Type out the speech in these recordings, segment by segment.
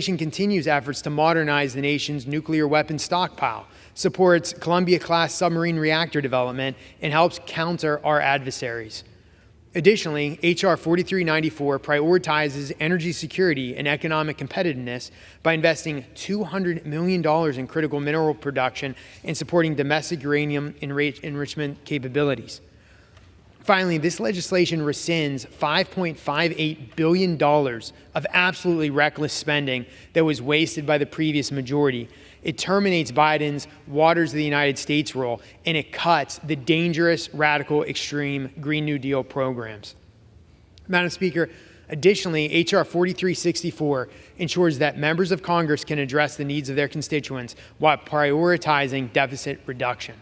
continues efforts to modernize the nation's nuclear weapons stockpile, supports Columbia-class submarine reactor development, and helps counter our adversaries. Additionally, H.R. 4394 prioritizes energy security and economic competitiveness by investing $200 million in critical mineral production and supporting domestic uranium enrichment capabilities. Finally, this legislation rescinds $5.58 billion of absolutely reckless spending that was wasted by the previous majority. It terminates Biden's Waters of the United States rule, and it cuts the dangerous, radical, extreme Green New Deal programs. Madam Speaker, additionally, H.R. 4364 ensures that members of Congress can address the needs of their constituents while prioritizing deficit reduction.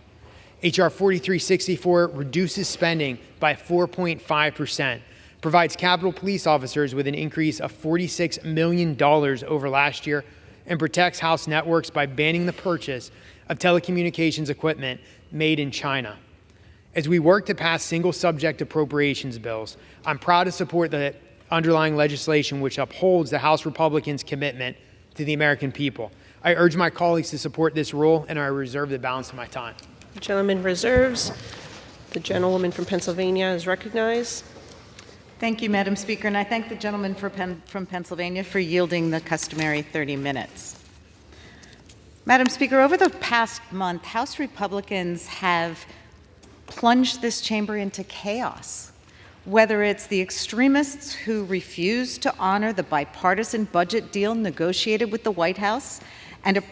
H.R. 4364 reduces spending by 4.5%, provides Capitol Police officers with an increase of $46 million over last year, and protects House networks by banning the purchase of telecommunications equipment made in China. As we work to pass single-subject appropriations bills, I'm proud to support the underlying legislation which upholds the House Republicans' commitment to the American people. I urge my colleagues to support this rule, and I reserve the balance of my time. The gentleman reserves. The gentlewoman from Pennsylvania is recognized. Thank you, Madam Speaker, and I thank the gentleman from Pennsylvania for yielding the customary 30 minutes. Madam Speaker, over the past month, House Republicans have plunged this chamber into chaos. Whether it's the extremists who refuse to honor the bipartisan budget deal negotiated with the White House and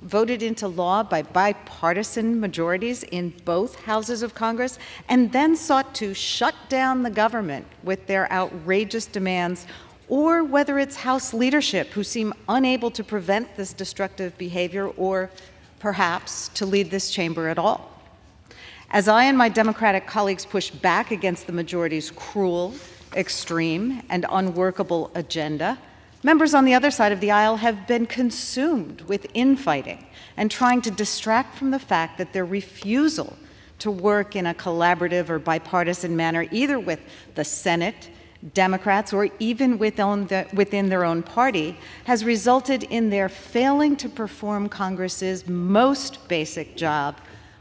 voted into law by bipartisan majorities in both houses of Congress, and then sought to shut down the government with their outrageous demands, or whether it's House leadership who seem unable to prevent this destructive behavior or perhaps to lead this chamber at all. As I and my Democratic colleagues push back against the majority's cruel, extreme, and unworkable agenda, members on the other side of the aisle have been consumed with infighting and trying to distract from the fact that their refusal to work in a collaborative or bipartisan manner, either with the Senate, Democrats, or even within their own party, has resulted in their failing to perform Congress's most basic job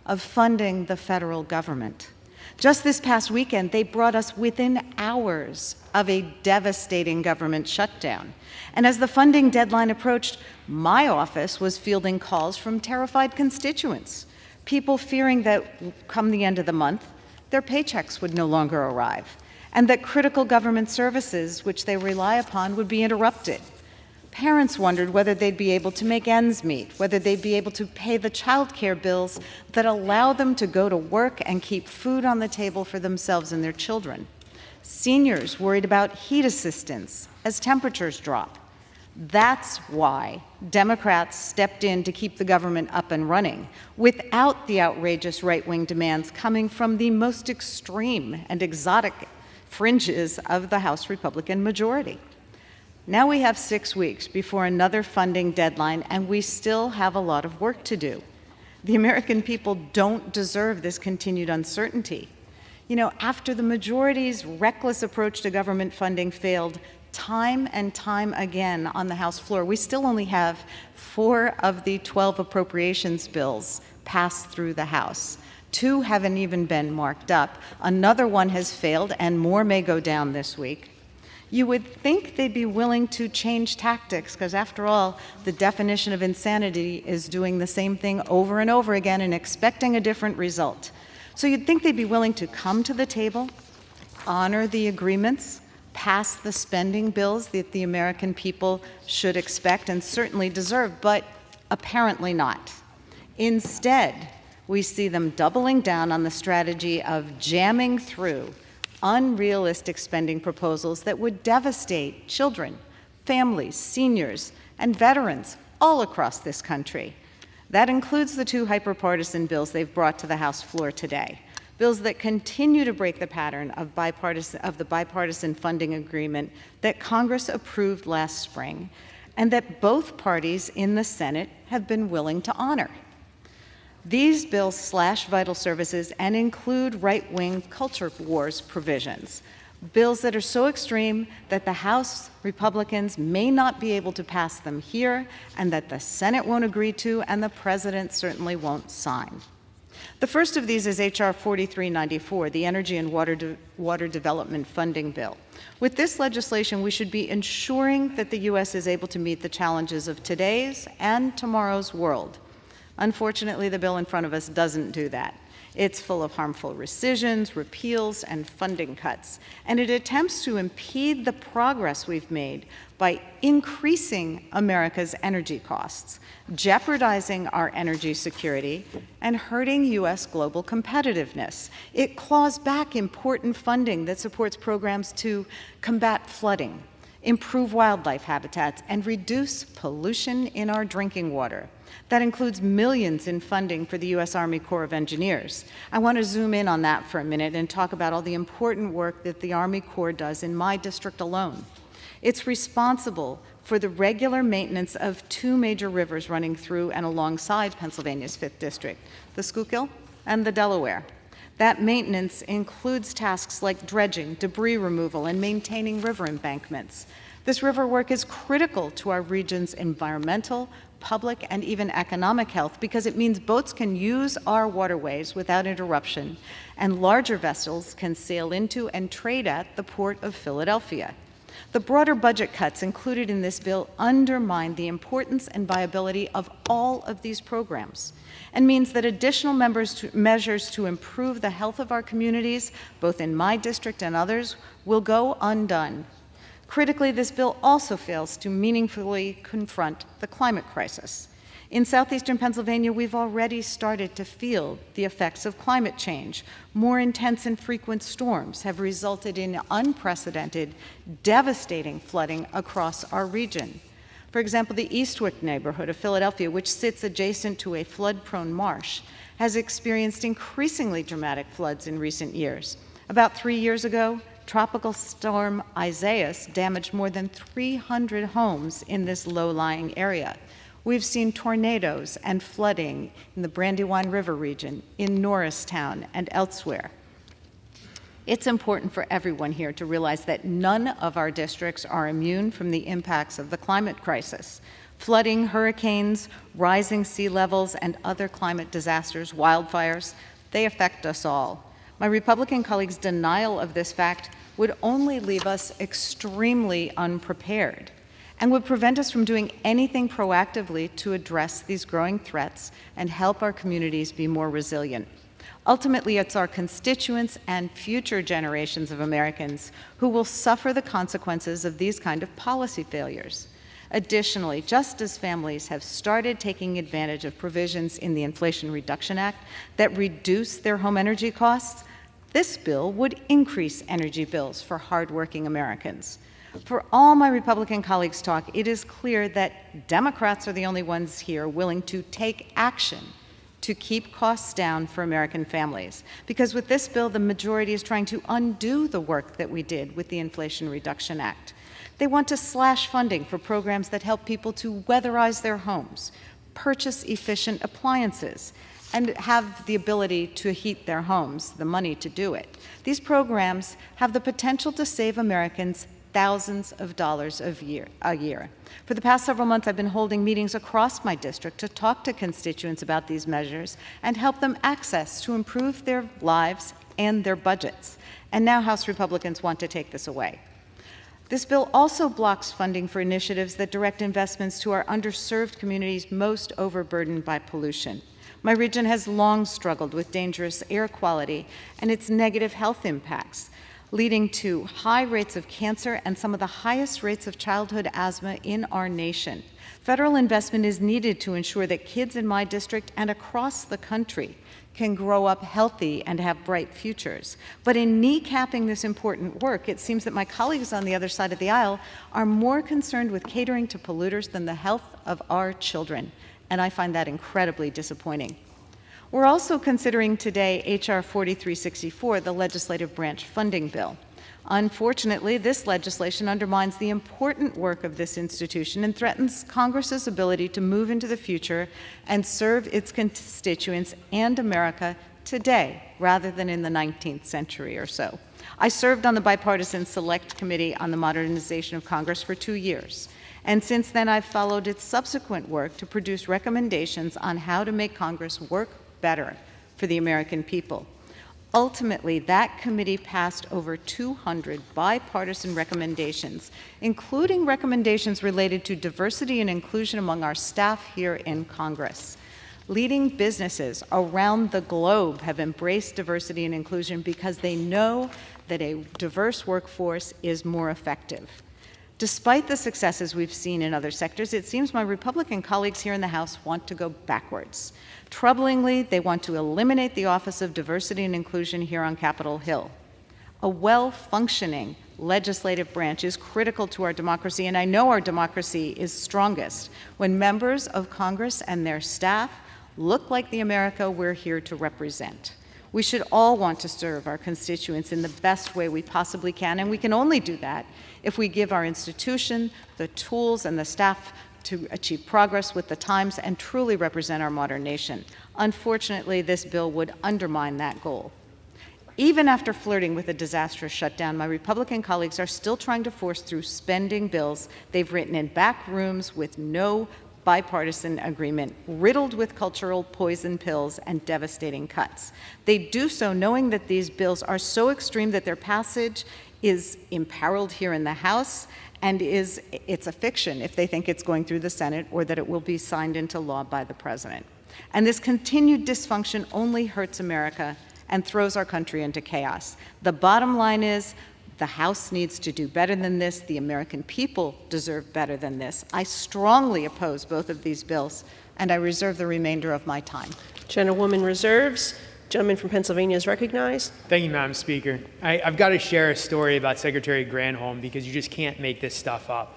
of funding the federal government. Just this past weekend, they brought us within hours of a devastating government shutdown. And as the funding deadline approached, my office was fielding calls from terrified constituents, people fearing that come the end of the month, their paychecks would no longer arrive, and that critical government services, which they rely upon, would be interrupted. Parents wondered whether they'd be able to make ends meet, whether they'd be able to pay the child care bills that allow them to go to work and keep food on the table for themselves and their children. Seniors worried about heat assistance as temperatures drop. That's why Democrats stepped in to keep the government up and running without the outrageous right-wing demands coming from the most extreme and exotic fringes of the House Republican majority. Now we have 6 weeks before another funding deadline, and we still have a lot of work to do. The American people don't deserve this continued uncertainty. You know, after the majority's reckless approach to government funding failed time and time again on the House floor, we still only have 4 of the 12 appropriations bills passed through the House. 2 haven't even been marked up. Another one has failed, and more may go down this week. You would think they'd be willing to change tactics, because after all, the definition of insanity is doing the same thing over and over again and expecting a different result. So you'd think they'd be willing to come to the table, honor the agreements, pass the spending bills that the American people should expect and certainly deserve, but apparently not. Instead, we see them doubling down on the strategy of jamming through unrealistic spending proposals that would devastate children, families, seniors, and veterans all across this country. That includes the 2 hyperpartisan bills they've brought to the House floor today, bills that continue to break the pattern of the bipartisan funding agreement that Congress approved last spring and that both parties in the Senate have been willing to honor. These bills slash vital services and include right-wing culture wars provisions, Bills that are so extreme that the House Republicans may not be able to pass them here, and that the Senate won't agree to, and the President certainly won't sign. The first of these is H.R. 4394, the Energy and Water Development Funding Bill. With this legislation, we should be ensuring that the U.S. is able to meet the challenges of today's and tomorrow's world. Unfortunately, the bill in front of us doesn't do that. It's full of harmful rescissions, repeals, and funding cuts, and it attempts to impede the progress we've made by increasing America's energy costs, jeopardizing our energy security, and hurting U.S. global competitiveness. It claws back important funding that supports programs to combat flooding, improve wildlife habitats, and reduce pollution in our drinking water. That includes millions in funding for the U.S. Army Corps of Engineers. I want to zoom in on that for a minute and talk about all the important work that the Army Corps does in my district alone. It's responsible for the regular maintenance of two major rivers running through and alongside Pennsylvania's 5th District, the Schuylkill and the Delaware. That maintenance includes tasks like dredging, debris removal, and maintaining river embankments. This river work is critical to our region's environmental, public, and even economic health because it means boats can use our waterways without interruption, and larger vessels can sail into and trade at the Port of Philadelphia. The broader budget cuts included in this bill undermine the importance and viability of all of these programs and means that additional measures to improve the health of our communities, both in my district and others, will go undone. Critically, this bill also fails to meaningfully confront the climate crisis. In southeastern Pennsylvania, we've already started to feel the effects of climate change. More intense and frequent storms have resulted in unprecedented, devastating flooding across our region. For example, the Eastwick neighborhood of Philadelphia, which sits adjacent to a flood-prone marsh, has experienced increasingly dramatic floods in recent years. About 3 years ago, Tropical Storm Isaias damaged more than 300 homes in this low-lying area. We've seen tornadoes and flooding in the Brandywine River region, in Norristown, and elsewhere. It's important for everyone here to realize that none of our districts are immune from the impacts of the climate crisis. Flooding, hurricanes, rising sea levels, and other climate disasters, wildfires, they affect us all. My Republican colleagues' denial of this fact would only leave us extremely unprepared and would prevent us from doing anything proactively to address these growing threats and help our communities be more resilient. Ultimately, it's our constituents and future generations of Americans who will suffer the consequences of these kind of policy failures. Additionally, just as families have started taking advantage of provisions in the Inflation Reduction Act that reduce their home energy costs, this bill would increase energy bills for hardworking Americans. For all my Republican colleagues' talk, it is clear that Democrats are the only ones here willing to take action to keep costs down for American families. Because with this bill, the majority is trying to undo the work that we did with the Inflation Reduction Act. They want to slash funding for programs that help people to weatherize their homes, purchase efficient appliances, and have the ability to heat their homes, the money to do it. These programs have the potential to save Americans thousands of dollars a year. For the past several months, I've been holding meetings across my district to talk to constituents about these measures and help them access to improve their lives and their budgets. And now House Republicans want to take this away. This bill also blocks funding for initiatives that direct investments to our underserved communities most overburdened by pollution. My region has long struggled with dangerous air quality and its negative health impacts, leading to high rates of cancer and some of the highest rates of childhood asthma in our nation. Federal investment is needed to ensure that kids in my district and across the country can grow up healthy and have bright futures. But in kneecapping this important work, it seems that my colleagues on the other side of the aisle are more concerned with catering to polluters than the health of our children, and I find that incredibly disappointing. We're also considering today H.R. 4364, the legislative branch funding bill. Unfortunately, this legislation undermines the important work of this institution and threatens Congress's ability to move into the future and serve its constituents and America today, rather than in the 19th century or so. I served on the bipartisan Select Committee on the Modernization of Congress for 2 years. And since then, I've followed its subsequent work to produce recommendations on how to make Congress work better for the American people. Ultimately, that committee passed over 200 bipartisan recommendations, including recommendations related to diversity and inclusion among our staff here in Congress. Leading businesses around the globe have embraced diversity and inclusion because they know that a diverse workforce is more effective. Despite the successes we've seen in other sectors, it seems my Republican colleagues here in the House want to go backwards. Troublingly, they want to eliminate the Office of Diversity and Inclusion here on Capitol Hill. A well-functioning legislative branch is critical to our democracy, and I know our democracy is strongest when members of Congress and their staff look like the America we're here to represent. We should all want to serve our constituents in the best way we possibly can, and we can only do that if we give our institution the tools and the staff to achieve progress with the times and truly represent our modern nation. Unfortunately, this bill would undermine that goal. Even after flirting with a disastrous shutdown, my Republican colleagues are still trying to force through spending bills they've written in back rooms with no bipartisan agreement, riddled with cultural poison pills and devastating cuts. They do so knowing that these bills are so extreme that their passage is imperiled here in the House, and it's a fiction if they think it's going through the Senate or that it will be signed into law by the President. And this continued dysfunction only hurts America and throws our country into chaos. The bottom line is, the House needs to do better than this. The American people deserve better than this. I strongly oppose both of these bills, and I reserve the remainder of my time. Gentlewoman reserves. Gentleman from Pennsylvania is recognized. Thank you, Madam Speaker. I've got to share a story about Secretary Granholm because you just can't make this stuff up.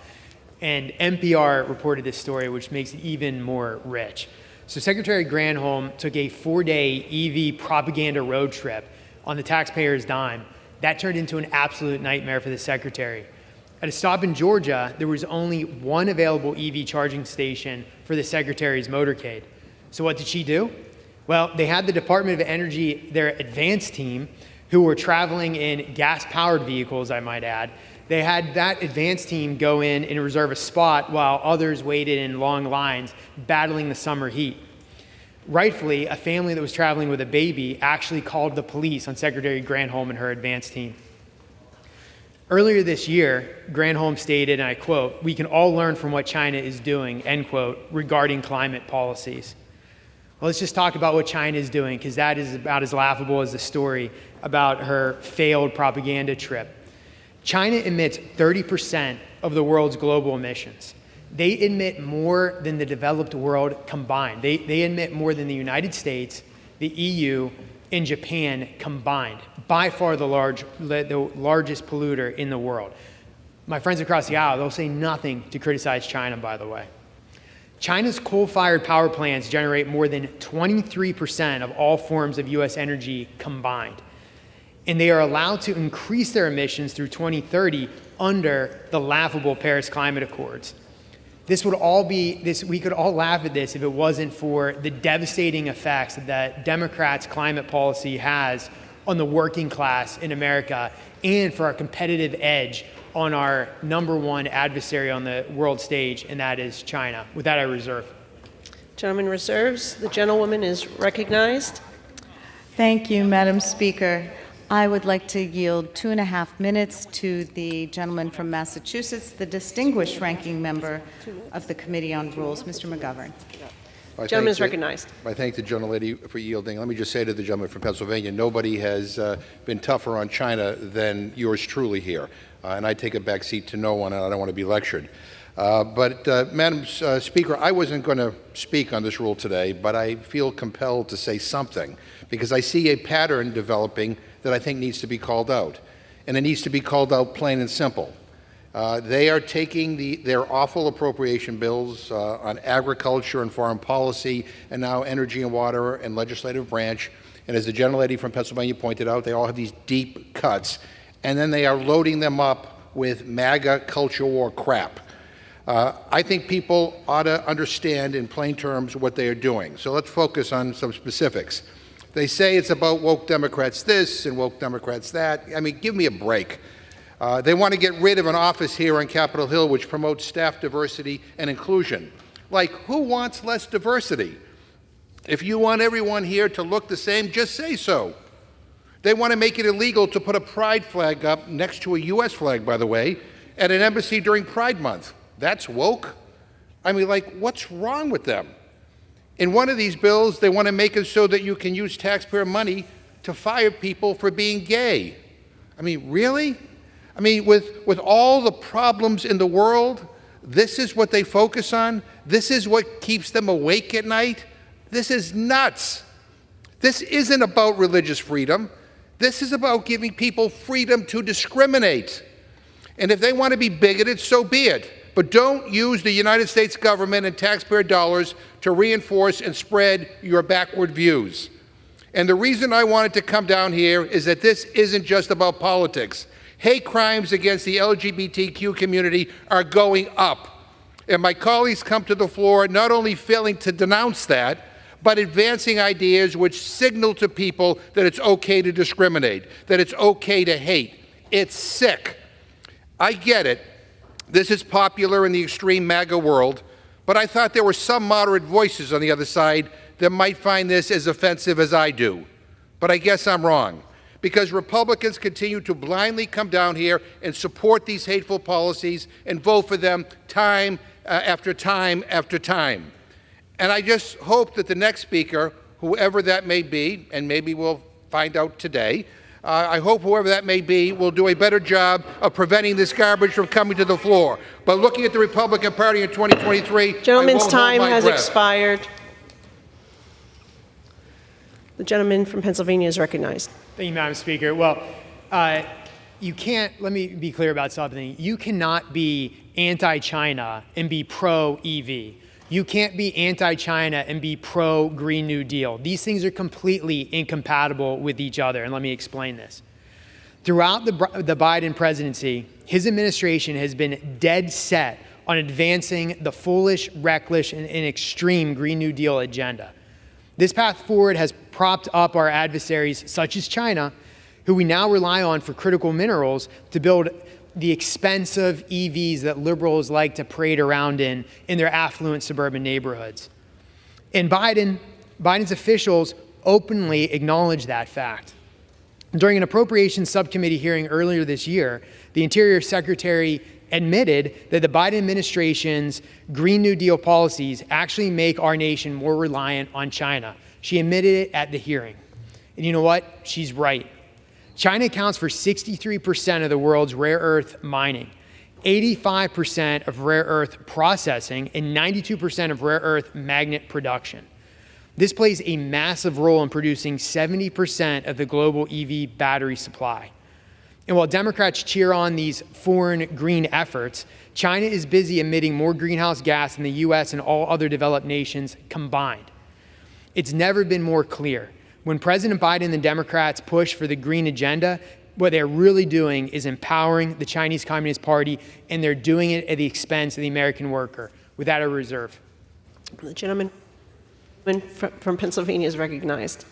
And NPR reported this story, which makes it even more rich. So Secretary Granholm took a 4-day EV propaganda road trip on the taxpayer's dime. That turned into an absolute nightmare for the secretary. At a stop in Georgia, there was only one available EV charging station for the secretary's motorcade. So what did she do? Well, they had the Department of Energy, their advance team, who were traveling in gas-powered vehicles, I might add. They had that advance team go in and reserve a spot while others waited in long lines, battling the summer heat. Rightfully, a family that was traveling with a baby actually called the police on Secretary Granholm and her advance team. Earlier this year, Granholm stated, and I quote, "We can all learn from what China is doing," end quote, regarding climate policies. Well, let's just talk about what China is doing, because that is about as laughable as the story about her failed propaganda trip. China emits 30% of the world's global emissions. They emit more than the developed world combined. They emit more than the United States, the EU, and Japan combined. By far the largest polluter in the world. My friends across the aisle, they'll say nothing to criticize China, by the way. China's coal-fired power plants generate more than 23% of all forms of US energy combined. And they are allowed to increase their emissions through 2030 under the laughable Paris Climate Accords. We could all laugh at this if it wasn't for the devastating effects that Democrats' climate policy has on the working class in America and for our competitive edge on our #1 adversary on the world stage, and that is China. With that, I reserve. Gentleman reserves. The gentlewoman is recognized. Thank you, Madam Speaker. I would like to yield 2.5 minutes to the gentleman from Massachusetts, the distinguished ranking member of the Committee on Rules, Mr. McGovern. Gentleman is recognized. I thank the gentlelady for yielding. Let me just say to the gentleman from Pennsylvania, nobody has been tougher on China than yours truly here. And I take a back seat to no one, and I don't want to be lectured. Madam Speaker, I wasn't going to speak on this rule today, but I feel compelled to say something because I see a pattern developing that I think needs to be called out. And it needs to be called out plain and simple. They are taking their awful appropriation bills on agriculture and foreign policy and now energy and water and legislative branch. And as the gentlelady from Pennsylvania pointed out, they all have these deep cuts. And then they are loading them up with MAGA culture war crap. I think people ought to understand in plain terms what they are doing. So let's focus on some specifics. They say it's about woke Democrats this and woke Democrats that. I mean, give me a break. They want to get rid of an office here on Capitol Hill which promotes staff diversity and inclusion. Like, who wants less diversity? If you want everyone here to look the same, just say so. They want to make it illegal to put a pride flag up, next to a U.S. flag, by the way, at an embassy during Pride Month. That's woke? I mean, like, what's wrong with them? In one of these bills, they want to make it so that you can use taxpayer money to fire people for being gay. I mean, really? I mean, with all the problems in the world, this is what they focus on? This is what keeps them awake at night? This is nuts. This isn't about religious freedom. This is about giving people freedom to discriminate. And if they want to be bigoted, so be it. But don't use the United States government and taxpayer dollars to reinforce and spread your backward views. And the reason I wanted to come down here is that this isn't just about politics. Hate crimes against the LGBTQ community are going up. And my colleagues come to the floor not only failing to denounce that, but advancing ideas which signal to people that it's okay to discriminate, that it's okay to hate. It's sick. I get it. This is popular in the extreme MAGA world, but I thought there were some moderate voices on the other side that might find this as offensive as I do. But I guess I'm wrong, because Republicans continue to blindly come down here and support these hateful policies and vote for them time after time after time. And I just hope that the next speaker, whoever that may be, and maybe we'll find out today, I hope whoever that may be will do a better job of preventing this garbage from coming to the floor. But looking at the Republican Party in 2023, gentleman's time has expired. The gentleman from Pennsylvania is recognized. Thank you, Madam Speaker. Well, you can't, let me be clear about something. You cannot be anti-China and be pro-EV. You can't be anti-China and be pro-Green New Deal. These things are completely incompatible with each other, and let me explain this. Throughout the Biden presidency, his administration has been dead set on advancing the foolish, reckless, and extreme Green New Deal agenda. This path forward has propped up our adversaries, such as China, who we now rely on for critical minerals to build the expensive EVs that liberals like to parade around in their affluent suburban neighborhoods. And Biden's officials openly acknowledge that fact. During an appropriations subcommittee hearing earlier this year, the Interior Secretary admitted that the Biden administration's Green New Deal policies actually make our nation more reliant on China. She admitted it at the hearing. And you know what? She's right. China accounts for 63% of the world's rare earth mining, 85% of rare earth processing, and 92% of rare earth magnet production. This plays a massive role in producing 70% of the global EV battery supply. And while Democrats cheer on these foreign green efforts, China is busy emitting more greenhouse gas than the U.S. and all other developed nations combined. It's never been more clear. When President Biden and the Democrats push for the green agenda, what they're really doing is empowering the Chinese Communist Party, and they're doing it at the expense of the American worker. With that, I reserve. The gentleman from Pennsylvania is recognized.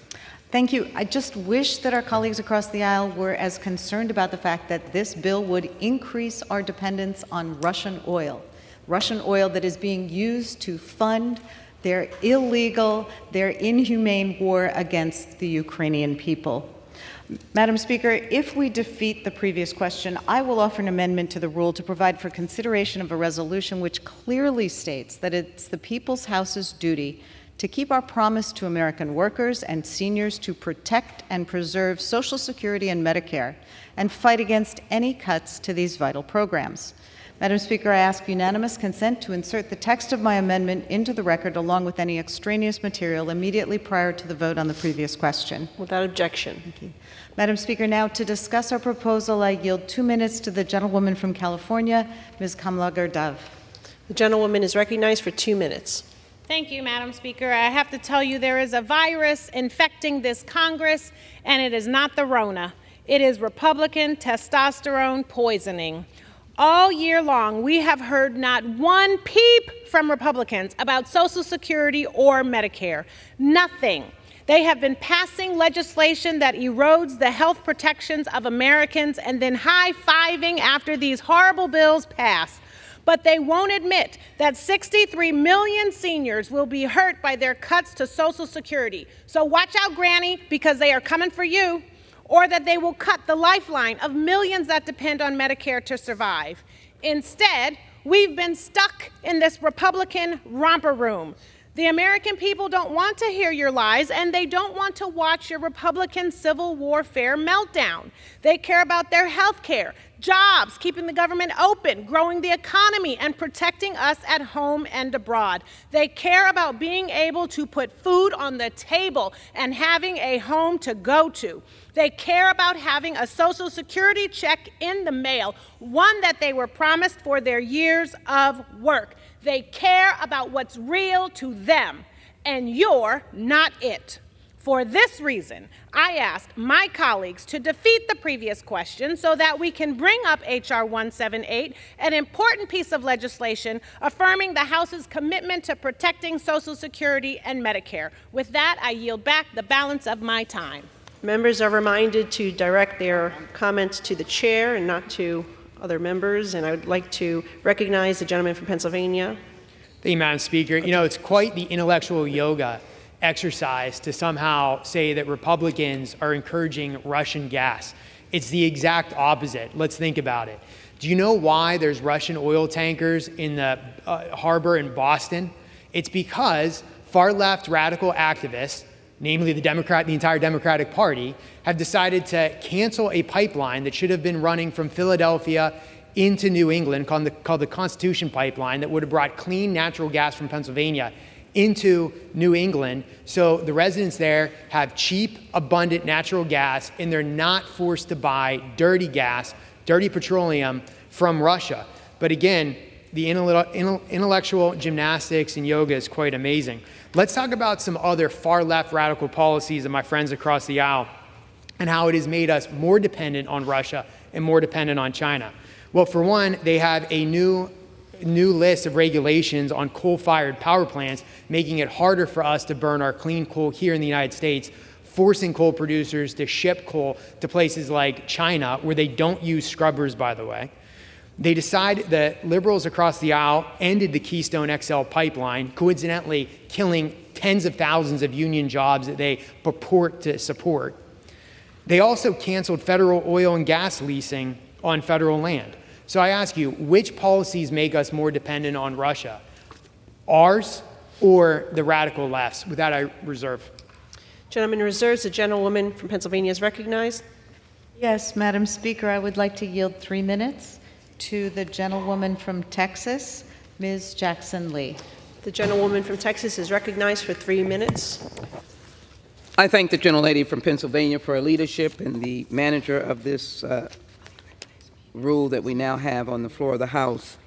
Thank you. I just wish that our colleagues across the aisle were as concerned about the fact that this bill would increase our dependence on Russian oil that is being used to fund their illegal, their inhumane war against the Ukrainian people. Madam Speaker, if we defeat the previous question, I will offer an amendment to the rule to provide for consideration of a resolution which clearly states that it's the People's House's duty to keep our promise to American workers and seniors to protect and preserve Social Security and Medicare and fight against any cuts to these vital programs. Madam Speaker, I ask unanimous consent to insert the text of my amendment into the record along with any extraneous material immediately prior to the vote on the previous question. Without objection. Thank you. Madam Speaker, now to discuss our proposal, I yield 2 minutes to the gentlewoman from California, Ms. Kamla Gardav. The gentlewoman is recognized for 2 minutes. Thank you, Madam Speaker. I have to tell you there is a virus infecting this Congress, and it is not the Rona. It is Republican testosterone poisoning. All year long, we have heard not one peep from Republicans about Social Security or Medicare. Nothing. They have been passing legislation that erodes the health protections of Americans and then high-fiving after these horrible bills pass. But they won't admit that 63 million seniors will be hurt by their cuts to Social Security. So watch out, Granny, because they are coming for you. Or that they will cut the lifeline of millions that depend on Medicare to survive. Instead, we've been stuck in this Republican romper room. The American people don't want to hear your lies, and they don't want to watch your Republican civil warfare meltdown. They care about their health care, jobs, keeping the government open, growing the economy, and protecting us at home and abroad. They care about being able to put food on the table and having a home to go to. They care about having a Social Security check in the mail, one that they were promised for their years of work. They care about what's real to them, and you're not it. For this reason, I asked my colleagues to defeat the previous question so that we can bring up H.R. 178, an important piece of legislation affirming the House's commitment to protecting Social Security and Medicare. With that, I yield back the balance of my time. Members are reminded to direct their comments to the chair and not to other members, and I would like to recognize the gentleman from Pennsylvania. Thank you, Madam Speaker. You know, it's quite the intellectual yoga exercise to somehow say that Republicans are encouraging Russian gas. It's the exact opposite. Let's think about it. Do you know why there's Russian oil tankers in the harbor in Boston? It's because far-left radical activists, namely the entire Democratic Party, have decided to cancel a pipeline that should have been running from Philadelphia into New England called the Constitution Pipeline that would have brought clean natural gas from Pennsylvania into New England. So the residents there have cheap, abundant natural gas, and they're not forced to buy dirty gas, dirty petroleum from Russia. But again, the intellectual gymnastics and yoga is quite amazing. Let's talk about some other far-left radical policies of my friends across the aisle and how it has made us more dependent on Russia and more dependent on China. Well, for one, they have a new list of regulations on coal-fired power plants, making it harder for us to burn our clean coal here in the United States, forcing coal producers to ship coal to places like China, where they don't use scrubbers, by the way. They decided that liberals across the aisle ended the Keystone XL pipeline, coincidentally killing tens of thousands of union jobs that they purport to support. They also canceled federal oil and gas leasing on federal land. So I ask you, which policies make us more dependent on Russia? Ours or the radical left's? With that, I reserve. Gentleman reserves. The gentlewoman from Pennsylvania is recognized. Yes, Madam Speaker, I would like to yield 3 minutes to the gentlewoman from Texas, Ms. Jackson Lee. The gentlewoman from Texas is recognized for 3 minutes. I thank the gentlelady from Pennsylvania for her leadership and the manager of this rule that we now have on the floor of the House.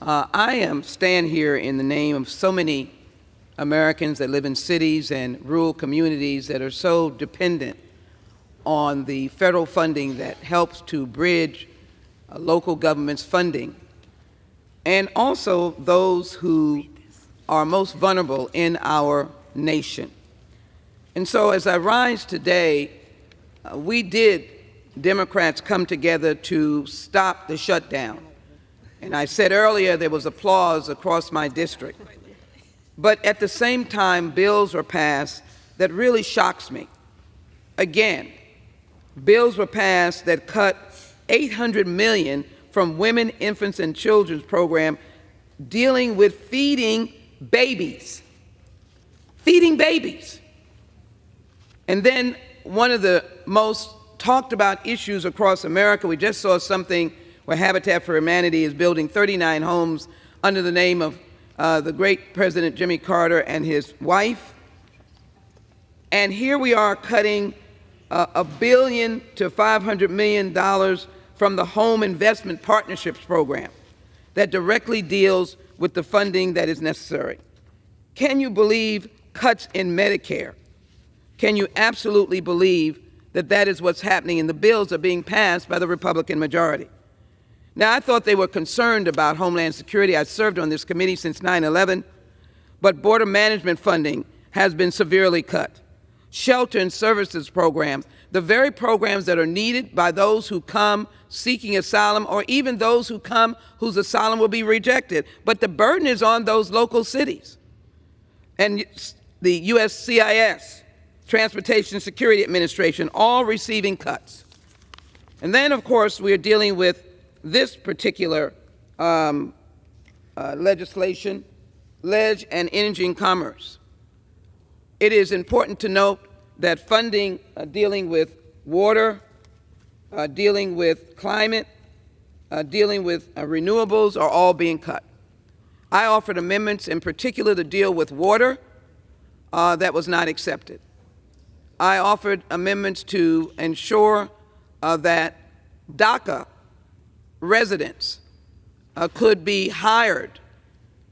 I stand here in the name of so many Americans that live in cities and rural communities that are so dependent on the federal funding that helps to bridge local government's funding, and also those who are most vulnerable in our nation. And so as I rise today, Democrats come together to stop the shutdown. And I said earlier there was applause across my district. But at the same time, bills were passed that really shocks me. Again, bills were passed that cut $800 million from Women, Infants, and Children's program dealing with feeding babies. Feeding babies. And then one of the most talked about issues across America, we just saw something where Habitat for Humanity is building 39 homes under the name of the great President Jimmy Carter and his wife. And here we are cutting $1 billion to $500 million from the Home Investment Partnerships Program that directly deals with the funding that is necessary. Can you believe cuts in Medicare? Can you absolutely believe that that is what's happening, and the bills are being passed by the Republican majority? Now, I thought they were concerned about Homeland Security. I served on this committee since 9/11, but border management funding has been severely cut. shelter and services programs, the very programs that are needed by those who come seeking asylum, or even those who come whose asylum will be rejected. But the burden is on those local cities. And the USCIS, Transportation Security Administration, all receiving cuts. And then, of course, we are dealing with this particular legislation, Ledge and Energy and Commerce. It is important to note that funding dealing with water, dealing with climate, dealing with renewables are all being cut. I offered amendments in particular to deal with water that was not accepted. I offered amendments to ensure that DACA residents could be hired,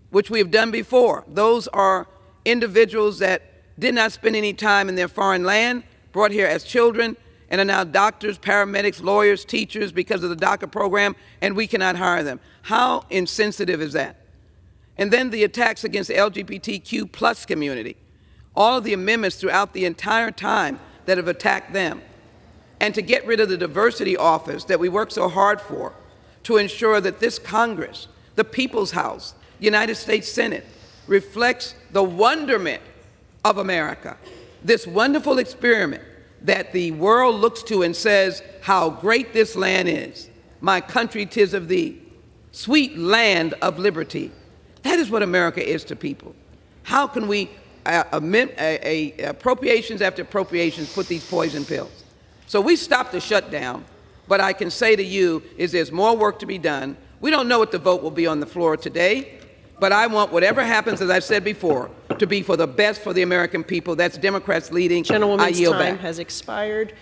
which we have done before. Those are individuals that did not spend any time in their foreign land, brought here as children, and are now doctors, paramedics, lawyers, teachers because of the DACA program, and we cannot hire them. How insensitive is that? And then the attacks against the LGBTQ plus community. All of the amendments throughout the entire time that have attacked them. And to get rid of the diversity office that we work so hard for, to ensure that this Congress, the People's House, United States Senate, reflects the wonderment of America, this wonderful experiment that the world looks to and says how great this land is. My country, 'tis of thee, sweet land of liberty. That is what America is to people. How can we, appropriations after appropriations, put these poison pills? So we stopped the shutdown, but I can say to you is there's more work to be done. We don't know what the vote will be on the floor today, but I want whatever happens, as I've said before, to be for the best for the American people. That's Democrats leading. I yield time back. has expired.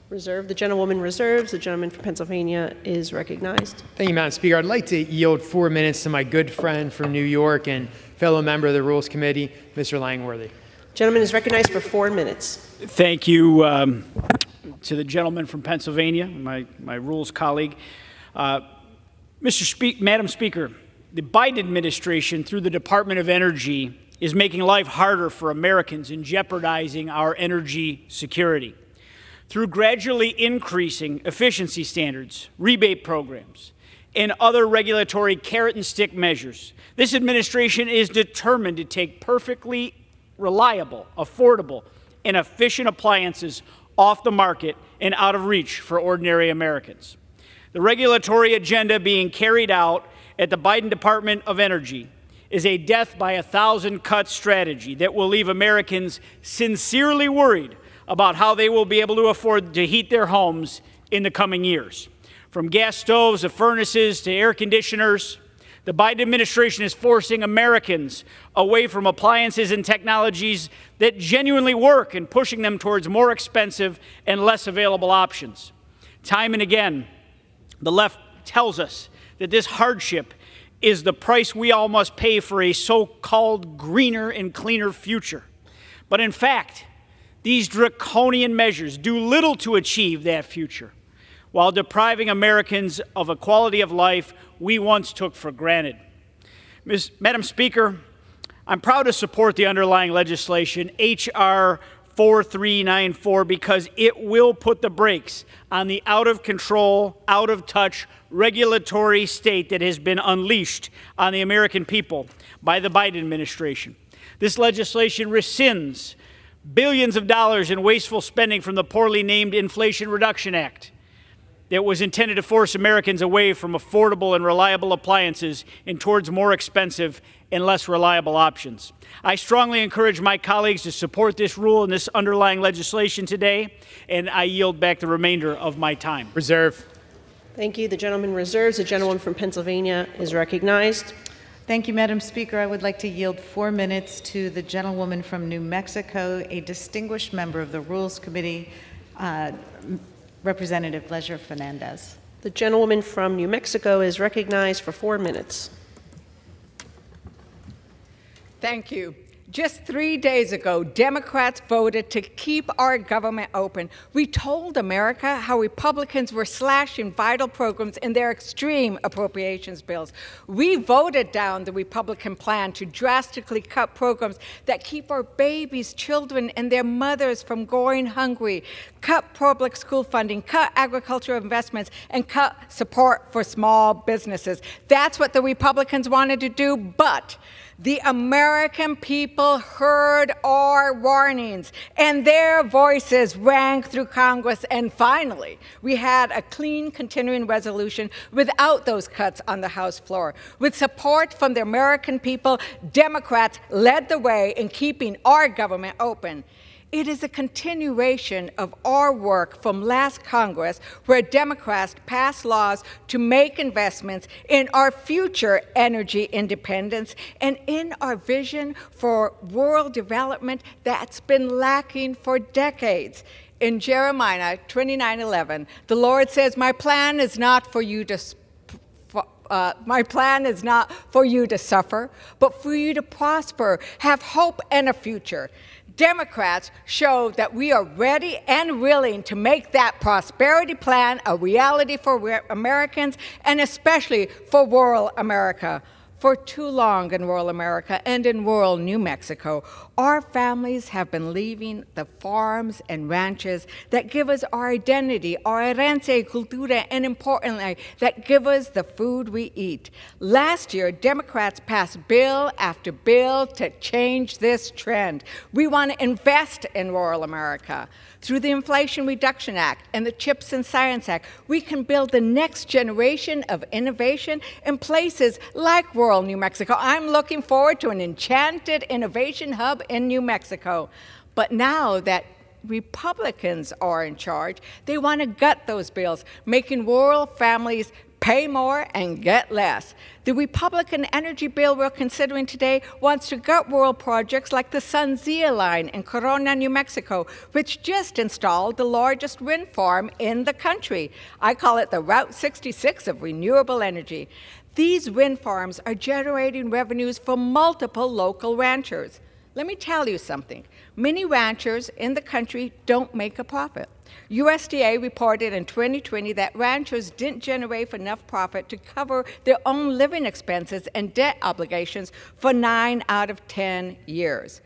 The gentlewoman reserves. The gentleman from Pennsylvania is recognized. Thank you, Madam Speaker. I'd like to yield 4 minutes to my good friend from New York and fellow member of the Rules Committee, Mr. Langworthy. Gentleman is recognized for 4 minutes. Thank you to the gentleman from Pennsylvania, my Rules colleague. Madam Speaker, the Biden administration, through the Department of Energy, is making life harder for Americans and jeopardizing our energy security. Through gradually increasing efficiency standards, rebate programs, and other regulatory carrot and stick measures, this administration is determined to take perfectly reliable, affordable, and efficient appliances off the market and out of reach for ordinary Americans. The regulatory agenda being carried out at the Biden Department of Energy is a death by 1,000 cuts strategy that will leave Americans sincerely worried about how they will be able to afford to heat their homes in the coming years. From gas stoves to furnaces to air conditioners, the Biden administration is forcing Americans away from appliances and technologies that genuinely work and pushing them towards more expensive and less available options. Time and again, the left tells us that this hardship is the price we all must pay for a so-called greener and cleaner future. But in fact, these draconian measures do little to achieve that future, while depriving Americans of a quality of life we once took for granted. Madam Speaker, I'm proud to support the underlying legislation, H.R. 4394, because it will put the brakes on the out-of-control, out-of-touch regulatory state that has been unleashed on the American people by the Biden administration. This legislation rescinds billions of dollars in wasteful spending from the poorly named Inflation Reduction Act that was intended to force Americans away from affordable and reliable appliances and towards more expensive and less reliable options. I strongly encourage my colleagues to support this rule and this underlying legislation today, and I yield back the remainder of my time. Reserve. Thank you. The gentleman reserves. The gentleman from Pennsylvania is recognized. Thank you, Madam Speaker. I would like to yield 4 minutes to the gentlewoman from New Mexico, a distinguished member of the Rules Committee, Representative Leisure Fernandez. The gentlewoman from New Mexico is recognized for 4 minutes. Thank you. Just 3 days ago, Democrats voted to keep our government open. We told America how Republicans were slashing vital programs in their extreme appropriations bills. We voted down the Republican plan to drastically cut programs that keep our babies, children, and their mothers from going hungry, cut public school funding, cut agricultural investments, and cut support for small businesses. That's what the Republicans wanted to do, but the American people heard our warnings, and their voices rang through Congress, and finally, we had a clean continuing resolution without those cuts on the House floor. With support from the American people, Democrats led the way in keeping our government open. It is a continuation of our work from last Congress, where Democrats passed laws to make investments in our future energy independence and in our vision for world development that's been lacking for decades. In Jeremiah 29:11, the Lord says, my plan is not for you to suffer, but for you to prosper, have hope and a future. Democrats show that we are ready and willing to make that prosperity plan a reality for Americans, and especially for rural America. For too long in rural America and in rural New Mexico, our families have been leaving the farms and ranches that give us our identity, our herencia y cultura, and importantly, that give us the food we eat. Last year, Democrats passed bill after bill to change this trend. We want to invest in rural America. Through the Inflation Reduction Act and the CHIPS and Science Act, we can build the next generation of innovation in places like rural New Mexico. I'm looking forward to an enchanted innovation hub in New Mexico. But now that Republicans are in charge, they want to gut those bills, making rural families pay more and get less. The Republican energy bill we're considering today wants to gut rural projects like the Sunzia line in Corona, New Mexico, which just installed the largest wind farm in the country. I call it the Route 66 of renewable energy. These wind farms are generating revenues for multiple local ranchers. Let me tell you something. Many ranchers in the country don't make a profit. USDA reported in 2020 that ranchers didn't generate enough profit to cover their own living expenses and debt obligations for 9 out of 10 years.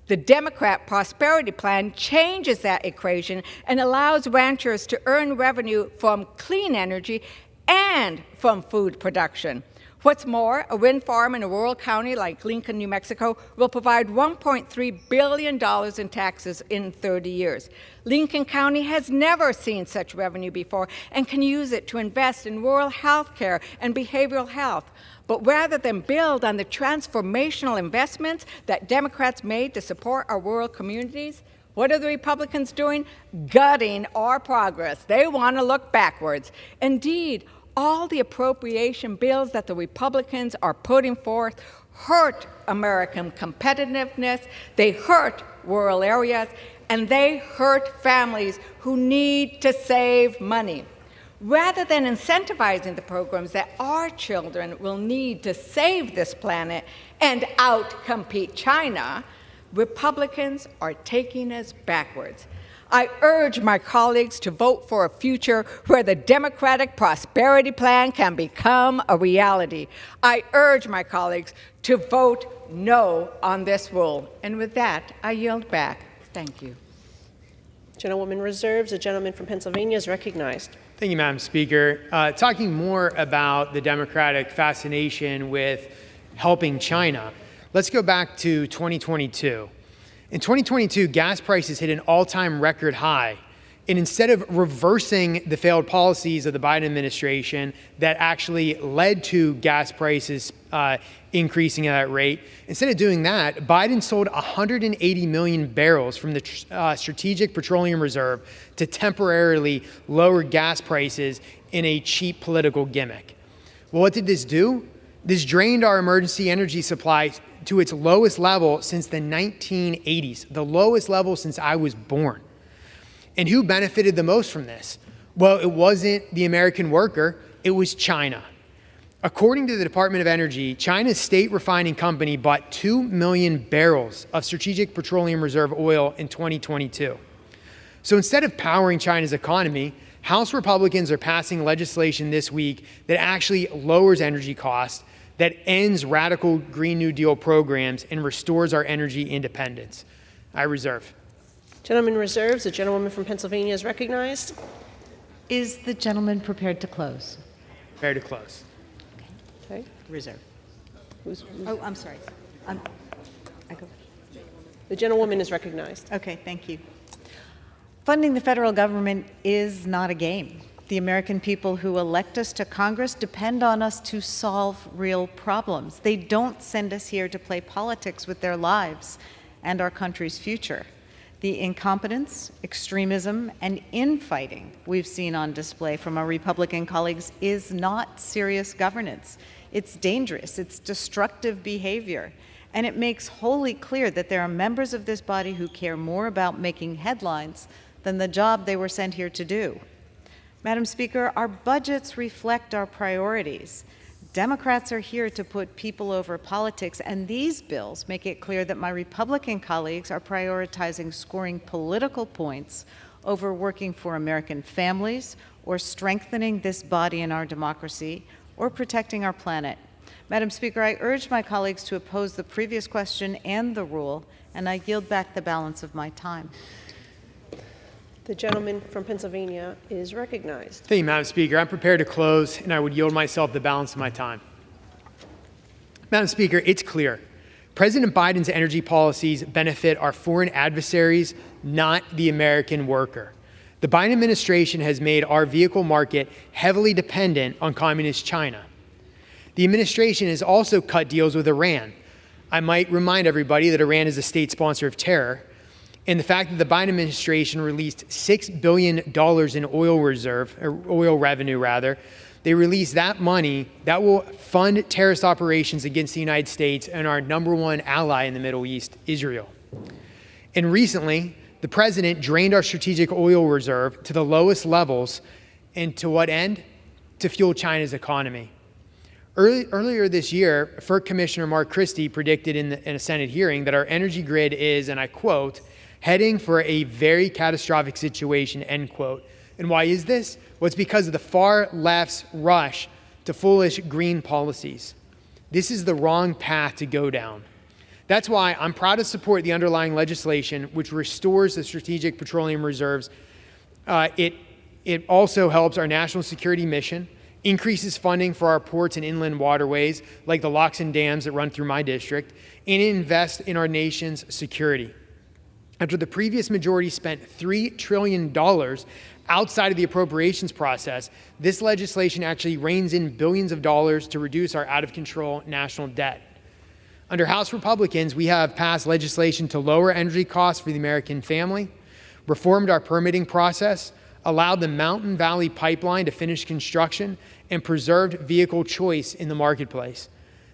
The Democrat Prosperity Plan changes that equation and allows ranchers to earn revenue from clean energy and from food production. What's more, a wind farm in a rural county like Lincoln, New Mexico, will provide $1.3 billion in taxes in 30 years. Lincoln County has never seen such revenue before and can use it to invest in rural health care and behavioral health. But rather than build on the transformational investments that Democrats made to support our rural communities, what are the Republicans doing? Gutting our progress. They want to look backwards. Indeed, all the appropriation bills that the Republicans are putting forth hurt American competitiveness, they hurt rural areas, and they hurt families who need to save money. Rather than incentivizing the programs that our children will need to save this planet and outcompete China, Republicans are taking us backwards. I urge my colleagues to vote for a future where the Democratic Prosperity Plan can become a reality. I urge my colleagues to vote no on this rule. And with that, I yield back. Thank you. Gentlewoman reserves. The gentleman from Pennsylvania is recognized. Thank you, Madam Speaker. Talking more about the Democratic fascination with helping China, let's go back to 2022. In 2022, gas prices hit an all-time record high. And instead of reversing the failed policies of the Biden administration that actually led to gas prices increasing at that rate, instead of doing that, Biden sold 180 million barrels from the Strategic Petroleum Reserve to temporarily lower gas prices in a cheap political gimmick. Well, what did this do? This drained our emergency energy supply to its lowest level since the 1980s, the lowest level since I was born. And who benefited the most from this? Well, it wasn't the American worker, it was China. According to the Department of Energy, China's state refining company bought 2 million barrels of strategic petroleum reserve oil in 2022. So instead of powering China's economy, House Republicans are passing legislation this week that actually lowers energy costs, that ends radical Green New Deal programs, and restores our energy independence. I reserve. Gentleman reserves. The gentlewoman from Pennsylvania is recognized. Is the gentleman prepared to close? Prepared to close. Okay. Reserve. Who's Oh, I'm sorry. I go. the gentlewoman is recognized. Okay, thank you. Funding the federal government is not a game. The American people who elect us to Congress depend on us to solve real problems. They don't send us here to play politics with their lives and our country's future. The incompetence, extremism, and infighting we've seen on display from our Republican colleagues is not serious governance. It's dangerous, it's destructive behavior, and it makes wholly clear that there are members of this body who care more about making headlines than the job they were sent here to do. Madam Speaker, our budgets reflect our priorities. Democrats are here to put people over politics, and these bills make it clear that my Republican colleagues are prioritizing scoring political points over working for American families, or strengthening this body and our democracy, or protecting our planet. Madam Speaker, I urge my colleagues to oppose the previous question and the rule, and I yield back the balance of my time. The gentleman from Pennsylvania is recognized. Thank you, Madam Speaker. I'm prepared to close, and I would yield myself the balance of my time. Madam Speaker, it's clear. President Biden's energy policies benefit our foreign adversaries, not the American worker. The Biden administration has made our vehicle market heavily dependent on communist China. The administration has also cut deals with Iran. I might remind everybody that Iran is a state sponsor of terror. And the fact that the Biden administration released $6 billion in oil revenue, they released that money that will fund terrorist operations against the United States and our #1 ally in the Middle East, Israel. And recently, the president drained our strategic oil reserve to the lowest levels, and to what end? To fuel China's economy. Earlier this year, FERC Commissioner Mark Christie predicted in a Senate hearing that our energy grid is, and I quote, heading for a very catastrophic situation, end quote. And why is this? Well, it's because of the far left's rush to foolish green policies. This is the wrong path to go down. That's why I'm proud to support the underlying legislation, which restores the strategic petroleum reserves. It also helps our national security mission, increases funding for our ports and inland waterways, like the locks and dams that run through my district, and it invests in our nation's security. After the previous majority spent $3 trillion outside of the appropriations process, this legislation actually reins in billions of dollars to reduce our out-of-control national debt. Under House Republicans, we have passed legislation to lower energy costs for the American family, reformed our permitting process, allowed the Mountain Valley Pipeline to finish construction, and preserved vehicle choice in the marketplace.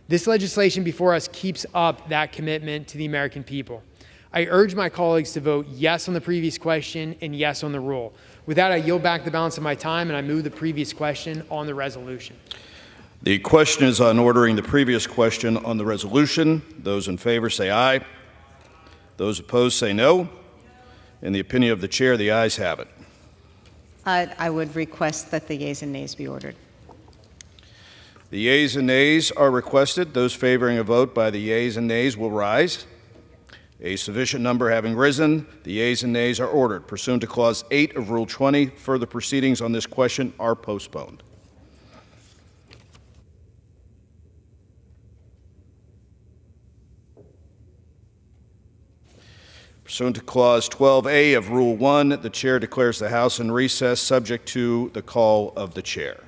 This legislation before us keeps up that commitment to the American people. I urge my colleagues to vote yes on the previous question and yes on the rule. With that, I yield back the balance of my time, and I move the previous question on the resolution. The question is on ordering the previous question on the resolution. Those in favor say aye. Those opposed say no. In the opinion of the chair, the ayes have it. I would request that the yeas and nays be ordered. The yeas and nays are requested. Those favoring a vote by the yeas and nays will rise. A sufficient number having risen, the yeas and nays are ordered. Pursuant to Clause 8 of Rule 20, further proceedings on this question are postponed. Pursuant to Clause 12A of Rule 1, the Chair declares the House in recess subject to the call of the Chair.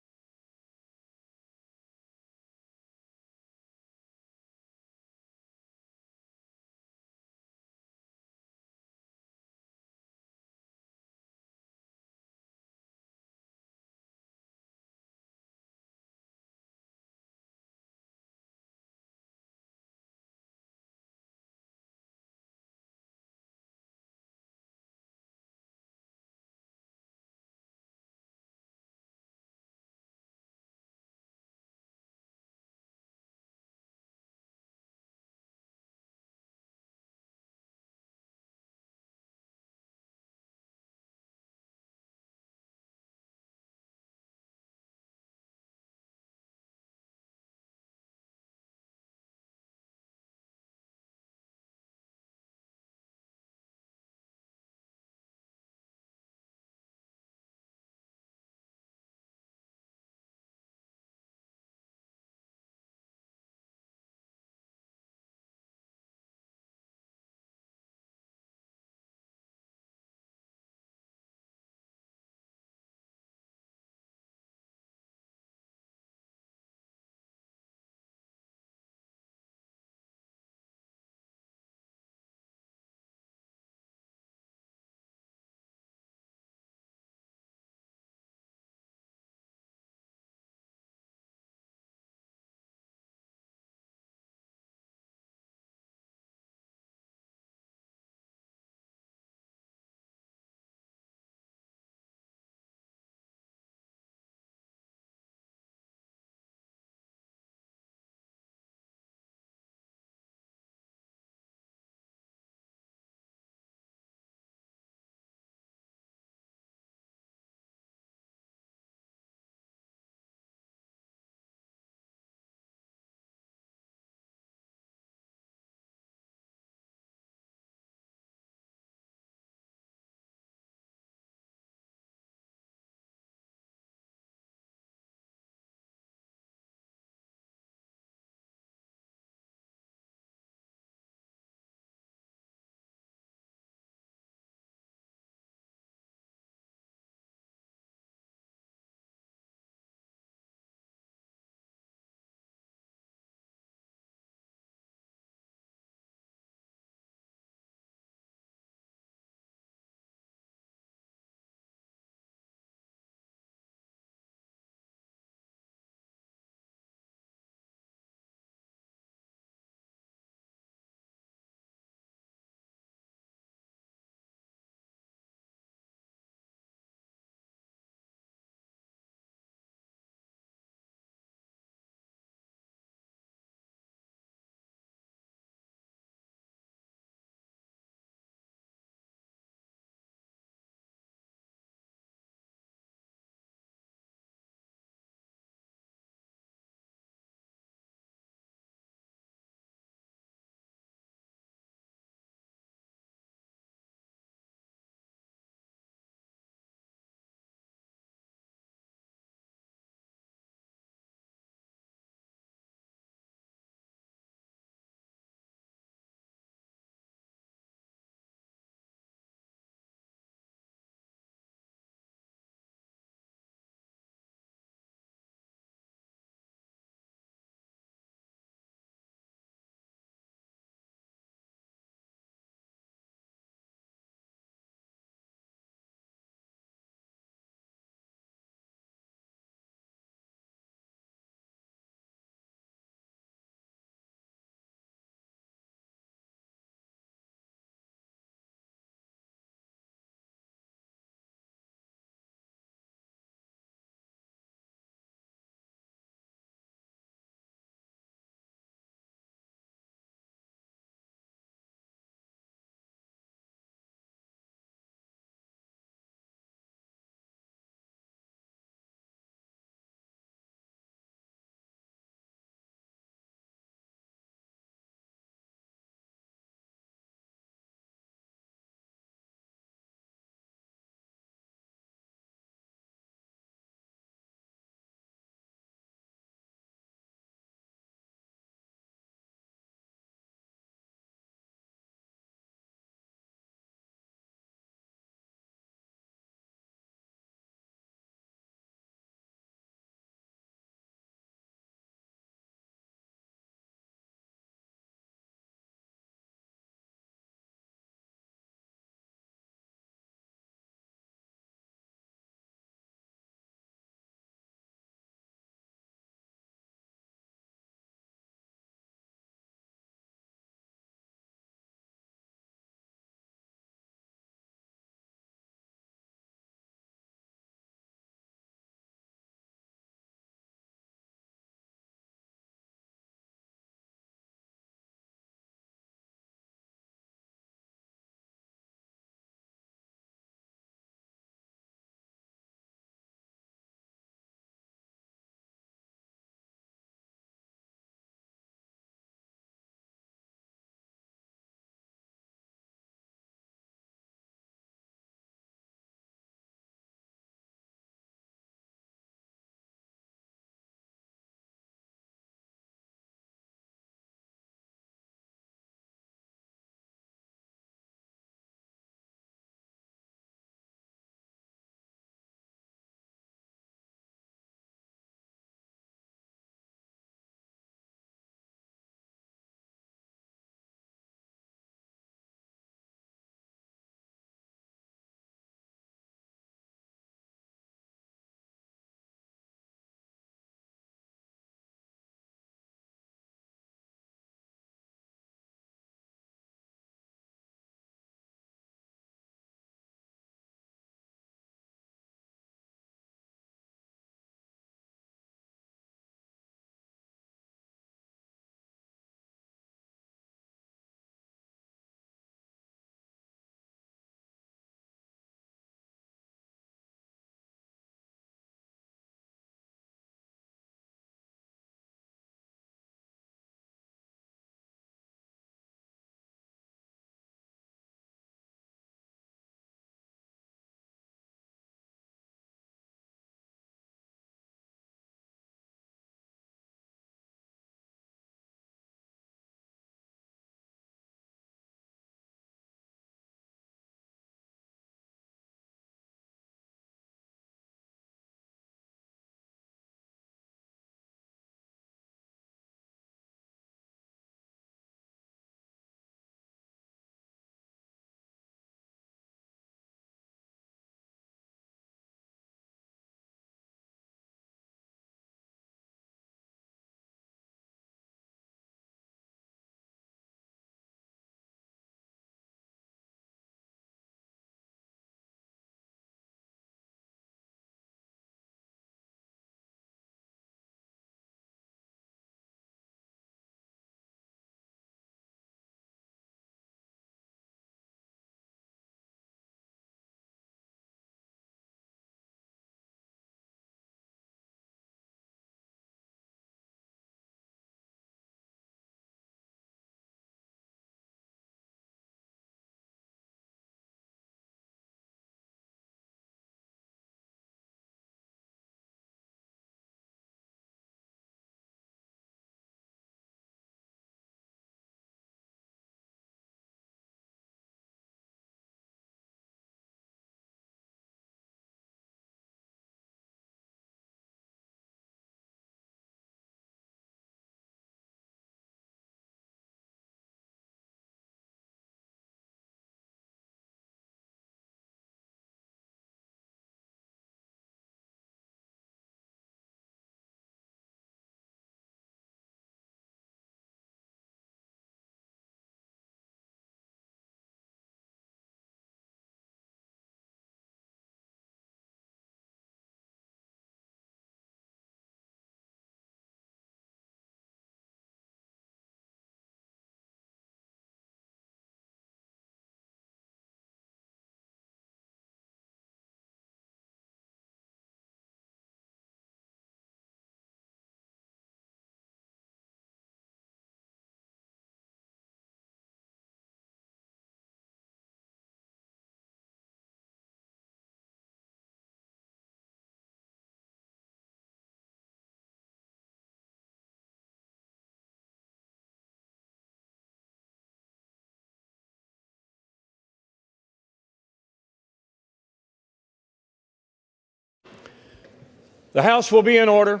The House will be in order.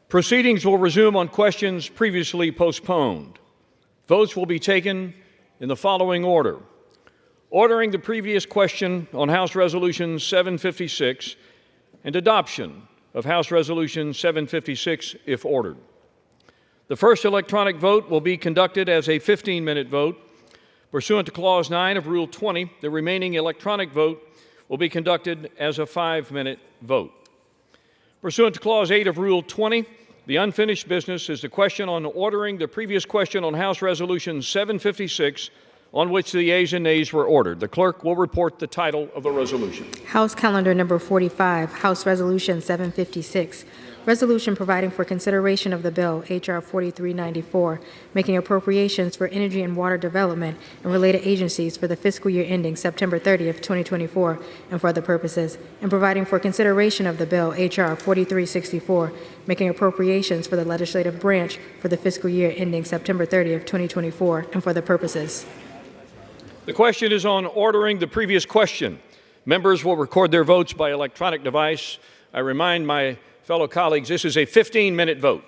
Proceedings will resume on questions previously postponed. Votes will be taken in the following order. Ordering the previous question on House Resolution 756 and adoption of House Resolution 756 if ordered. The first electronic vote will be conducted as a 15-minute vote. Pursuant to Clause 9 of Rule 20, the remaining electronic vote will be conducted as a 5-minute vote. Pursuant to Clause 8 of Rule 20, the unfinished business is the question on ordering the previous question on House Resolution 756, on which the yeas and nays were ordered. The clerk will report the title of the resolution. House Calendar Number 45, House Resolution 756, Resolution providing for consideration of the bill, H.R. 4394, making appropriations for energy and water development and related agencies for the fiscal year ending September 30th, 2024, and for other purposes, and providing for consideration of the bill, H.R. 4364, making appropriations for the legislative branch for the fiscal year ending September 30th, 2024, and for other purposes. The question is on ordering the previous question. Members will record their votes by electronic device. I remind my fellow colleagues, this is a 15-minute vote.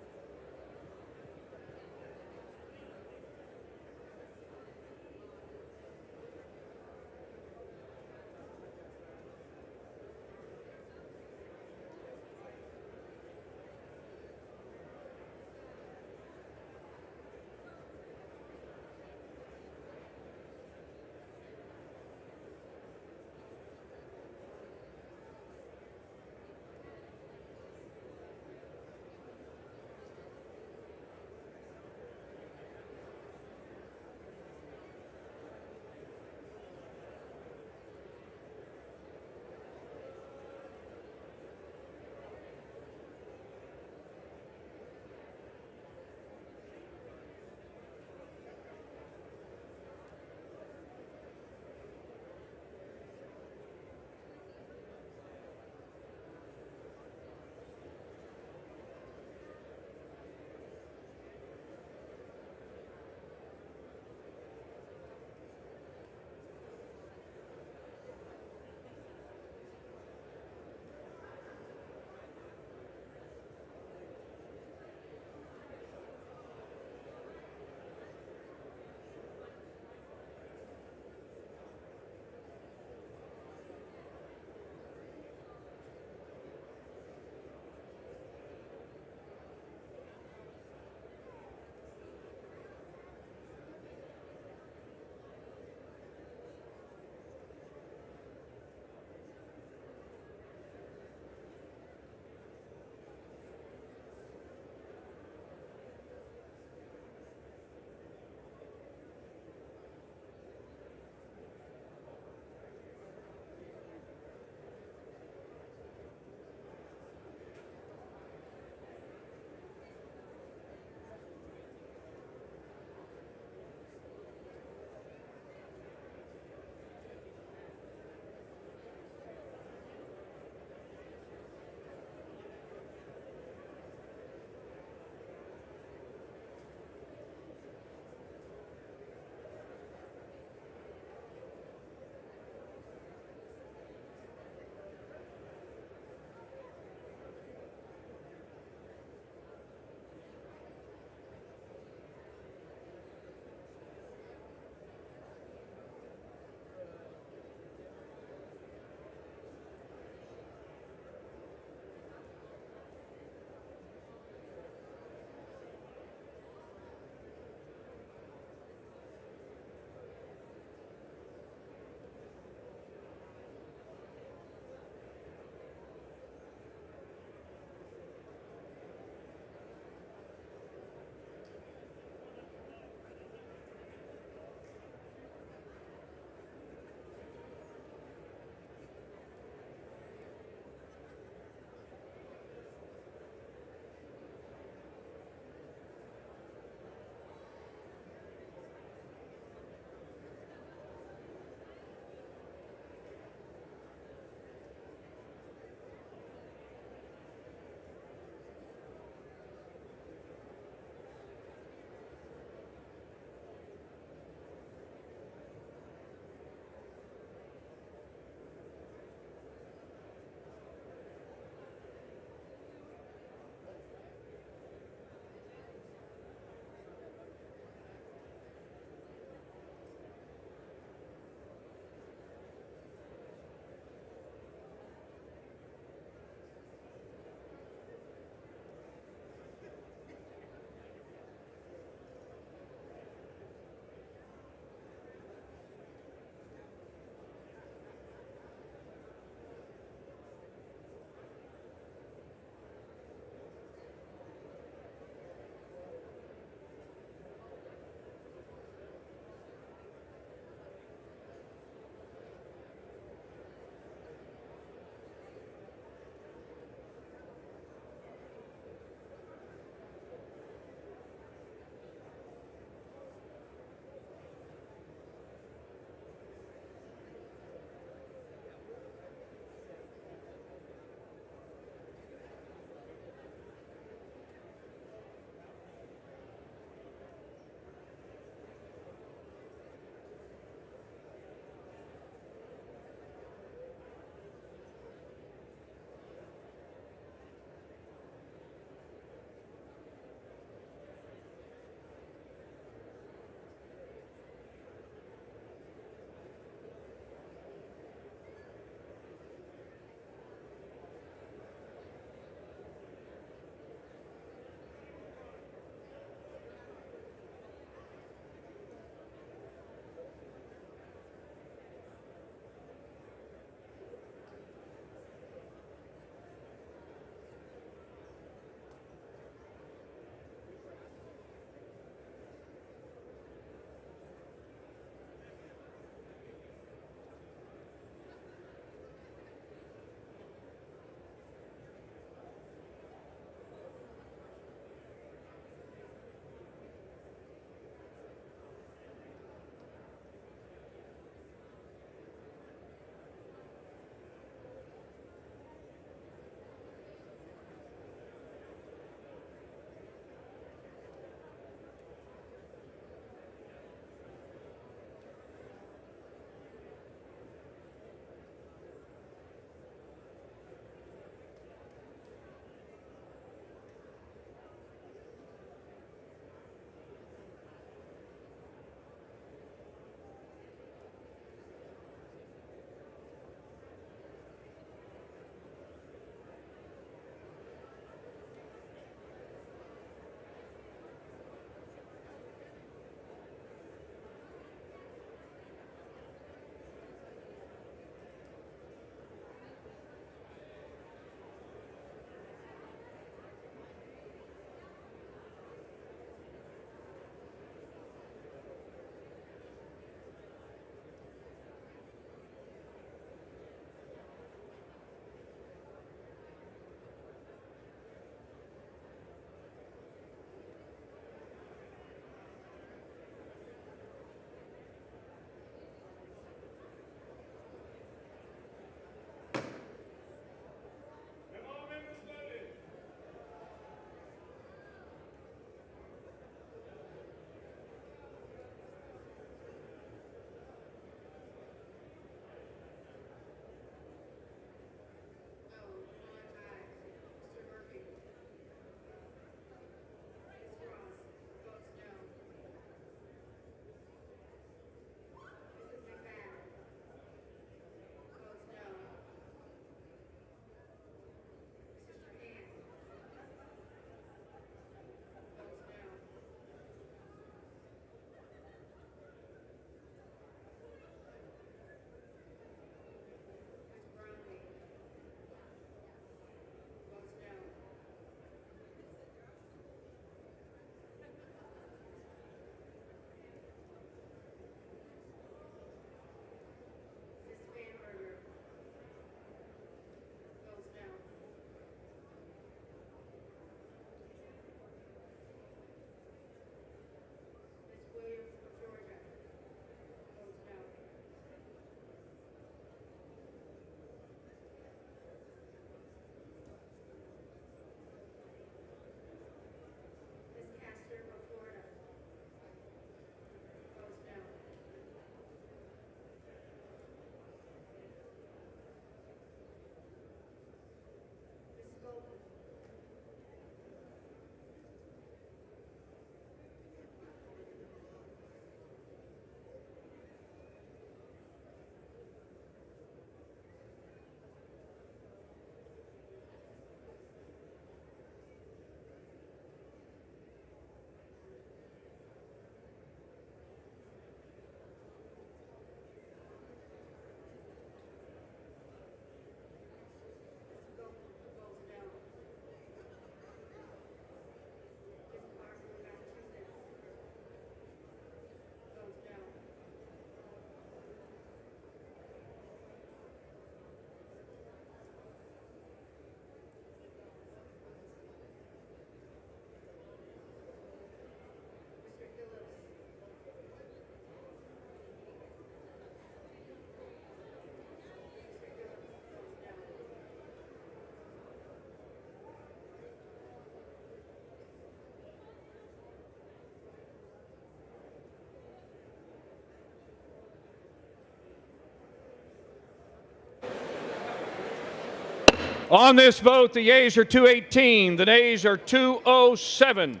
On this vote, the yeas are 218, the nays are 207.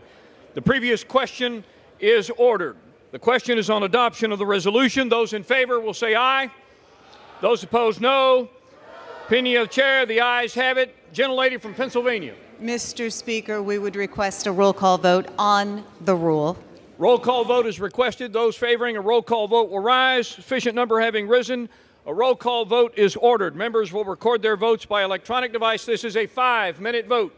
The previous question is ordered. The question is on adoption of the resolution. Those in favor will say aye. Those opposed, no. Opinion of the chair, the ayes have it. Gentlelady from Pennsylvania. Mr. Speaker, we would request a roll call vote on the rule. Roll call vote is requested. Those favoring a roll call vote will rise. Sufficient number having risen, a roll call vote is ordered. Members will record their votes by electronic device. This is a 5-minute vote.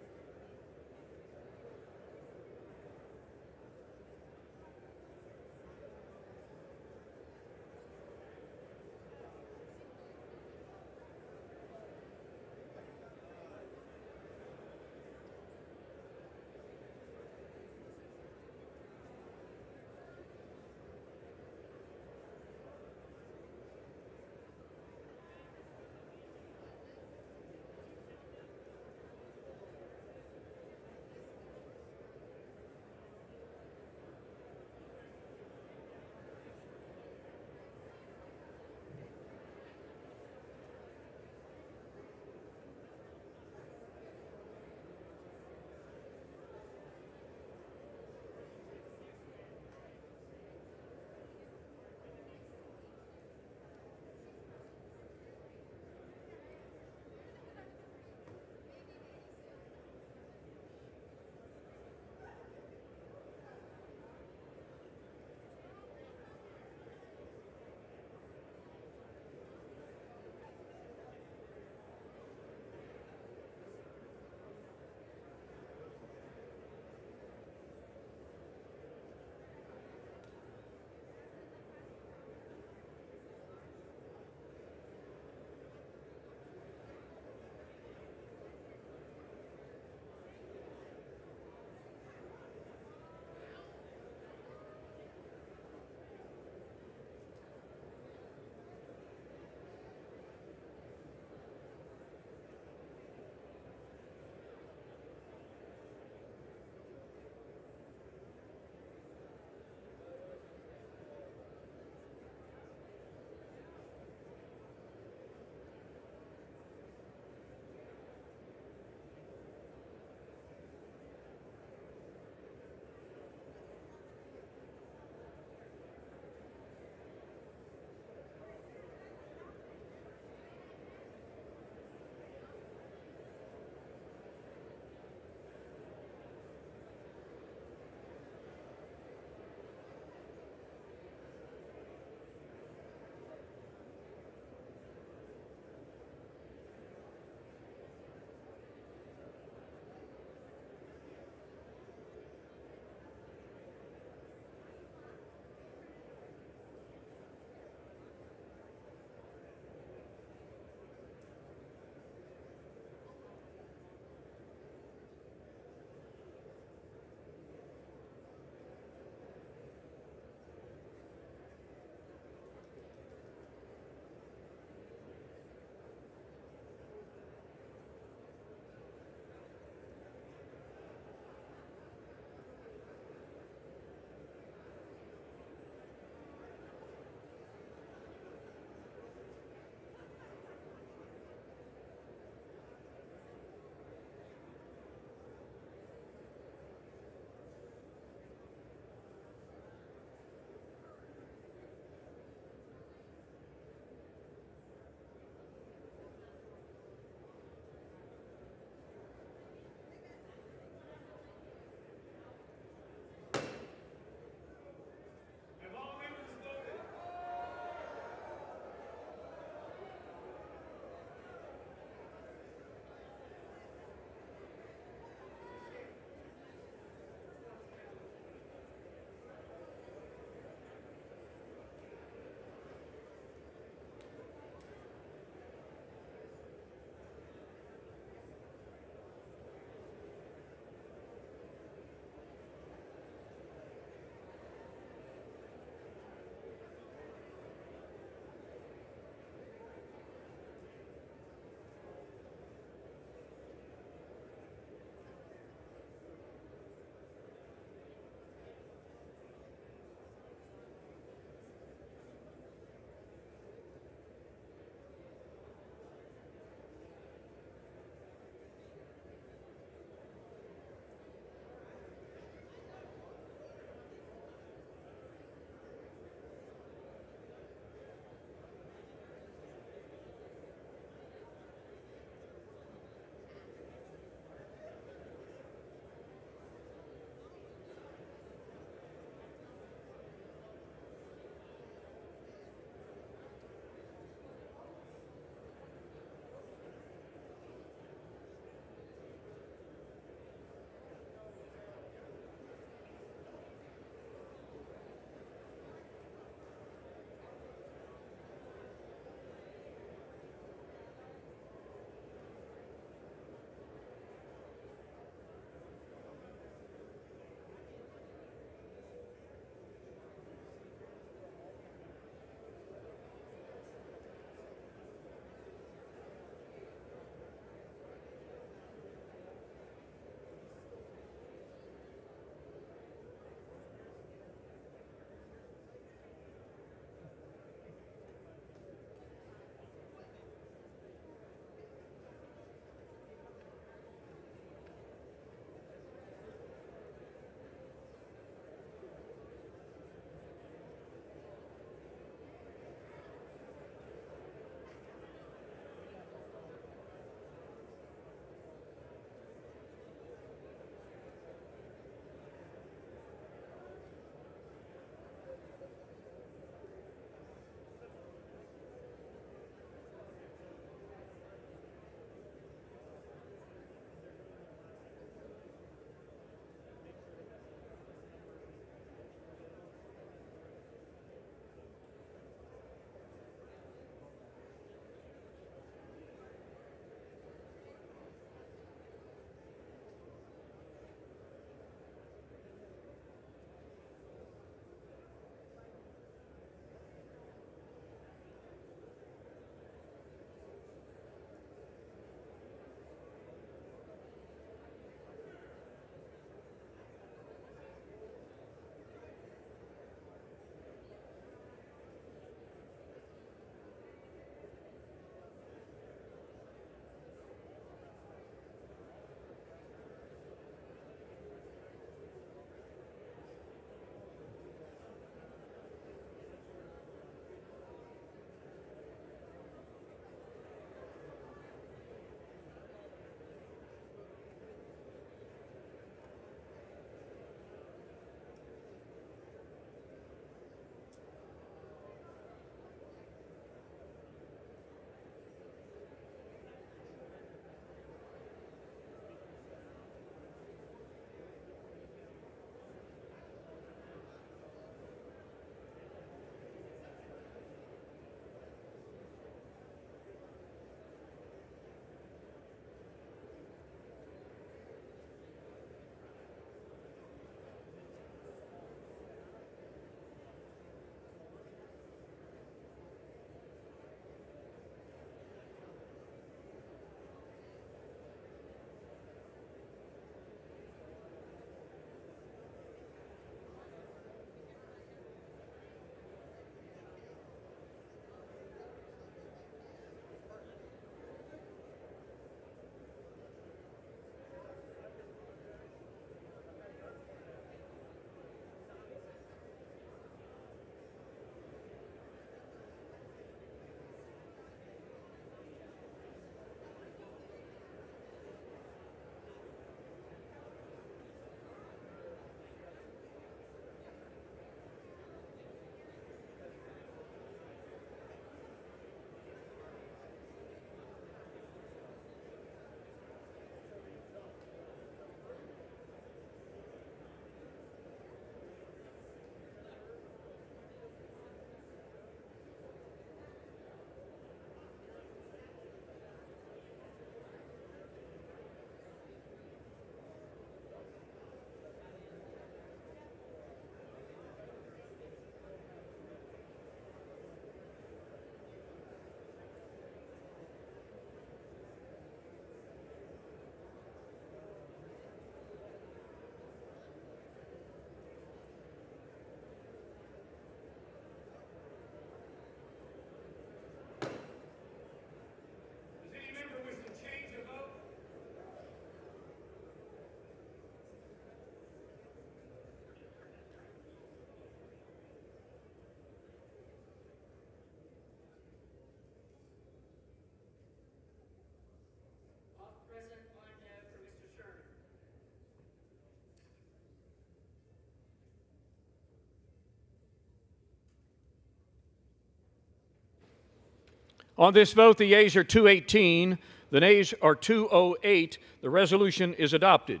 On this vote, the yeas are 218, the nays are 208. The resolution is adopted.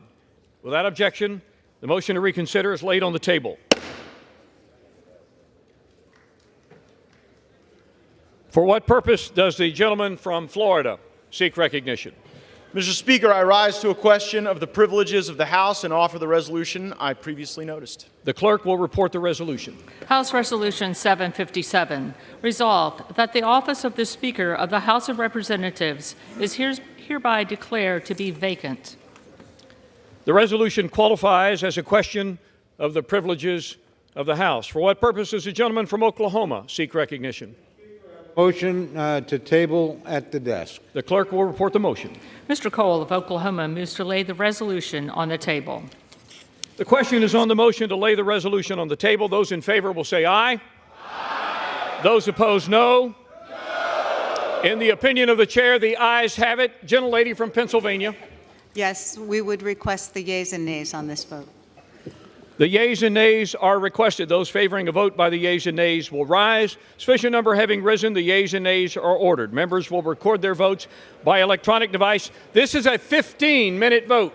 Without objection, the motion to reconsider is laid on the table. For what purpose does the gentleman from Florida seek recognition? Mr. Speaker, I rise to a question of the privileges of the House and offer the resolution I previously noticed. The clerk will report the resolution. House Resolution 757, resolved that the office of the Speaker of the House of Representatives is hereby declared to be vacant. The resolution qualifies as a question of the privileges of the House. For what purpose does the gentleman from Oklahoma seek recognition? Motion to table at the desk. The clerk will report the motion. Mr. Cole of Oklahoma moves to lay the resolution on the table. The question is on the motion to lay the resolution on the table. Those in favor will say aye. Aye. Those opposed, no. No. In the opinion of the chair, the ayes have it. Gentlelady from Pennsylvania. Yes, we would request the yeas and nays on this vote. The yeas and nays are requested. Those favoring a vote by the yeas and nays will rise. Sufficient number having risen, the yeas and nays are ordered. Members will record their votes by electronic device. This is a 15-minute vote.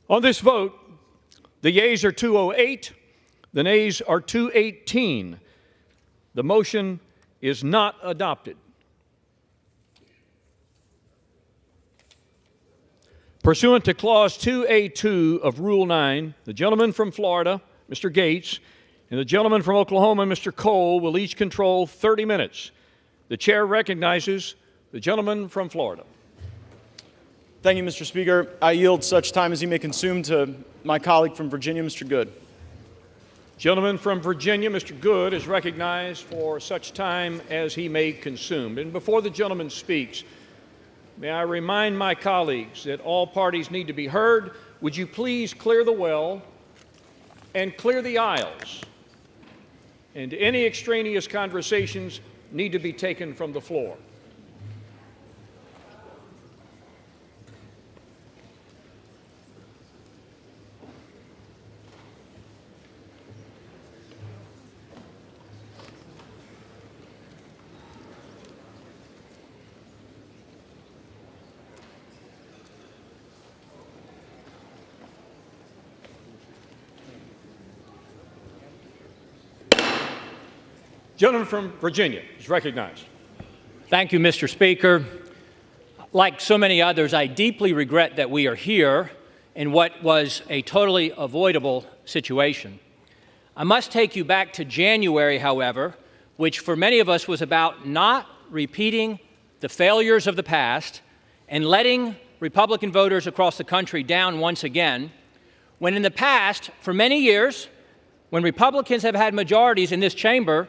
On this vote, the yeas are 208, the nays are 218. The motion is not adopted. Pursuant to Clause 2A2 of Rule 9, the gentleman from Florida, Mr. Gates, and the gentleman from Oklahoma, Mr. Cole, will each control 30 minutes. The chair recognizes the gentleman from Florida. Thank you, Mr. Speaker. I yield such time as he may consume to my colleague from Virginia, Mr. Good. Gentleman from Virginia, Mr. Good, is recognized for such time as he may consume. And before the gentleman speaks, may I remind my colleagues that all parties need to be heard. Would you please clear the well and clear the aisles? And any extraneous conversations need to be taken from the floor. Gentleman from Virginia is recognized. Thank you, Mr. Speaker. Like so many others, I deeply regret that we are here in what was a totally avoidable situation. I must take you back to January, however, which for many of us was about not repeating the failures of the past and letting Republican voters across the country down once again, when in the past, for many years, when Republicans have had majorities in this chamber,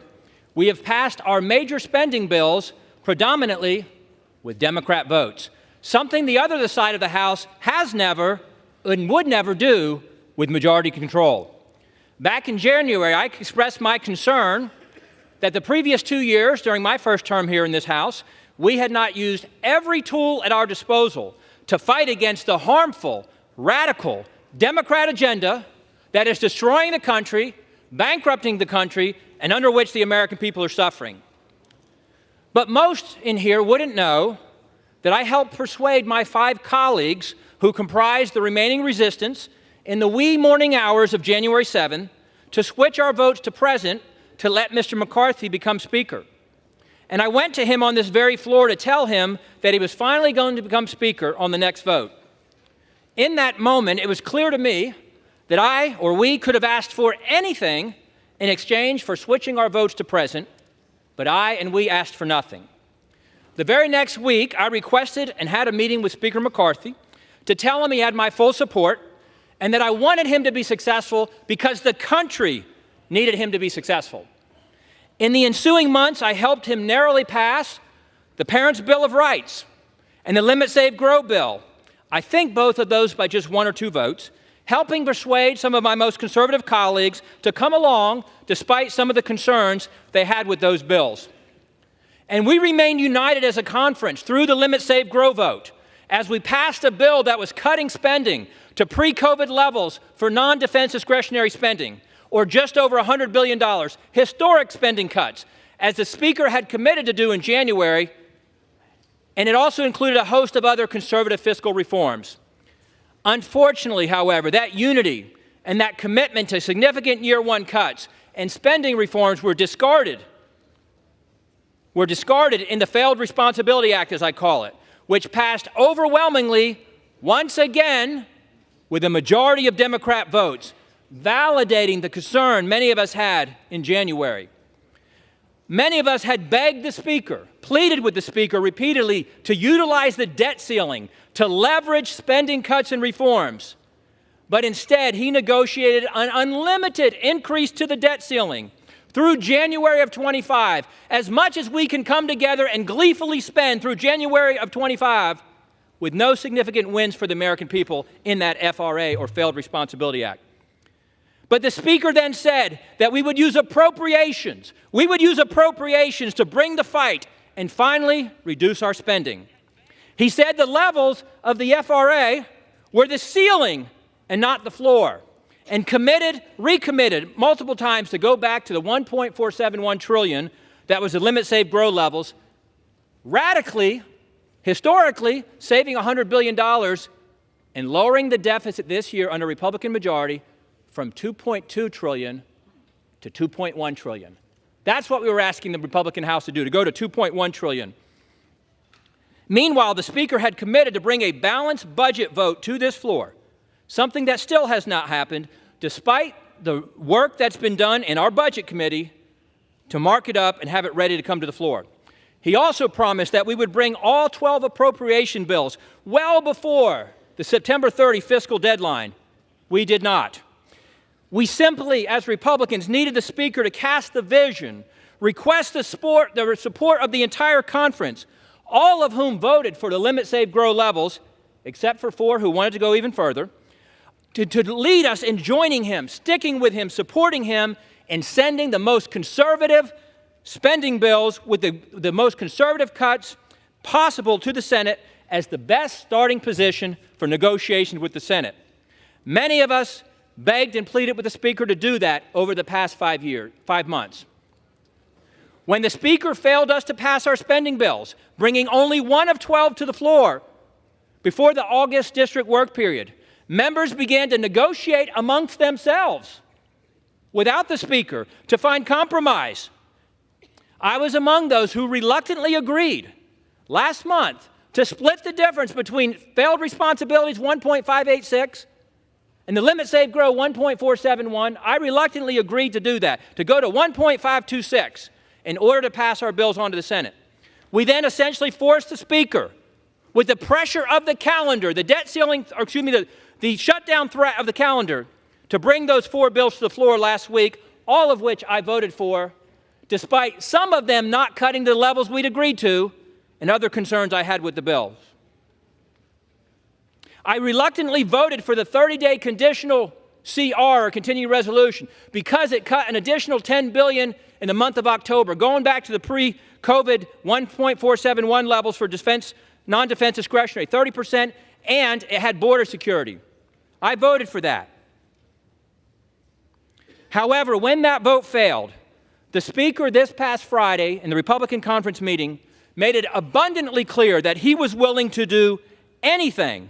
we have passed our major spending bills predominantly with Democrat votes, something the other side of the House has never and would never do with majority control. Back in January, I expressed my concern that the previous 2 years, during my first term here in this House, we had not used every tool at our disposal to fight against the harmful, radical Democrat agenda that is destroying the country, bankrupting the country, and under which the American people are suffering. But most in here wouldn't know that I helped persuade my 5 colleagues who comprised the remaining resistance in the wee morning hours of January 7 to switch our votes to present to let Mr. McCarthy become Speaker. And I went to him on this very floor to tell him that he was finally going to become Speaker on the next vote. In that moment, it was clear to me that I or we could have asked for anything in exchange for switching our votes to present, but I and we asked for nothing. The very next week, I requested and had a meeting with Speaker McCarthy to tell him he had my full support and that I wanted him to be successful because the country needed him to be successful. In the ensuing months, I helped him narrowly pass the Parents' Bill of Rights and the Limit, Save, Grow bill. I think both of those by just 1 or 2 votes, helping persuade some of my most conservative colleagues to come along despite some of the concerns they had with those bills. And we remained united as a conference through the Limit, Save, Grow vote as we passed a bill that was cutting spending to pre-COVID levels for non-defense discretionary spending, or just over $100 billion, historic spending cuts, as the Speaker had committed to do in January, and it also included a host of other conservative fiscal reforms. Unfortunately, however, that unity and that commitment to significant year 1 cuts and spending reforms were discarded in the Failed Responsibility Act, as I call it, which passed overwhelmingly, once again, with a majority of Democrat votes, validating the concern many of us had in January. Many of us had begged the Speaker, pleaded with the Speaker repeatedly to utilize the debt ceiling to leverage spending cuts and reforms. But instead, he negotiated an unlimited increase to the debt ceiling through January of 25, as much as we can come together and gleefully spend through January of 25 with no significant wins for the American people in that FRA, or Failed Responsibility Act. But the Speaker then said that we would use appropriations. We would use appropriations to bring the fight and finally reduce our spending. He said the levels of the FRA were the ceiling and not the floor, and recommitted multiple times to go back to the $1.471 trillion that was the Limit, Save, Grow levels, radically, historically, saving $100 billion and lowering the deficit this year under Republican majority from $2.2 trillion to $2.1 trillion. That's what we were asking the Republican House to do, to go to $2.1 trillion. Meanwhile, the Speaker had committed to bring a balanced budget vote to this floor, something that still has not happened, despite the work that's been done in our Budget Committee to mark it up and have it ready to come to the floor. He also promised that we would bring all 12 appropriation bills well before the September 30 fiscal deadline. We did not. We simply, as Republicans, needed the Speaker to cast the vision, request the support of the entire conference, all of whom voted for the limit, save, grow levels, except for 4 who wanted to go even further, to lead us in joining him, sticking with him, supporting him, and sending the most conservative spending bills with the most conservative cuts possible to the Senate as the best starting position for negotiations with the Senate. Many of us begged and pleaded with the Speaker to do that over the past 5 months. When the Speaker failed us to pass our spending bills, bringing only 1 of 12 to the floor before the August district work period, members began to negotiate amongst themselves without the Speaker to find compromise. I was among those who reluctantly agreed last month to split the difference between failed responsibilities 1.586 and the limit, save, grow 1.471. I reluctantly agreed to do that, to go to 1.526 in order to pass our bills on to the Senate. We then essentially forced the Speaker, with the pressure of the calendar, the debt ceiling, or excuse me, the shutdown threat of the calendar, to bring those 4 bills to the floor last week, all of which I voted for, despite some of them not cutting to the levels we'd agreed to and other concerns I had with the bills. I reluctantly voted for the 30-day conditional CR, or continuing resolution, because it cut an additional $10 billion in the month of October, going back to the pre-COVID 1.471 levels for defense, non-defense discretionary, 30%, and it had border security. I voted for that. However, when that vote failed, the Speaker this past Friday in the Republican conference meeting made it abundantly clear that he was willing to do anything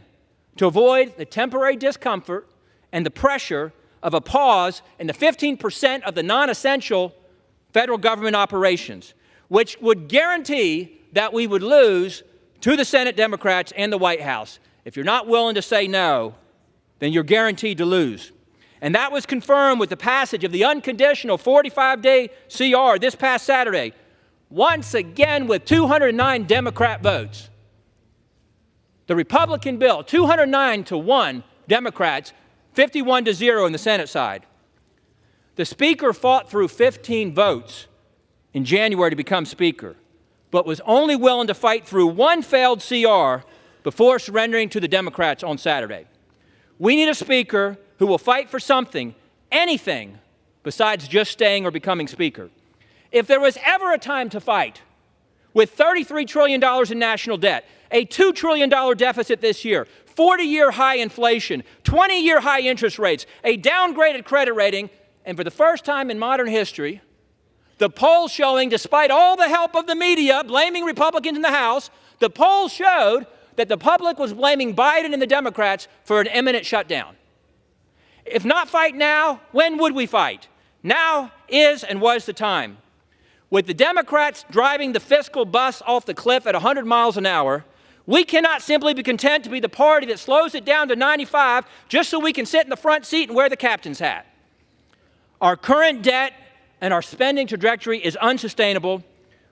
to avoid the temporary discomfort and the pressure of a pause in the 15% of the non-essential federal government operations, which would guarantee that we would lose to the Senate Democrats and the White House. If you're not willing to say no, then you're guaranteed to lose. And that was confirmed with the passage of the unconditional 45-day CR this past Saturday, once again with 209 Democrat votes. The Republican bill, 209-1 Democrats, 51-0 in the Senate side. The Speaker fought through 15 votes in January to become Speaker, but was only willing to fight through 1 failed CR before surrendering to the Democrats on Saturday. We need a Speaker who will fight for something, anything, besides just staying or becoming Speaker. If there was ever a time to fight, with $33 trillion in national debt, a $2 trillion deficit this year, 40-year high inflation, 20-year high interest rates, a downgraded credit rating, and for the first time in modern history, the polls showing, despite all the help of the media blaming Republicans in the House, the polls showed that the public was blaming Biden and the Democrats for an imminent shutdown. If not fight now, when would we fight? Now is and was the time. With the Democrats driving the fiscal bus off the cliff at 100 miles an hour, we cannot simply be content to be the party that slows it down to 95 just so we can sit in the front seat and wear the captain's hat. Our current debt and our spending trajectory is unsustainable.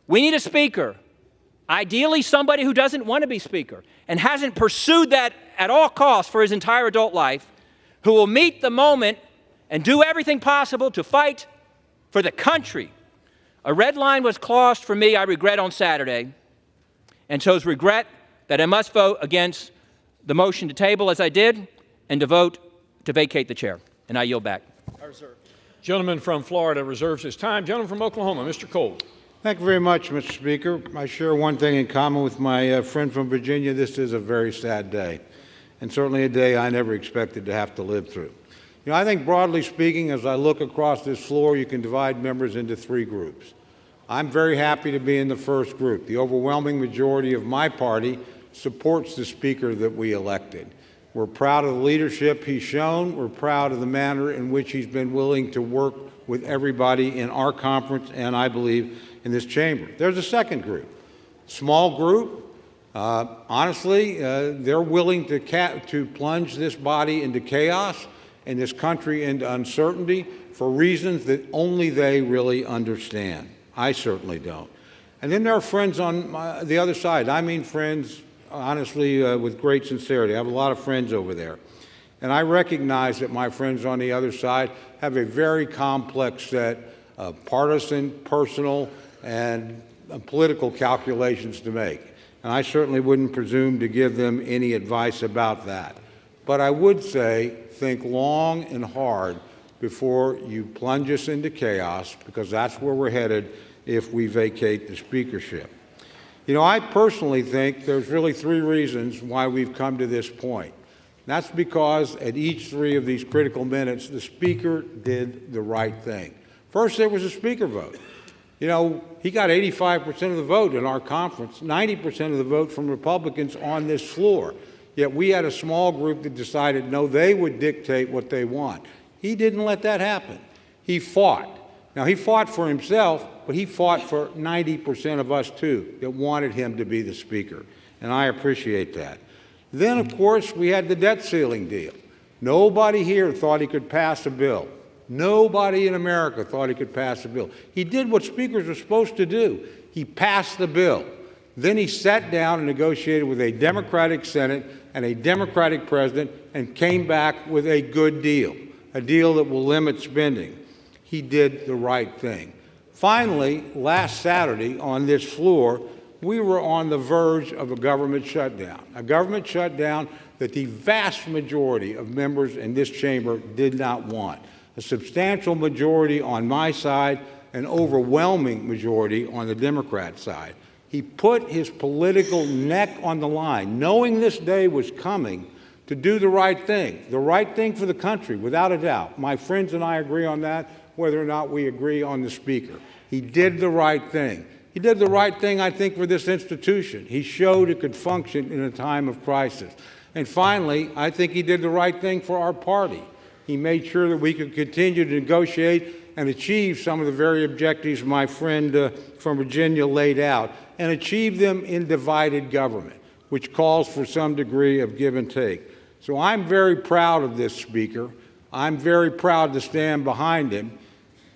We need a Speaker, ideally somebody who doesn't want to be Speaker and hasn't pursued that at all costs for his entire adult life, who will meet the moment and do everything possible to fight for the country. A red line was crossed for me, I regret, on Saturday, and chose regret that I must vote against the motion to table as I did and to vote to vacate the chair. And I yield back. Gentleman from Florida reserves his time. Gentleman from Oklahoma, Mr. Cole. Thank you very much, Mr. Speaker. I share one thing in common with my friend from Virginia. This is a very sad day, and certainly a day I never expected to have to live through. You know, I think broadly speaking, as I look across this floor, you can divide members into 3 groups. I'm very happy to be in the first group. The overwhelming majority of my party supports the Speaker that we elected. We're proud of the leadership he's shown. We're proud of the manner in which he's been willing to work with everybody in our conference and, I believe, in this chamber. There's a second group, small group. Honestly, they're willing to plunge this body into chaos and this country into uncertainty for reasons that only they really understand. I certainly don't. And then there are friends on the other side. I mean friends, honestly, with great sincerity. I have a lot of friends over there. And I recognize that my friends on the other side have a very complex set of partisan, personal, and political calculations to make. And I certainly wouldn't presume to give them any advice about that. But I would say, think long and hard before you plunge us into chaos, because that's where we're headed if we vacate the speakership. You know, I personally think there's really three reasons why we've come to this point. That's because at each three of these critical minutes, the Speaker did the right thing. First, there was a Speaker vote. You know, he got 85% of the vote in our conference, 90% of the vote from Republicans on this floor. Yet we had a small group that decided, no, they would dictate what they want. He didn't let that happen. He fought. Now, he fought for himself, but he fought for 90% of us, too, that wanted him to be the Speaker. And I appreciate that. Then, of course, we had the debt ceiling deal. Nobody here thought he could pass a bill. Nobody in America thought he could pass a bill. He did what speakers are supposed to do. He passed the bill. Then he sat down and negotiated with a Democratic Senate and a Democratic president and came back with a good deal, a deal that will limit spending. He did the right thing. Finally, last Saturday on this floor, we were on the verge of a government shutdown that the vast majority of members in this chamber did not want. A substantial majority on my side, an overwhelming majority on the Democrat side. He put his political neck on the line, knowing this day was coming, to do the right thing for the country, without a doubt. My friends and I agree on that, whether or not we agree on the Speaker. He did the right thing. He did the right thing, I think, for this institution. He showed it could function in a time of crisis. And finally, I think he did the right thing for our party. He made sure that we could continue to negotiate and achieve some of the very objectives my friend from Virginia laid out, and achieve them in divided government, which calls for some degree of give and take. So I'm very proud of this Speaker. I'm very proud to stand behind him.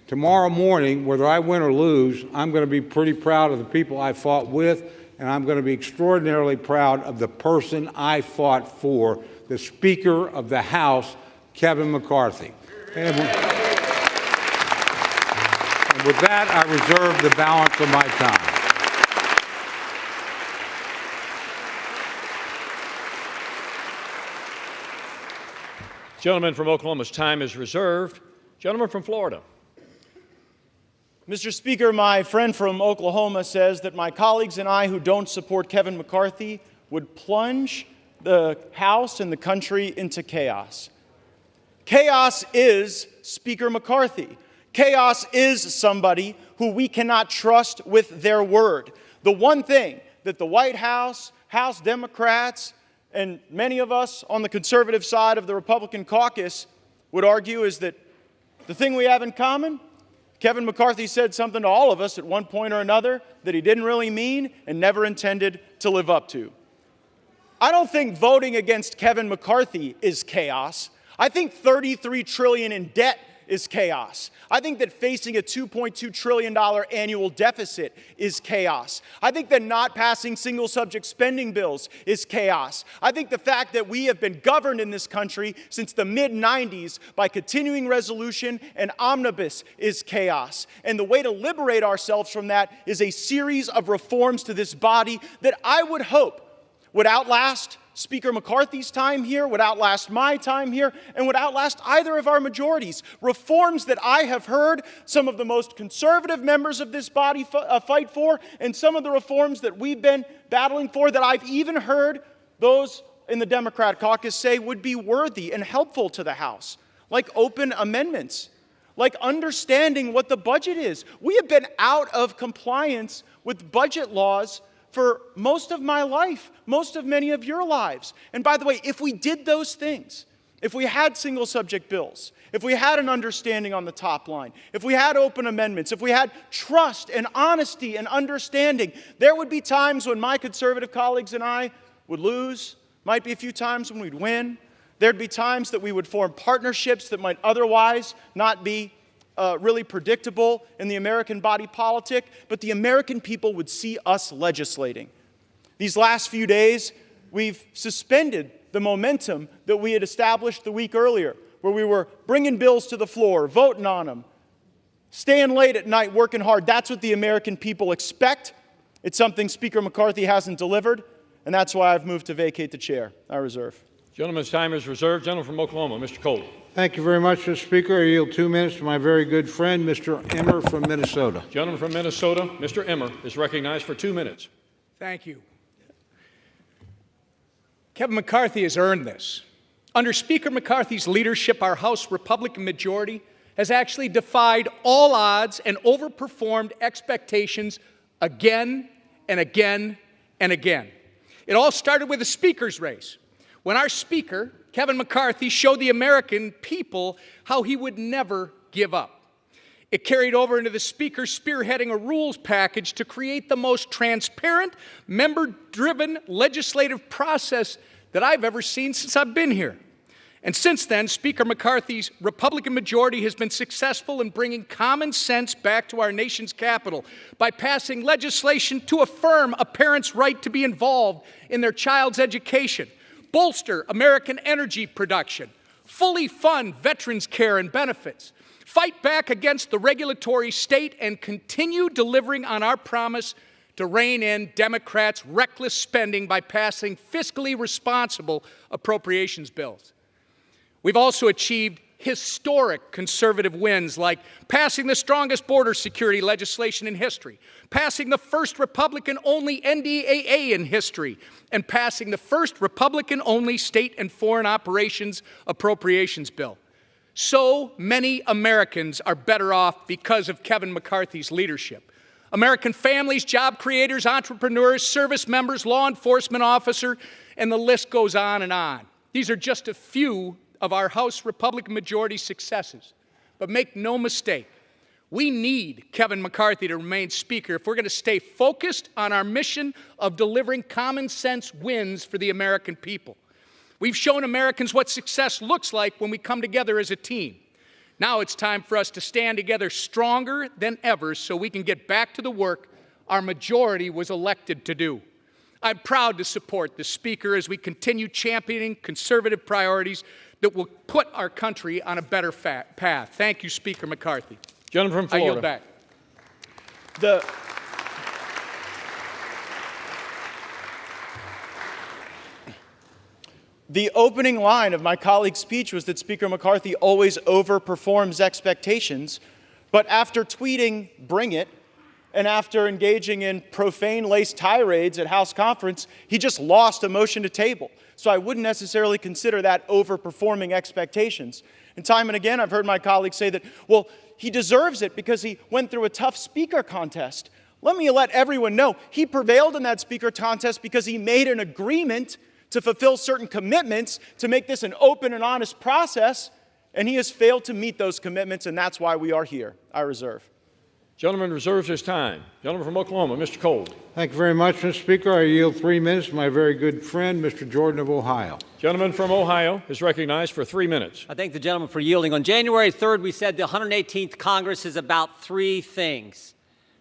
Tomorrow morning, whether I win or lose, I'm going to be pretty proud of the people I fought with, and I'm going to be extraordinarily proud of the person I fought for, the Speaker of the House, Kevin McCarthy. And with that, I reserve the balance of my time. Gentleman from Oklahoma's time is reserved. Gentleman from Florida. Mr. Speaker, my friend from Oklahoma says that my colleagues and I who don't support Kevin McCarthy would plunge the House and the country into chaos. Chaos is Speaker McCarthy. Chaos is somebody who we cannot trust with their word. The one thing that the White House, House Democrats, and many of us on the conservative side of the Republican caucus would argue is that the thing we have in common, Kevin McCarthy said something to all of us at one point or another that he didn't really mean and never intended to live up to. I don't think voting against Kevin McCarthy is chaos. I think $33 trillion in debt is chaos. I think that facing a $2.2 trillion annual deficit is chaos. I think that not passing single subject spending bills is chaos. I think the fact that we have been governed in this country since the mid-90s by continuing resolution and omnibus is chaos. And the way to liberate ourselves from that is a series of reforms to this body that I would hope would outlast Speaker McCarthy's time here, would outlast my time here, and would outlast either of our majorities. Reforms that I have heard some of the most conservative members of this body fight for, and some of the reforms that we've been battling for that I've even heard those in the Democrat caucus say would be worthy and helpful to the House, like open amendments, like understanding what the budget is. We have been out of compliance with budget laws for most of my life, most of many of your lives. And by the way, if we did those things, if we had single subject bills, if we had an understanding on the top line, if we had open amendments, if we had trust and honesty and understanding, there would be times when my conservative colleagues and I would lose, might be a few times when we'd win. There'd be times that we would form partnerships that might otherwise not be really predictable in the American body politic, but the American people would see us legislating. These last few days, we've suspended the momentum that we had established the week earlier, where we were bringing bills to the floor, voting on them, staying late at night, working hard. That's what the American people expect. It's something Speaker McCarthy hasn't delivered, and that's why I've moved to vacate the chair. I reserve. Gentleman's time is reserved. Gentleman from Oklahoma, Mr. Cole. Thank you very much, Mr. Speaker. I yield 2 minutes to my very good friend, Mr. Emmer from Minnesota. Gentleman from Minnesota, Mr. Emmer, is recognized for 2 minutes. Thank you. Kevin McCarthy has earned this. Under Speaker McCarthy's leadership, our House Republican majority has actually defied all odds and overperformed expectations again and again and again. It all started with a speaker's race, when our Speaker, Kevin McCarthy, showed the American people how he would never give up. It carried over into the Speaker spearheading a rules package to create the most transparent, member-driven legislative process that I've ever seen since I've been here. And since then, Speaker McCarthy's Republican majority has been successful in bringing common sense back to our nation's capital by passing legislation to affirm a parent's right to be involved in their child's education, bolster American energy production, fully fund veterans' care and benefits, fight back against the regulatory state, and continue delivering on our promise to rein in Democrats' reckless spending by passing fiscally responsible appropriations bills. We've also achieved historic conservative wins like passing the strongest border security legislation in history, passing the first Republican-only NDAA in history, and passing the first Republican-only state and foreign operations appropriations bill. So many Americans are better off because of Kevin McCarthy's leadership. American families, job creators, entrepreneurs, service members, law enforcement officers, and the list goes on and on. These are just a few of our House Republican majority successes. But make no mistake, we need Kevin McCarthy to remain Speaker if we're going to stay focused on our mission of delivering common sense wins for the American people. We've shown Americans what success looks like when we come together as a team. Now it's time for us to stand together stronger than ever so we can get back to the work our majority was elected to do. I'm proud to support the Speaker as we continue championing conservative priorities that will put our country on a better path. Thank you, Speaker McCarthy. Gentleman from Florida. I yield back. The opening line of my colleague's speech was that Speaker McCarthy always overperforms expectations, but after tweeting "Bring it," and after engaging in profane-laced tirades at House conference, he just lost a motion to table. So I wouldn't necessarily consider that overperforming expectations. And time and again, I've heard my colleagues say that, well, he deserves it because he went through a tough speaker contest. Let me let everyone know, he prevailed in that speaker contest because he made an agreement to fulfill certain commitments to make this an open and honest process, and he has failed to meet those commitments, and that's why we are here. I reserve. Gentleman reserves his time. Gentleman from Oklahoma, Mr. Cole. Thank you very much, Mr. Speaker. I yield 3 minutes to my very good friend, Mr. Jordan of Ohio. Gentleman from Ohio is recognized for 3 minutes. I thank the gentleman for yielding. On January 3rd, we said the 118th Congress is about 3 things.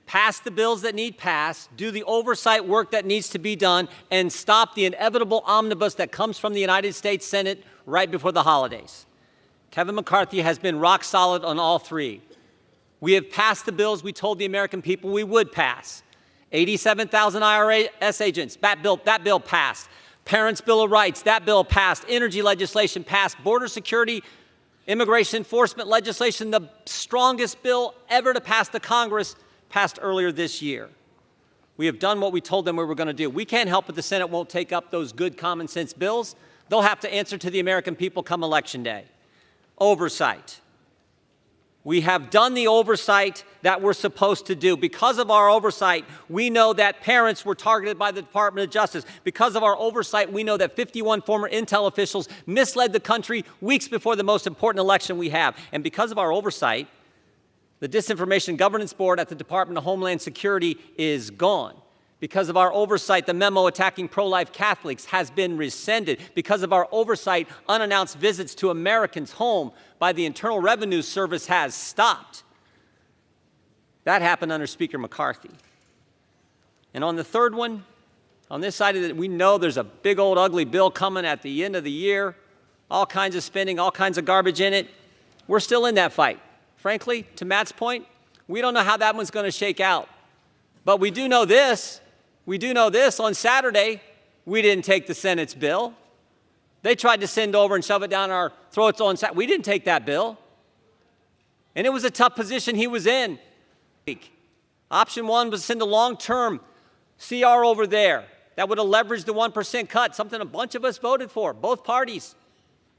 Pass the bills that need passed, do the oversight work that needs to be done, and stop the inevitable omnibus that comes from the United States Senate right before the holidays. Kevin McCarthy has been rock solid on all 3. We have passed the bills we told the American people we would pass. 87,000 IRS agents, that bill passed. Parents' Bill of Rights, that bill passed. Energy legislation passed. Border security, immigration enforcement legislation, the strongest bill ever to pass the Congress, passed earlier this year. We have done what we told them we were going to do. We can't help it the Senate won't take up those good common sense bills. They'll have to answer to the American people come Election Day. Oversight. We have done the oversight that we're supposed to do. Because of our oversight, we know that parents were targeted by the Department of Justice. Because of our oversight, we know that 51 former Intel officials misled the country weeks before the most important election we have. And because of our oversight, the Disinformation Governance Board at the Department of Homeland Security is gone. Because of our oversight, the memo attacking pro-life Catholics has been rescinded. Because of our oversight, unannounced visits to Americans' home by the Internal Revenue Service has stopped. That happened under Speaker McCarthy. And on the third one, on this side of it, we know there's a big old ugly bill coming at the end of the year, all kinds of spending, all kinds of garbage in it. We're still in that fight. Frankly, to Matt's point, we don't know how that one's going to shake out. But we do know this. We do know this. On Saturday, we didn't take the Senate's bill. They tried to send over and shove it down our throats on Saturday. We didn't take that bill. And it was a tough position he was in. Option one was to send a long-term CR over there that would have leveraged the 1% cut, something a bunch of us voted for, both parties.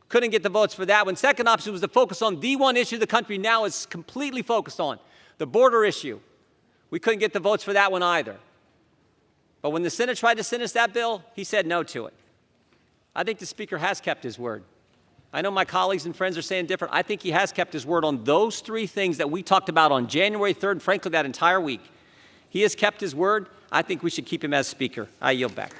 Couldn't get the votes for that one. Second option was to focus on the one issue the country now is completely focused on, the border issue. We couldn't get the votes for that one either. But when the Senate tried to send us that bill, he said no to it. I think the Speaker has kept his word. I know my colleagues and friends are saying different. I think he has kept his word on those three things that we talked about on January 3rd, and frankly, that entire week. He has kept his word. I think we should keep him as Speaker. I yield back.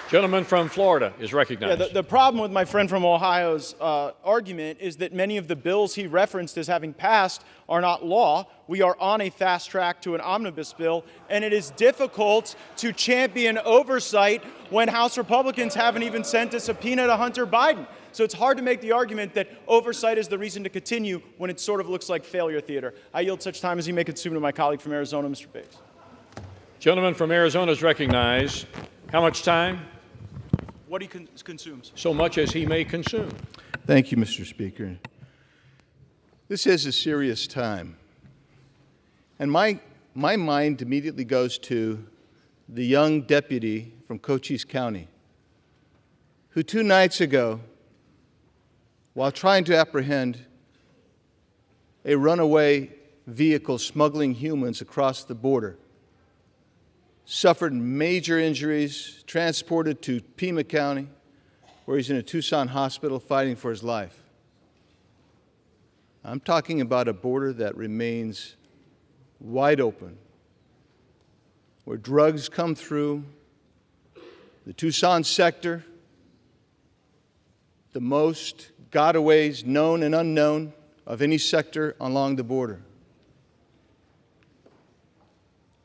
Gentleman from Florida is recognized. Yeah, the problem with my friend from Ohio's argument is that many of the bills he referenced as having passed are not law. We are on a fast track to an omnibus bill, and it is difficult to champion oversight when House Republicans haven't even sent a subpoena to Hunter Biden. So it's hard to make the argument that oversight is the reason to continue when it sort of looks like failure theater. I yield such time as you may consume to my colleague from Arizona, Mr. Bates. Gentleman from Arizona is recognized. How much time? What he consumes. So much as he may consume. Thank you, Mr. Speaker. This is a serious time. And my mind immediately goes to the young deputy from Cochise County who 2 nights ago, while trying to apprehend a runaway vehicle smuggling humans across the border, suffered major injuries, transported to Pima County, where he's in a Tucson hospital fighting for his life. I'm talking about a border that remains wide open, where drugs come through the Tucson sector, the most gotaways known and unknown of any sector along the border.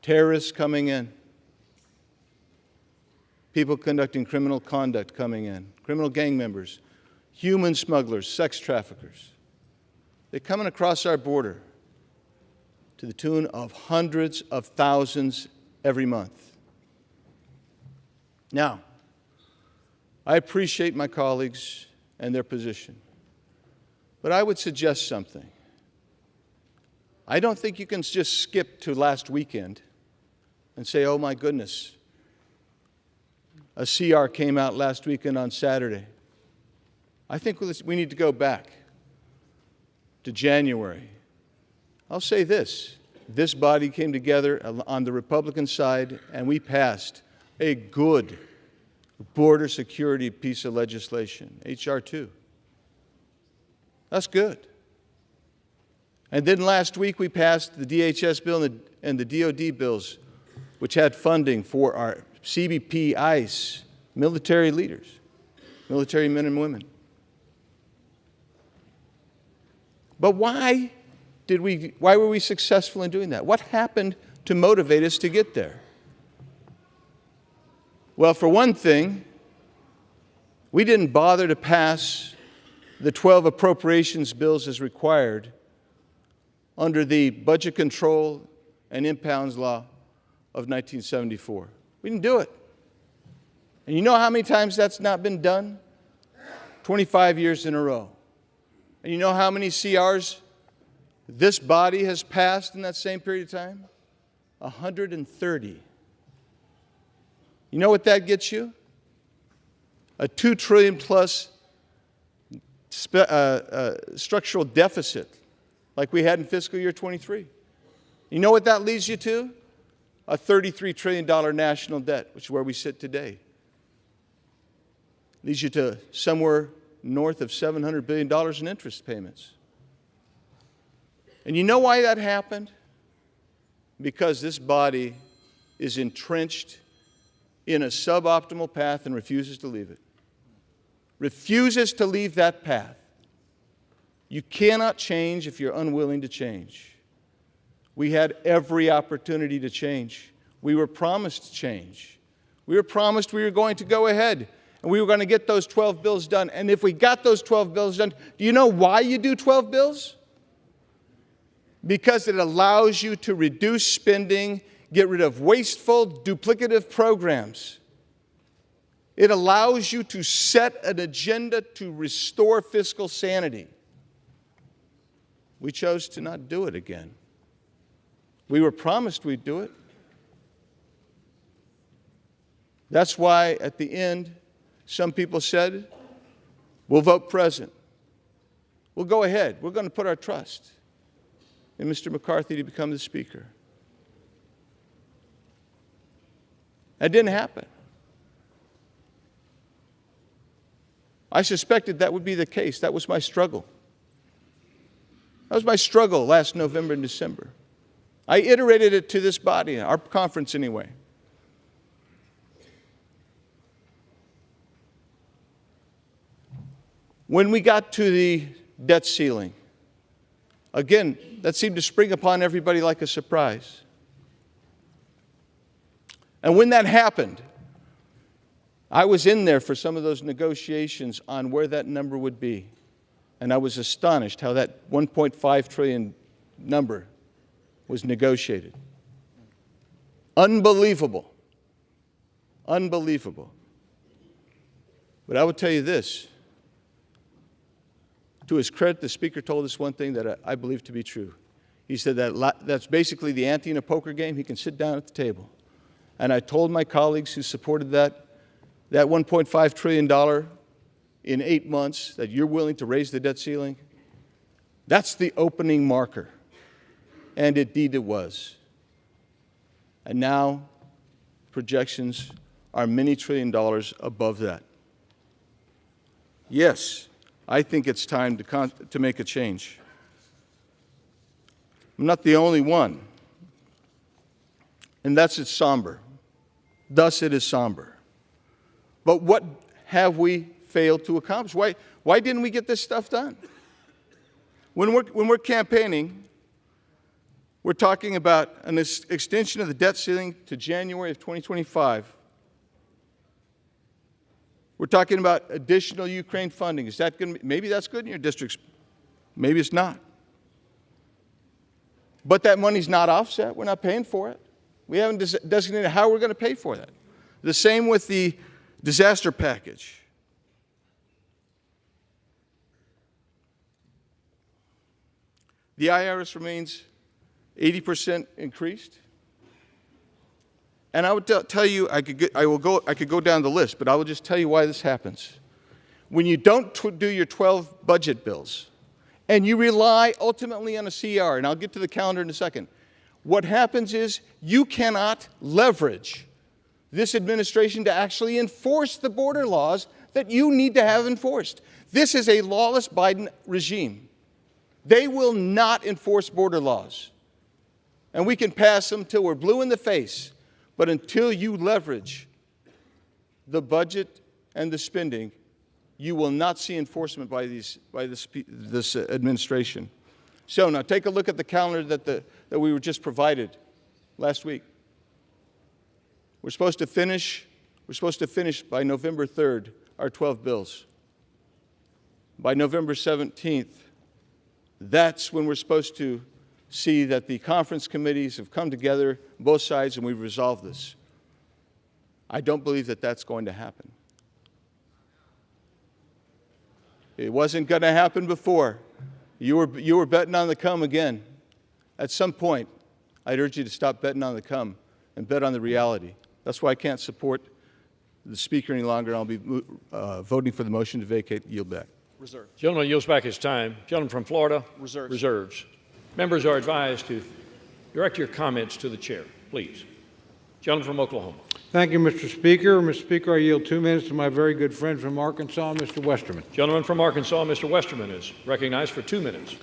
Terrorists coming in. People conducting criminal conduct coming in, criminal gang members, human smugglers, sex traffickers. They're coming across our border to the tune of hundreds of thousands every month. Now, I appreciate my colleagues and their position, but I would suggest something. I don't think you can just skip to last weekend and say, oh my goodness, a CR came out last weekend on Saturday. I think we need to go back to January. I'll say this. This body came together on the Republican side, and we passed a good border security piece of legislation, H.R. 2. That's good. And then last week we passed the DHS bill and the DOD bills, which had funding for our CBP, ICE, military leaders, military men and women. But why were we successful in doing that? What happened to motivate us to get there? Well, for one thing, we didn't bother to pass the 12 appropriations bills as required under the Budget Control and Impounds Law of 1974. We didn't do it. And you know how many times that's not been done? 25 years in a row. And you know how many CRs this body has passed in that same period of time? 130. You know what that gets you? A $2 trillion plus structural deficit like we had in fiscal year 23. You know what that leads you to? A $33 trillion national debt, which is where we sit today. Leads you to somewhere north of $700 billion in interest payments. And you know why that happened? Because this body is entrenched in a suboptimal path and refuses to leave it. Refuses to leave that path. You cannot change if you're unwilling to change. We had every opportunity to change. We were promised change. We were promised we were going to go ahead and we were going to get those 12 bills done. And if we got those 12 bills done, do you know why you do 12 bills? Because it allows you to reduce spending, get rid of wasteful, duplicative programs. It allows you to set an agenda to restore fiscal sanity. We chose to not do it again. We were promised we'd do it. That's why at the end, some people said, we'll vote present. We'll go ahead. We're going to put our trust in Mr. McCarthy to become the Speaker. That didn't happen. I suspected that would be the case. That was my struggle. That was my struggle last November and December. I iterated it to this body, our conference anyway. When we got to the debt ceiling, again, that seemed to spring upon everybody like a surprise. And when that happened, I was in there for some of those negotiations on where that number would be. And I was astonished how that $1.5 trillion number was negotiated. Unbelievable. Unbelievable. But I will tell you this. To his credit, the Speaker told us one thing that I believe to be true. He said that that's basically the ante in a poker game. He can sit down at the table. And I told my colleagues who supported that $1.5 trillion in 8 months, that you're willing to raise the debt ceiling, that's the opening marker. And indeed it was. And now projections are many $trillion above that. Yes, I think it's time to make a change. I'm not the only one. And that's it's somber. Thus it is somber. But what have we failed to accomplish? Why didn't we get this stuff done? When we're campaigning, we're talking about an extension of the debt ceiling to January of 2025. We're talking about additional Ukraine funding. Is that going to be, maybe that's good in your districts. Maybe it's not. But that money's not offset. We're not paying for it. We haven't designated how we're going to pay for that. The same with the disaster package. The IRS remains 80% increased. And I would tell you, I could go down the list, but I will just tell you why this happens. When you don't do your 12 budget bills, and you rely ultimately on a CR, and I'll get to the calendar in a second, what happens is you cannot leverage this administration to actually enforce the border laws that you need to have enforced. This is a lawless Biden regime. They will not enforce border laws. And we can pass them till we're blue in the face. But until you leverage the budget and the spending, you will not see enforcement by this administration. So now take a look at the calendar that we were just provided last week. We're supposed to finish by November 3rd our 12 bills. By November 17th, that's when we're supposed to see that the conference committees have come together, both sides, and we've resolved this. I don't believe that that's going to happen. It wasn't going to happen before. You were betting on the come again. At some point, I'd urge you to stop betting on the come and bet on the reality. That's why I can't support the Speaker any longer, and I'll be voting for the motion to vacate. Yield back. Reserve. Gentleman yields back his time. Gentleman from Florida. Reserves. Reserves. Members are advised to direct your comments to the chair, please. Gentleman from Oklahoma. Thank you, Mr. Speaker. Mr. Speaker, I yield 2 minutes to my very good friend from Arkansas, Mr. Westerman. Gentleman from Arkansas, Mr. Westerman, is recognized for 2 minutes.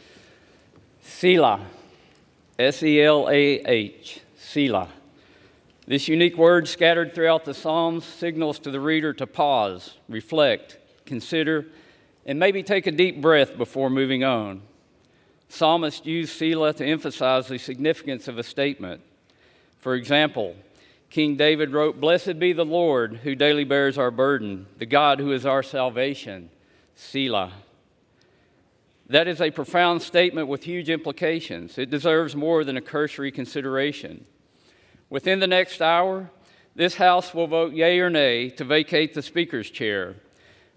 Selah, S-E-L-A-H, Selah. This unique word scattered throughout the Psalms signals to the reader to pause, reflect, consider, and maybe take a deep breath before moving on. Psalmists use Selah to emphasize the significance of a statement. For example, King David wrote, "Blessed be the Lord who daily bears our burden, the God who is our salvation." Selah. That is a profound statement with huge implications. It deserves more than a cursory consideration. Within the next hour, this House will vote yea or nay to vacate the Speaker's chair,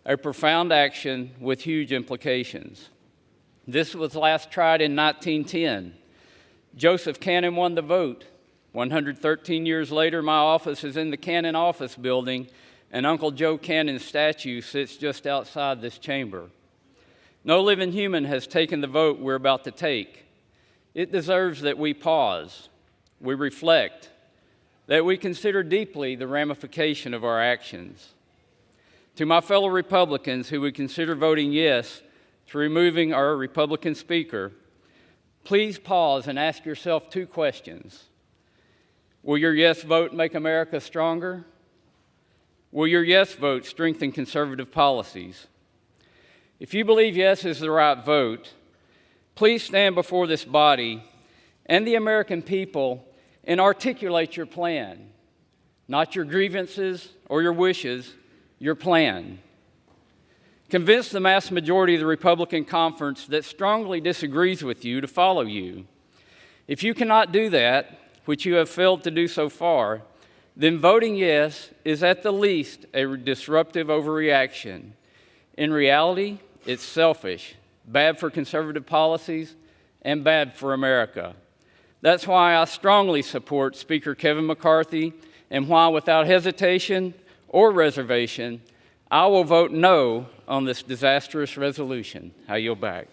a profound action with huge implications. This was last tried in 1910. Joseph Cannon won the vote. 113 years later, my office is in the Cannon Office Building, and Uncle Joe Cannon's statue sits just outside this chamber. No living human has taken the vote we're about to take. It deserves that we pause, we reflect, that we consider deeply the ramification of our actions. To my fellow Republicans who would consider voting yes to removing our Republican Speaker, please pause and ask yourself 2 questions. Will your yes vote make America stronger? Will your yes vote strengthen conservative policies? If you believe yes is the right vote, please stand before this body and the American people and articulate your plan, not your grievances or your wishes, your plan. Convince the mass majority of the Republican conference that strongly disagrees with you to follow you. If you cannot do that, which you have failed to do so far, then voting yes is at the least a disruptive overreaction. In reality, it's selfish, bad for conservative policies, and bad for America. That's why I strongly support Speaker Kevin McCarthy, and why without hesitation or reservation, I will vote no on this disastrous resolution. I yield back.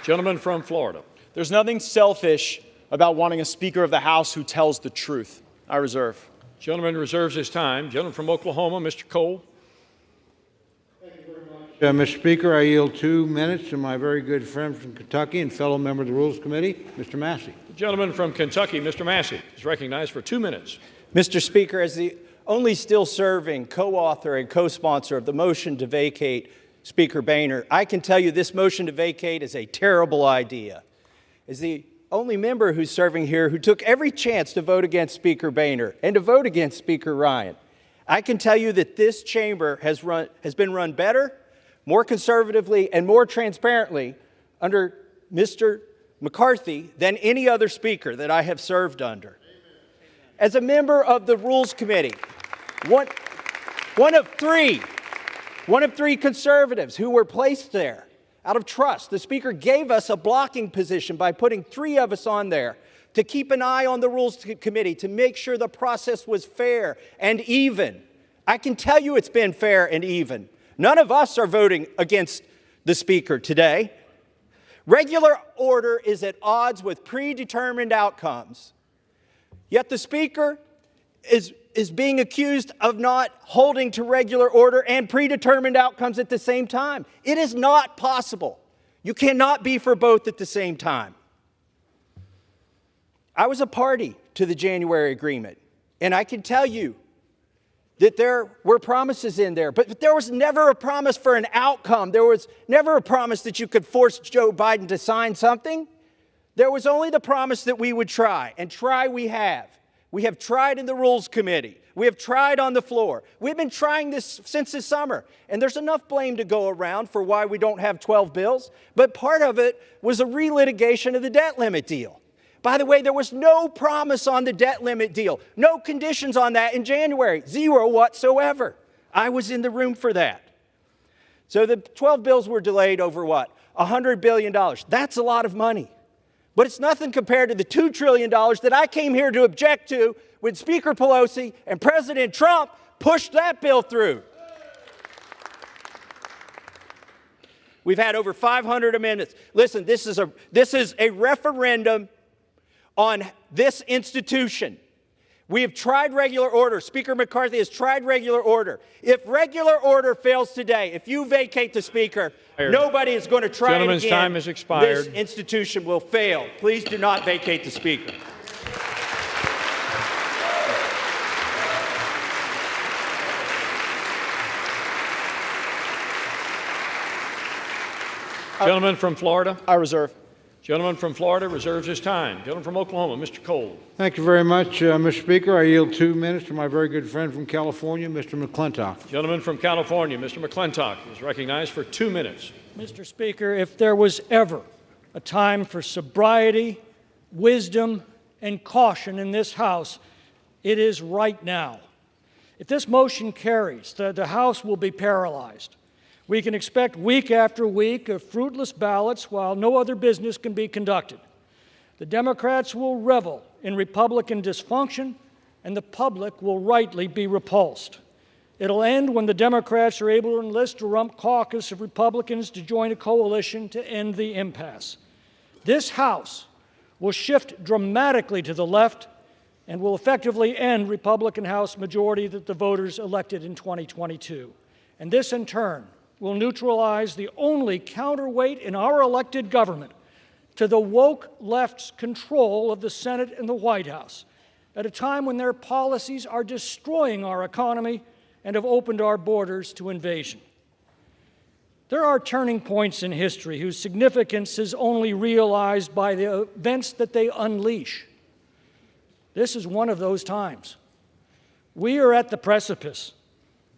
Gentleman from Florida. There's nothing selfish about wanting a Speaker of the House who tells the truth. I reserve. Gentleman reserves his time. Gentleman from Oklahoma, Mr. Cole. Mr. Speaker, I yield 2 minutes to my very good friend from Kentucky and fellow member of the Rules Committee, Mr. Massey. The gentleman from Kentucky, Mr. Massey, is recognized for 2 minutes. Mr. Speaker, as the only still serving co-author and co-sponsor of the motion to vacate Speaker Boehner, I can tell you this motion to vacate is a terrible idea. As the only member who's serving here who took every chance to vote against Speaker Boehner and to vote against Speaker Ryan, I can tell you that this chamber has been run better, more conservatively, and more transparently under Mr. McCarthy than any other speaker that I have served under. As a member of the Rules Committee, one of three conservatives who were placed there out of trust, the Speaker gave us a blocking position by putting 3 of us on there to keep an eye on the Rules Committee, to make sure the process was fair and even. I can tell you it's been fair and even. None of us are voting against the Speaker today. Regular order is at odds with predetermined outcomes. Yet the Speaker is being accused of not holding to regular order and predetermined outcomes at the same time. It is not possible. You cannot be for both at the same time. I was a party to the January agreement, and I can tell you that there were promises in there, but there was never a promise for an outcome. There was never a promise that you could force Joe Biden to sign something. There was only the promise that we would try, and try we have. We have tried in the Rules Committee. We have tried on the floor. We've been trying this since the summer, and there's enough blame to go around for why we don't have 12 bills, but part of it was a relitigation of the debt limit deal. By the way, there was no promise on the debt limit deal, no conditions on that in January, 0 whatsoever. I was in the room for that. So the 12 bills were delayed over what? $100 billion. That's a lot of money. But it's nothing compared to the $2 trillion that I came here to object to when Speaker Pelosi and President Trump pushed that bill through. We've had over 500 amendments. Listen, this is a referendum on this institution. We have tried regular order. Speaker McCarthy has tried regular order. If regular order fails today, if you vacate the Speaker, nobody is going to try it again. Gentleman's time has expired. This institution will fail. Please do not vacate the Speaker. Gentleman from Florida. I reserve. Gentleman from Florida reserves his time. Gentleman from Oklahoma, Mr. Cole. Thank you very much, Mr. Speaker. I yield 2 minutes to my very good friend from California, Mr. McClintock. Gentleman from California, Mr. McClintock, is recognized for 2 minutes. Mr. Speaker, if there was ever a time for sobriety, wisdom, and caution in this House, it is right now. If this motion carries, the House will be paralyzed. We can expect week after week of fruitless ballots while no other business can be conducted. The Democrats will revel in Republican dysfunction, and the public will rightly be repulsed. It'll end when the Democrats are able to enlist a rump caucus of Republicans to join a coalition to end the impasse. This House will shift dramatically to the left and will effectively end Republican House majority that the voters elected in 2022. And this, in turn, will neutralize the only counterweight in our elected government to the woke left's control of the Senate and the White House at a time when their policies are destroying our economy and have opened our borders to invasion. There are turning points in history whose significance is only realized by the events that they unleash. This is one of those times. We are at the precipice.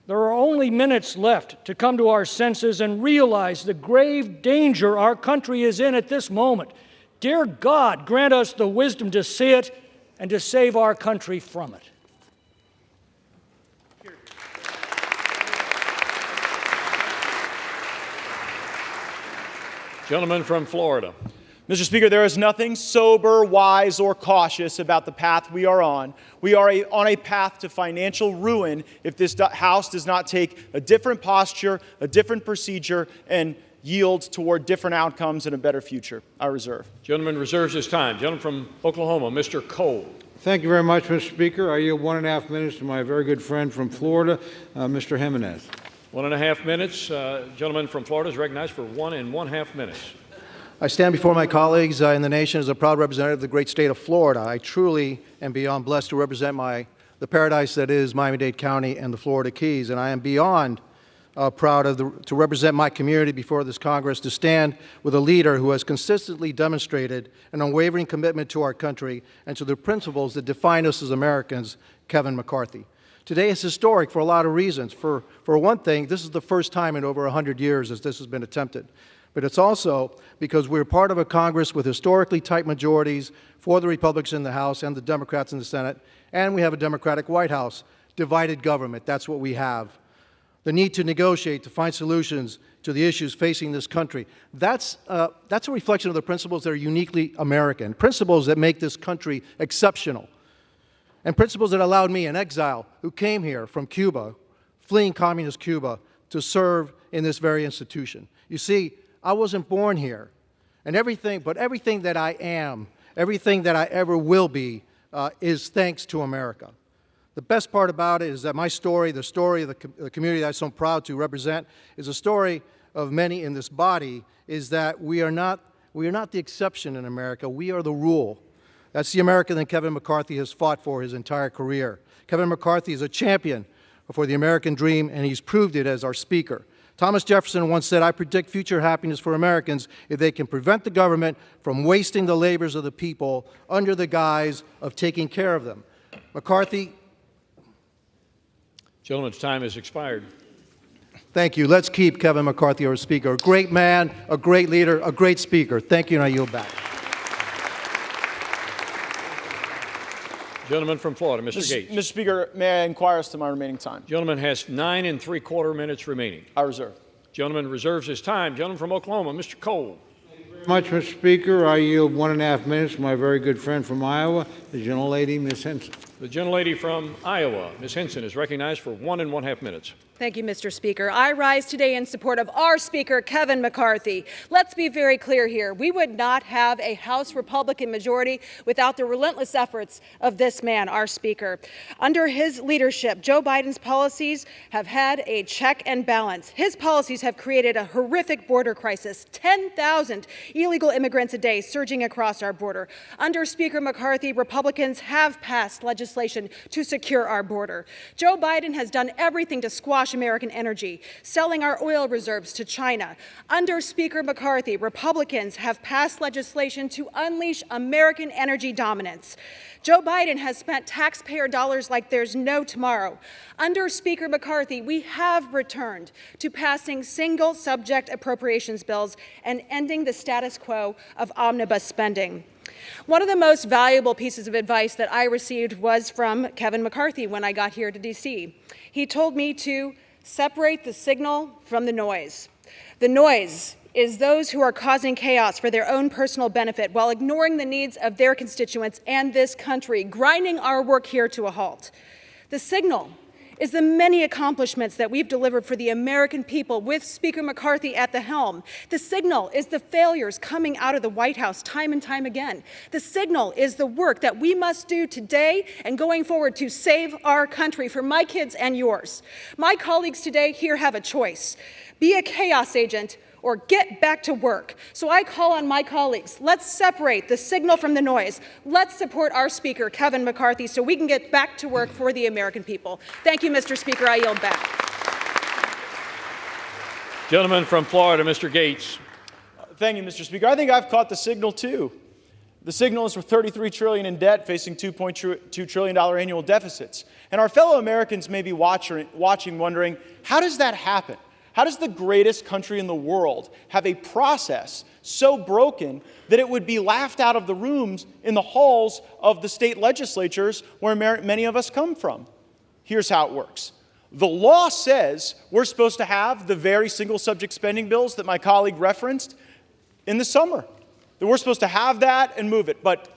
There are only minutes left to come to our senses and realize the grave danger our country is in at this moment. Dear God, grant us the wisdom to see it and to save our country from it. Gentleman from Florida. Mr. Speaker, there is nothing sober, wise, or cautious about the path we are on. We are on a path to financial ruin if this House does not take a different posture, a different procedure, and yield toward different outcomes and a better future. I reserve. Gentleman reserves his time. Gentleman from Oklahoma, Mr. Cole. Thank you very much, Mr. Speaker. I yield 1.5 minutes to my very good friend from Florida, Mr. Jimenez. 1.5 minutes. Gentleman from Florida is recognized for 1.5 minutes. I stand before my colleagues in the nation as a proud representative of the great state of Florida. I truly am beyond blessed to represent the paradise that is Miami-Dade County and the Florida Keys, and I am beyond proud to represent my community before this Congress, to stand with a leader who has consistently demonstrated an unwavering commitment to our country and to the principles that define us as Americans, Kevin McCarthy. Today is historic for a lot of reasons. For one thing, this is the first time in over 100 years as this has been attempted. But it's also because we're part of a Congress with historically tight majorities for the Republicans in the House and the Democrats in the Senate, and we have a Democratic White House. Divided government, that's what we have. The need to negotiate, to find solutions to the issues facing this country. That's a reflection of the principles that are uniquely American, principles that make this country exceptional, and principles that allowed me, an exile who came here from Cuba, fleeing communist Cuba, to serve in this very institution. You see, I wasn't born here, and everything that I am, everything that I ever will be, is thanks to America. The best part about it is that my story, the story of the community that I'm so proud to represent, is a story of many in this body, is that we are not the exception in America, we are the rule. That's the America that Kevin McCarthy has fought for his entire career. Kevin McCarthy is a champion for the American dream, and he's proved it as our Speaker. Thomas Jefferson once said, "I predict future happiness for Americans if they can prevent the government from wasting the labors of the people under the guise of taking care of them." McCarthy. Gentleman's time has expired. Thank you. Let's keep Kevin McCarthy our Speaker. A great man, a great leader, a great Speaker. Thank you, and I yield back. Gentleman from Florida, Mr. Gates. Mr. Speaker, may I inquire as to my remaining time? Gentleman has 9 3/4 minutes remaining. I reserve. Gentleman reserves his time. Gentleman from Oklahoma, Mr. Cole. Much, Mr. Speaker. I yield 1.5 minutes to my very good friend from Iowa, the gentlelady, Ms. Henson. The gentlelady from Iowa, Ms. Henson, is recognized for 1.5 minutes. Thank you, Mr. Speaker. I rise today in support of our Speaker, Kevin McCarthy. Let's be very clear here. We would not have a House Republican majority without the relentless efforts of this man, our Speaker. Under his leadership, Joe Biden's policies have had a check and balance. His policies have created a horrific border crisis, 10,000 illegal immigrants a day surging across our border. Under Speaker McCarthy, Republicans have passed legislation to secure our border. Joe Biden has done everything to squash American energy, selling our oil reserves to China. Under Speaker McCarthy, Republicans have passed legislation to unleash American energy dominance. Joe Biden has spent taxpayer dollars like there's no tomorrow. Under Speaker McCarthy, we have returned to passing single-subject appropriations bills and ending the status quo of omnibus spending. One of the most valuable pieces of advice that I received was from Kevin McCarthy when I got here to D.C. He told me to separate the signal from the noise. The noise is those who are causing chaos for their own personal benefit while ignoring the needs of their constituents and this country, grinding our work here to a halt. The signal is the many accomplishments that we've delivered for the American people with Speaker McCarthy at the helm. The signal is the failures coming out of the White House time and time again. The signal is the work that we must do today and going forward to save our country for my kids and yours. My colleagues today here have a choice. Be a chaos agent or get back to work. So I call on my colleagues, let's separate the signal from the noise. Let's support our Speaker, Kevin McCarthy, so we can get back to work for the American people. Thank you, Mr. Speaker. I yield back. Gentleman from Florida, Mr. Gates. Thank you, Mr. Speaker. I think I've caught the signal, too. The signal is for $33 trillion in debt, facing $2.2 trillion annual deficits. And our fellow Americans may be watching, wondering, how does that happen? How does the greatest country in the world have a process so broken that it would be laughed out of the rooms in the halls of the state legislatures where many of us come from? Here's how it works. The law says we're supposed to have the very single-subject spending bills that my colleague referenced in the summer. That we're supposed to have that and move it. But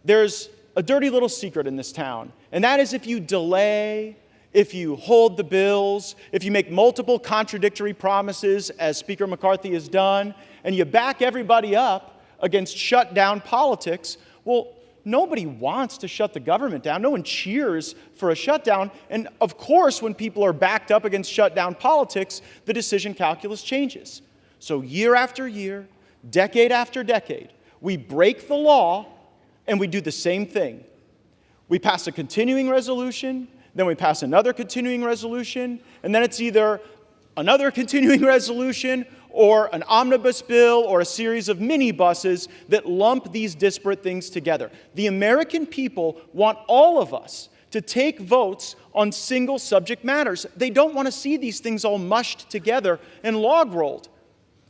there's a dirty little secret in this town, and that is if you delay, if you hold the bills, if you make multiple contradictory promises, as Speaker McCarthy has done, and you back everybody up against shutdown politics, well, nobody wants to shut the government down. No one cheers for a shutdown. And of course, when people are backed up against shutdown politics, the decision calculus changes. So year after year, decade after decade, we break the law and we do the same thing. We pass a continuing resolution, then we pass another continuing resolution, and then it's either another continuing resolution or an omnibus bill or a series of minibuses that lump these disparate things together. The American people want all of us to take votes on single subject matters. They don't want to see these things all mushed together and log rolled.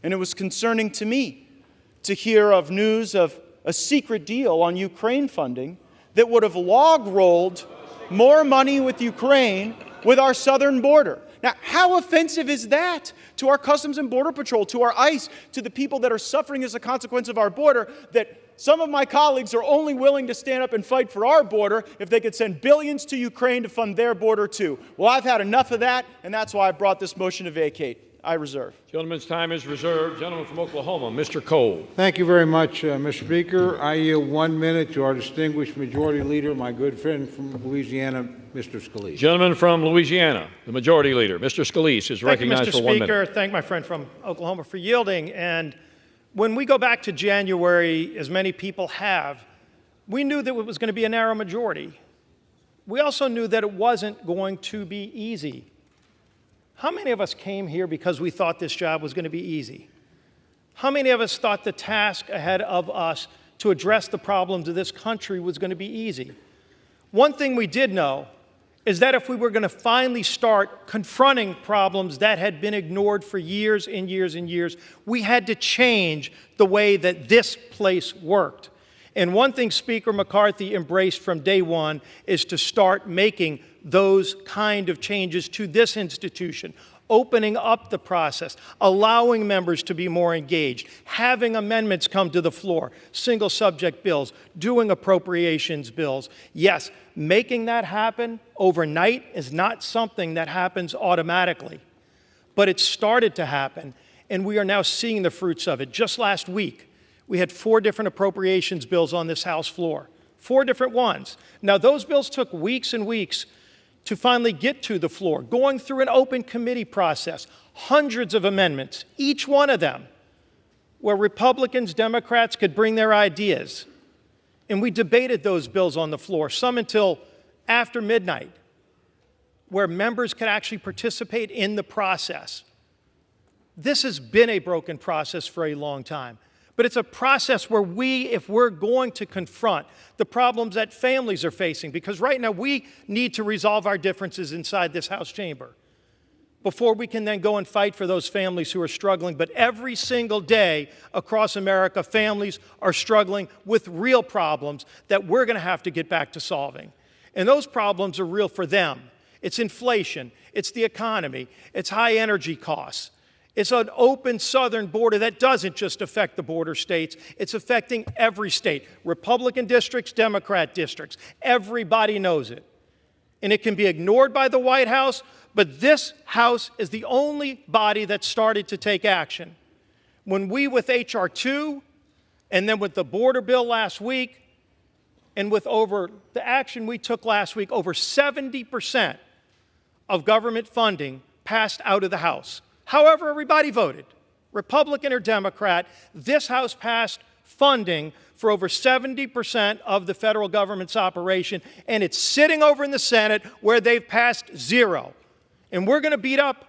And it was concerning to me to hear of news of a secret deal on Ukraine funding that would have log rolled more money with Ukraine with our southern border. Now, how offensive is that to our Customs and Border Patrol, to our ICE, to the people that are suffering as a consequence of our border, that some of my colleagues are only willing to stand up and fight for our border if they could send billions to Ukraine to fund their border too? Well, I've had enough of that, and that's why I brought this motion to vacate. I reserve. Gentleman's time is reserved. Gentleman from Oklahoma, Mr. Cole. Thank you very much, Mr. Speaker. I yield 1 minute to our distinguished Majority Leader, my good friend from Louisiana, Mr. Scalise. Gentleman from Louisiana, the Majority Leader, Mr. Scalise, is recognized for 1 minute. Thank you, Mr. Speaker. Thank my friend from Oklahoma for yielding. And when we go back to January, as many people have, we knew that it was going to be a narrow majority. We also knew that it wasn't going to be easy. How many of us came here because we thought this job was going to be easy? How many of us thought the task ahead of us to address the problems of this country was going to be easy? One thing we did know is that if we were going to finally start confronting problems that had been ignored for years and years and years, we had to change the way that this place worked. And one thing Speaker McCarthy embraced from day one is to start making those kind of changes to this institution. opening up the process, allowing members to be more engaged, having amendments come to the floor, single subject bills, doing appropriations bills. Yes, making that happen overnight is not something that happens automatically, but it started to happen, and we are now seeing the fruits of it. Just last week, we had 4 different appropriations bills on this House floor, 4 different ones. Now, those bills took weeks and weeks to finally get to the floor, going through an open committee process, hundreds of amendments, each one of them, where Republicans, Democrats could bring their ideas. And we debated those bills on the floor, some until after midnight, where members could actually participate in the process. This has been a broken process for a long time. But it's a process where if we're going to confront the problems that families are facing, because right now we need to resolve our differences inside this House chamber before we can then go and fight for those families who are struggling. But every single day across America, families are struggling with real problems that we're going to have to get back to solving. And those problems are real for them. It's inflation, it's the economy, it's high energy costs. It's an open southern border that doesn't just affect the border states. It's affecting every state, Republican districts, Democrat districts. Everybody knows it. And it can be ignored by the White House, but this House is the only body that started to take action. When we, with H.R. 2, and then with the border bill last week, and with the action we took last week, over 70% of government funding passed out of the House. However everybody voted, Republican or Democrat, this House passed funding for over 70% of the federal government's operation, and it's sitting over in the Senate where they've passed 0. And we're going to beat up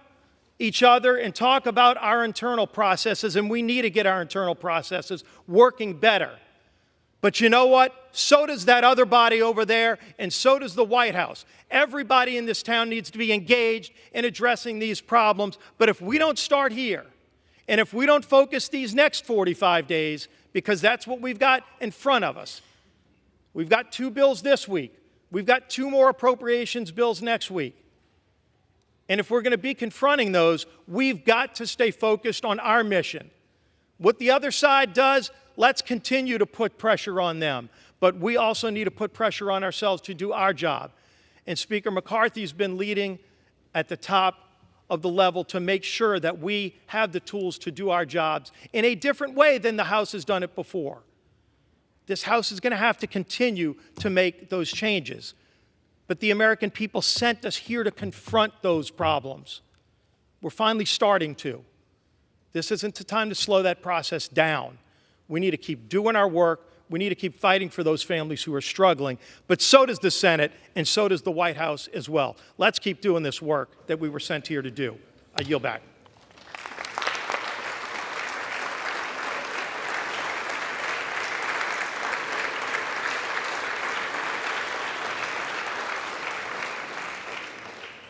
each other and talk about our internal processes, and we need to get our internal processes working better. But you know what? So does that other body over there, and so does the White House. Everybody in this town needs to be engaged in addressing these problems. But if we don't start here, and if we don't focus these next 45 days, because that's what we've got in front of us. We've got 2 bills this week. We've got 2 more appropriations bills next week. And if we're going to be confronting those, we've got to stay focused on our mission. What the other side does, let's continue to put pressure on them. But we also need to put pressure on ourselves to do our job. And Speaker McCarthy's been leading at the top of the level to make sure that we have the tools to do our jobs in a different way than the House has done it before. This House is going to have to continue to make those changes. But the American people sent us here to confront those problems. We're finally starting to. This isn't the time to slow that process down. We need to keep doing our work. We need to keep fighting for those families who are struggling. But so does the Senate, and so does the White House as well. Let's keep doing this work that we were sent here to do. I yield back.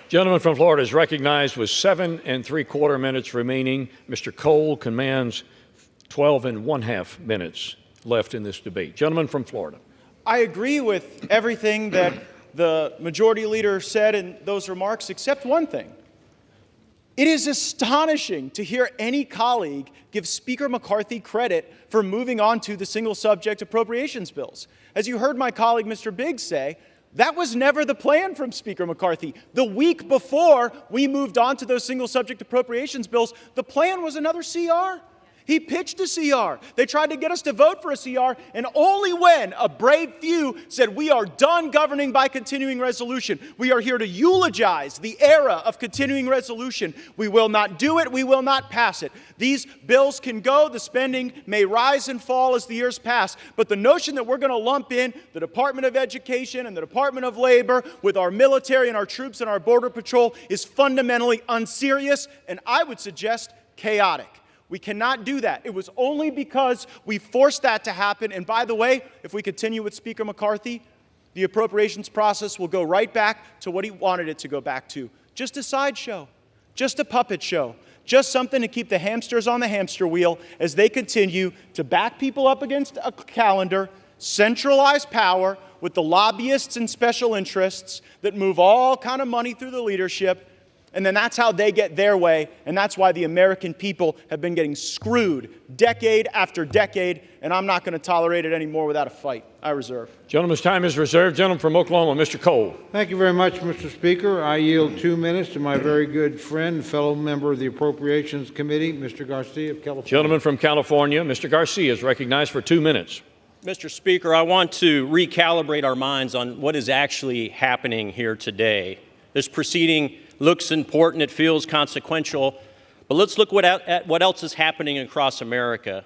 Gentleman from Florida is recognized with 7 3/4 minutes remaining. Mr. Cole commands 12 1/2 minutes left in this debate. Gentleman from Florida. I agree with everything that the majority leader said in those remarks, except one thing. It is astonishing to hear any colleague give Speaker McCarthy credit for moving on to the single subject appropriations bills. As you heard my colleague, Mr. Biggs, say, that was never the plan from Speaker McCarthy. The week before we moved on to those single subject appropriations bills, the plan was another CR. He pitched a CR. They tried to get us to vote for a CR, and only when a brave few said, we are done governing by continuing resolution. We are here to eulogize the era of continuing resolution. We will not do it. We will not pass it. These bills can go. The spending may rise and fall as the years pass, but the notion that we're going to lump in the Department of Education and the Department of Labor with our military and our troops and our Border Patrol is fundamentally unserious, and I would suggest chaotic. We cannot do that. It was only because we forced that to happen. And by the way, if we continue with Speaker McCarthy, the appropriations process will go right back to what he wanted it to go back to. Just a sideshow, just a puppet show, just something to keep the hamsters on the hamster wheel as they continue to back people up against a calendar, centralize power with the lobbyists and special interests that move all kind of money through the leadership, And then that's how they get their way, and that's why the American people have been getting screwed decade after decade, and I'm not going to tolerate it anymore without a fight. I reserve. Gentleman's time is reserved. Gentleman from Oklahoma, Mr. Cole. Thank you very much, Mr. Speaker. I yield 2 minutes to my very good friend, fellow member of the Appropriations Committee, Mr. Garcia of California. Gentleman from California, Mr. Garcia, is recognized for 2 minutes. Mr. Speaker, I want to recalibrate our minds on what is actually happening here today. This proceeding looks important, it feels consequential, but let's look at what else is happening across America.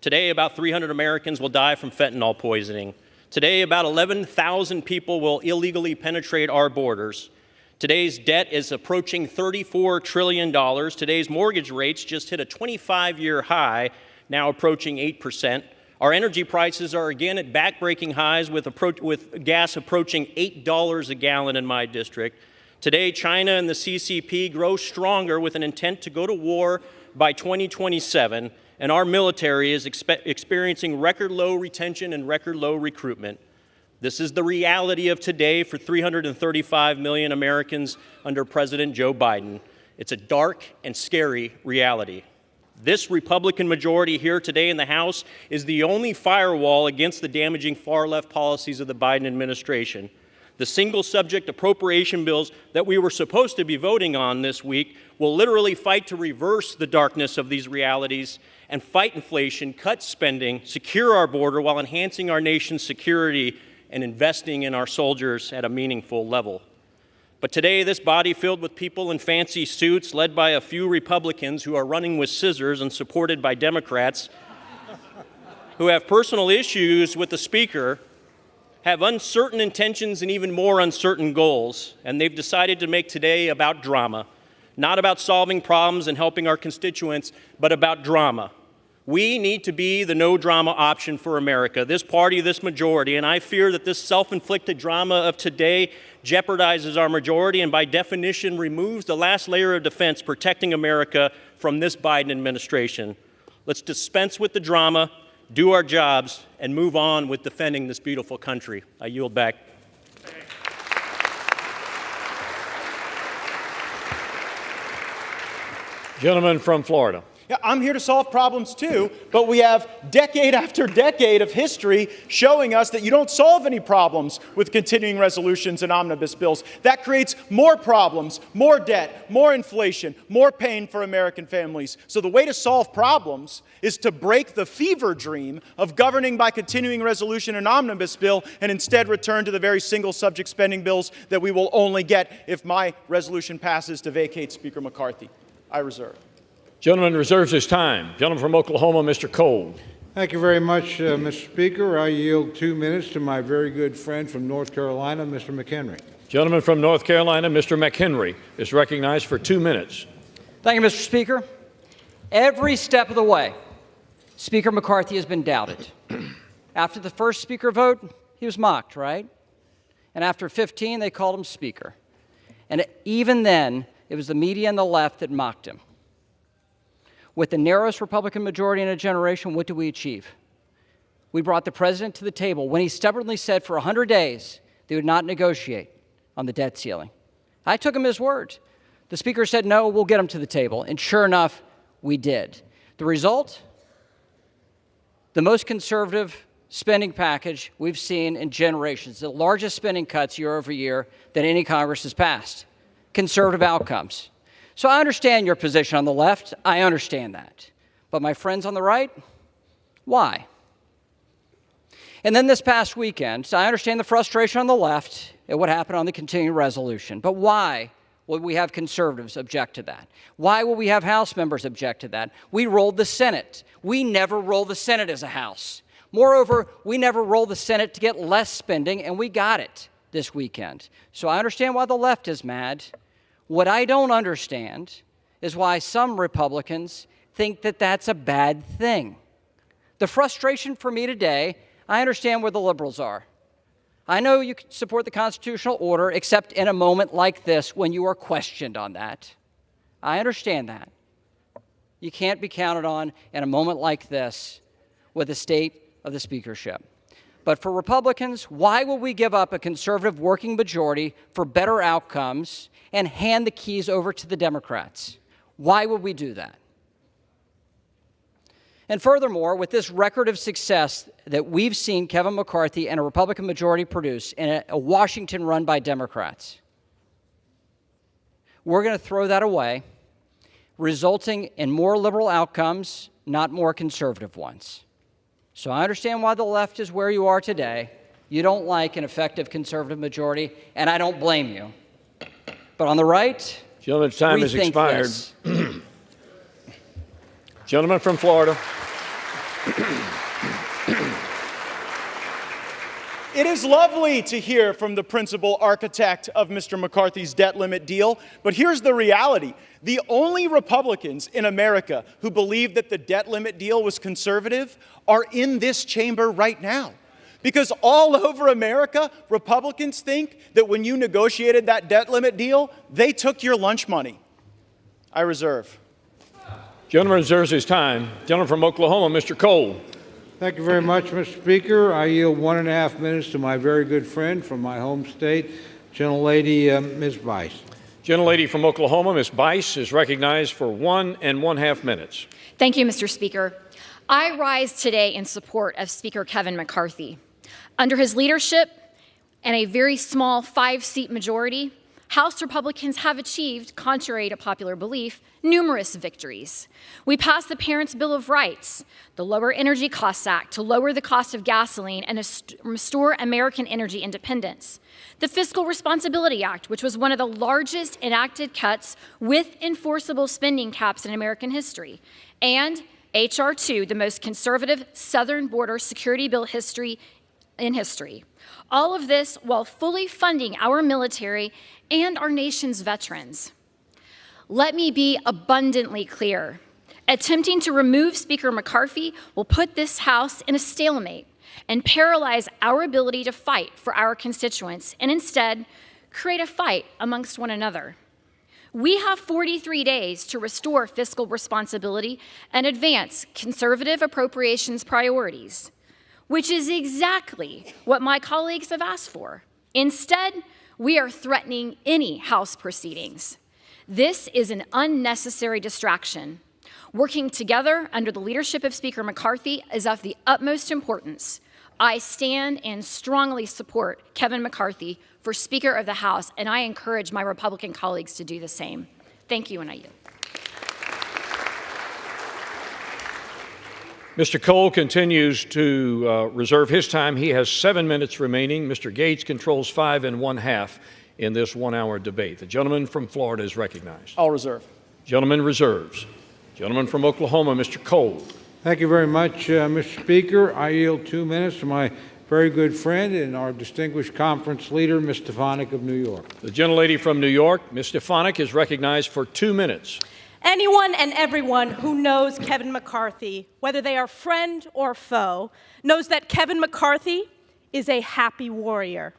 Today, about 300 Americans will die from fentanyl poisoning. Today, about 11,000 people will illegally penetrate our borders. Today's debt is approaching $34 trillion. Today's mortgage rates just hit a 25-year high, now approaching 8%. Our energy prices are again at back-breaking highs with gas approaching $8 a gallon in my district. Today, China and the CCP grow stronger with an intent to go to war by 2027, and our military is experiencing record low retention and record low recruitment. This is the reality of today for 335 million Americans under President Joe Biden. It's a dark and scary reality. This Republican majority here today in the House is the only firewall against the damaging far-left policies of the Biden administration. The single-subject appropriation bills that we were supposed to be voting on this week will literally fight to reverse the darkness of these realities and fight inflation, cut spending, secure our border while enhancing our nation's security and investing in our soldiers at a meaningful level. But today, this body filled with people in fancy suits, led by a few Republicans who are running with scissors and supported by Democrats, who have personal issues with the Speaker, have uncertain intentions and even more uncertain goals, and they've decided to make today about drama, not about solving problems and helping our constituents, but about drama. We need to be the no-drama option for America, this party, this majority, and I fear that this self-inflicted drama of today jeopardizes our majority and by definition removes the last layer of defense protecting America from this Biden administration. Let's dispense with the drama, do our jobs, and move on with defending this beautiful country. I yield back. Gentleman from Florida. Yeah, I'm here to solve problems too, but we have decade after decade of history showing us that you don't solve any problems with continuing resolutions and omnibus bills. That creates more problems, more debt, more inflation, more pain for American families. So the way to solve problems is to break the fever dream of governing by continuing resolution and omnibus bill and instead return to the very single subject spending bills that we will only get if my resolution passes to vacate Speaker McCarthy. I reserve. Gentleman reserves his time. Gentleman from Oklahoma, Mr. Cole. Thank you very much, Mr. Speaker. I yield 2 minutes to my very good friend from North Carolina, Mr. McHenry. Gentleman from North Carolina, Mr. McHenry, is recognized for 2 minutes. Thank you, Mr. Speaker. Every step of the way, Speaker McCarthy has been doubted. After the first Speaker vote, he was mocked, right? And after 15, they called him Speaker. And even then, it was the media and the left that mocked him. With the narrowest Republican majority in a generation, what did we achieve? We brought the president to the table when he stubbornly said for 100 days they would not negotiate on the debt ceiling. I took him at his word. The Speaker said, no, we'll get him to the table. And sure enough, we did. The result? The most conservative spending package we've seen in generations, the largest spending cuts year over year that any Congress has passed. Conservative outcomes. So I understand your position on the left. I understand that. But my friends on the right, why? And then this past weekend, so I understand the frustration on the left at what happened on the continuing resolution. But why would we have conservatives object to that? Why will we have House members object to that? We rolled the Senate. We never roll the Senate as a House. Moreover, we never roll the Senate to get less spending, and we got it this weekend. So I understand why the left is mad. What I don't understand is why some Republicans think that that's a bad thing. The frustration for me today, I understand where the liberals are. I know you can support the constitutional order, except in a moment like this when you are questioned on that. I understand that. You can't be counted on in a moment like this with the state of the speakership. But for Republicans, why will we give up a conservative working majority for better outcomes and hand the keys over to the Democrats? Why would we do that? And furthermore, with this record of success that we've seen Kevin McCarthy and a Republican majority produce in a Washington run by Democrats, we're going to throw that away, resulting in more liberal outcomes, not more conservative ones. So I understand why the left is where you are today. You don't like an effective conservative majority, and I don't blame you. But on the right, gentleman's time has expired. Gentleman from Florida. It is lovely to hear from the principal architect of Mr. McCarthy's debt limit deal, but here's the reality. The only Republicans in America who believe that the debt limit deal was conservative are in this chamber right now. Because all over America, Republicans think that when you negotiated that debt limit deal, they took your lunch money. I reserve. Gentleman reserves his time. Gentleman from Oklahoma, Mr. Cole. Thank you very much, Mr. Speaker. I yield 1.5 minutes to my very good friend from my home state, gentlelady Ms. Bice. Gentlelady from Oklahoma, Ms. Bice, is recognized for 1.5 minutes. Thank you, Mr. Speaker. I rise today in support of Speaker Kevin McCarthy. Under his leadership and a very small 5-seat majority, House Republicans have achieved, contrary to popular belief, numerous victories. We passed the Parents' Bill of Rights, the Lower Energy Costs Act to lower the cost of gasoline and restore American energy independence, the Fiscal Responsibility Act, which was one of the largest enacted cuts with enforceable spending caps in American history, and H.R. 2, the most conservative southern border security bill in history. All of this while fully funding our military and our nation's veterans. Let me be abundantly clear. Attempting to remove Speaker McCarthy will put this House in a stalemate and paralyze our ability to fight for our constituents and instead create a fight amongst one another. We have 43 days to restore fiscal responsibility and advance conservative appropriations priorities, which is exactly what my colleagues have asked for. Instead, we are threatening any House proceedings. This is an unnecessary distraction. Working together under the leadership of Speaker McCarthy is of the utmost importance. I stand and strongly support Kevin McCarthy for Speaker of the House, and I encourage my Republican colleagues to do the same. Thank you, and I yield. Mr. Cole continues to reserve his time. He has 7 minutes remaining. Mr. Gates controls 5.5 in this 1-hour debate. The gentleman from Florida is recognized. I'll reserve. Gentleman reserves. Gentleman from Oklahoma, Mr. Cole. Thank you very much, Mr. Speaker. I yield 2 minutes to my very good friend and our distinguished conference leader, Ms. Stefanik of New York. The gentlelady from New York, Ms. Stefanik, is recognized for 2 minutes. Anyone and everyone who knows Kevin McCarthy, whether they are friend or foe, knows that Kevin McCarthy is a happy warrior.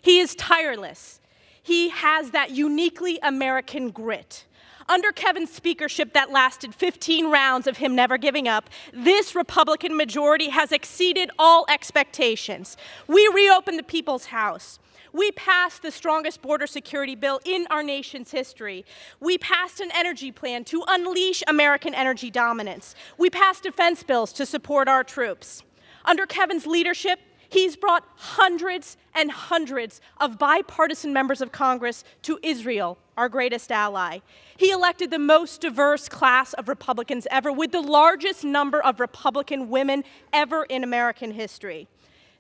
He is tireless. He has that uniquely American grit. Under Kevin's speakership that lasted 15 rounds of him never giving up, this Republican majority has exceeded all expectations. We reopened the People's House. We passed the strongest border security bill in our nation's history. We passed an energy plan to unleash American energy dominance. We passed defense bills to support our troops. Under Kevin's leadership, he's brought hundreds and hundreds of bipartisan members of Congress to Israel, our greatest ally. He elected the most diverse class of Republicans ever, with the largest number of Republican women ever in American history.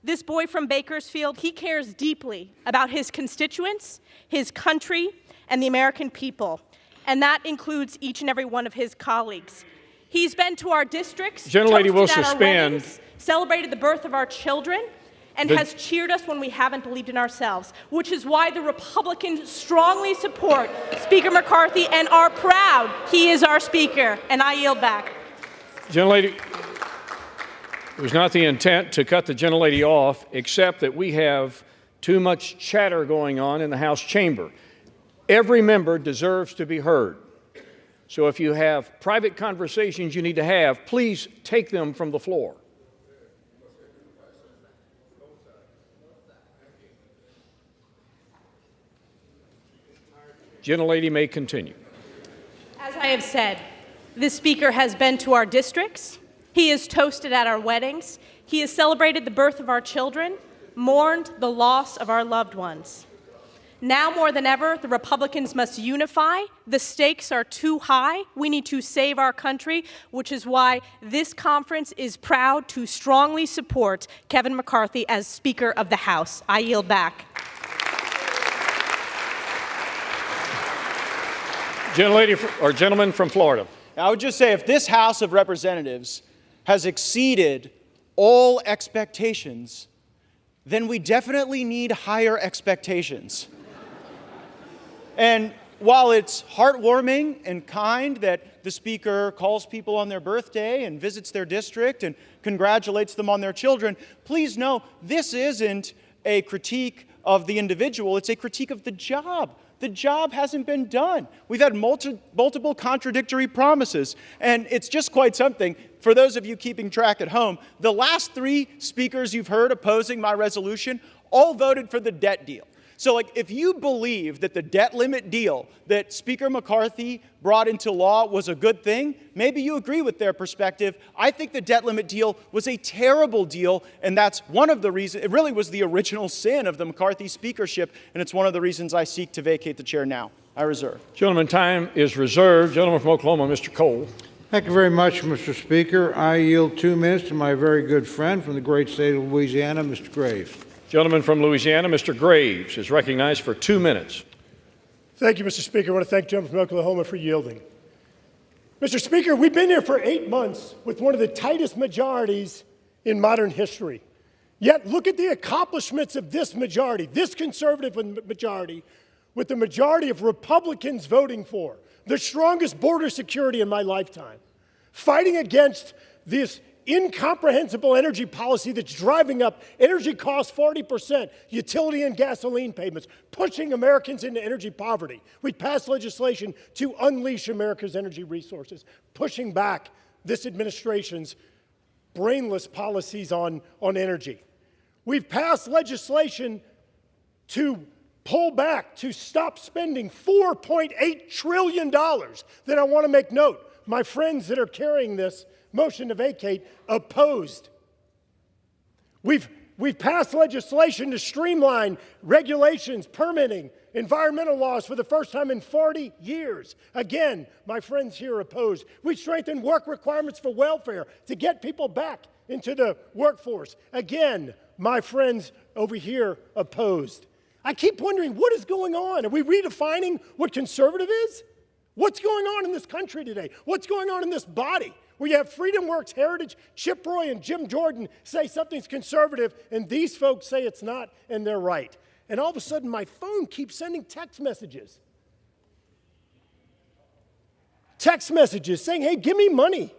This boy from Bakersfield, he cares deeply about his constituents, his country, and the American people. And that includes each and every one of his colleagues. He's been to our districts, Gentlelady will toasted at our suspend. weddings, celebrated the birth of our children, and has cheered us when we haven't believed in ourselves, which is why the Republicans strongly support Speaker McCarthy and are proud he is our Speaker. And I yield back. Gentlelady, it was not the intent to cut the gentlelady off, except that we have too much chatter going on in the House chamber. Every member deserves to be heard. So if you have private conversations you need to have, please take them from the floor. Gentlelady may continue. As I have said, this speaker has been to our districts. He has toasted at our weddings. He has celebrated the birth of our children, mourned the loss of our loved ones. Now more than ever, the Republicans must unify. The stakes are too high. We need to save our country, which is why this conference is proud to strongly support Kevin McCarthy as Speaker of the House. I yield back. Gentleman from Florida. I would just say, if this House of Representatives has exceeded all expectations, then we definitely need higher expectations. And while it's heartwarming and kind that the Speaker calls people on their birthday and visits their district and congratulates them on their children, please know this isn't a critique of the individual, it's a critique of the job. The job hasn't been done. We've had multiple contradictory promises, and it's just quite something. For those of you keeping track at home, the last 3 speakers you've heard opposing my resolution all voted for the debt deal. So, if you believe that the debt limit deal that Speaker McCarthy brought into law was a good thing, maybe you agree with their perspective. I think the debt limit deal was a terrible deal, and that's one of the reasons. It really was the original sin of the McCarthy speakership, and it's one of the reasons I seek to vacate the chair now. I reserve. Gentleman, time is reserved. Gentleman from Oklahoma, Mr. Cole. Thank you very much, Mr. Speaker. I yield 2 minutes to my very good friend from the great state of Louisiana, Mr. Graves. Gentleman from Louisiana, Mr. Graves, is recognized for 2 minutes. Thank you, Mr. Speaker. I want to thank the gentleman from Oklahoma for yielding. Mr. Speaker, we've been here for 8 months with one of the tightest majorities in modern history. Yet look at the accomplishments of this majority, this conservative majority, with the majority of Republicans voting for the strongest border security in my lifetime, fighting against this incomprehensible energy policy that's driving up energy costs 40%, utility and gasoline payments, pushing Americans into energy poverty. We passed legislation to unleash America's energy resources, pushing back this administration's brainless policies on energy. We've passed legislation to pull back, to stop spending $4.8 trillion that I want to make note. My friends that are carrying this motion to vacate opposed. We've passed legislation to streamline regulations, permitting, environmental laws for the first time in 40 years. Again, my friends here opposed. We strengthened work requirements for welfare to get people back into the workforce. Again, my friends over here opposed. I keep wondering, what is going on? Are we redefining what conservative is? What's going on in this country today? What's going on in this body? Where you have Freedom Works, Heritage, Chip Roy, and Jim Jordan say something's conservative, and these folks say it's not, and they're right. And all of a sudden, my phone keeps sending text messages. Text messages saying, hey, give me money.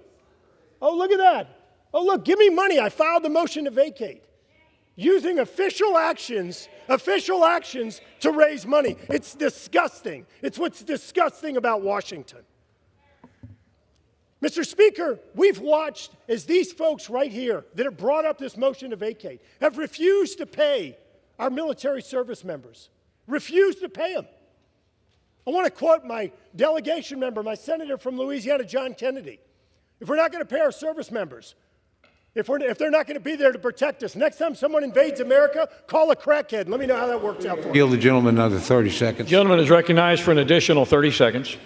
Oh, look at that. Oh, look, give me money. I filed the motion to vacate. Using official actions to raise money. It's disgusting. It's what's disgusting about Washington. Mr. Speaker, we've watched as these folks right here that have brought up this motion to vacate have refused to pay our military service members, refused to pay them. I want to quote my delegation member, my senator from Louisiana, John Kennedy. If we're not going to pay our service members, if they're not going to be there to protect us, next time someone invades America, call a crackhead. Let me know how that works out for you. Yield the gentleman another 30 seconds. Gentleman is recognized for an additional 30 seconds.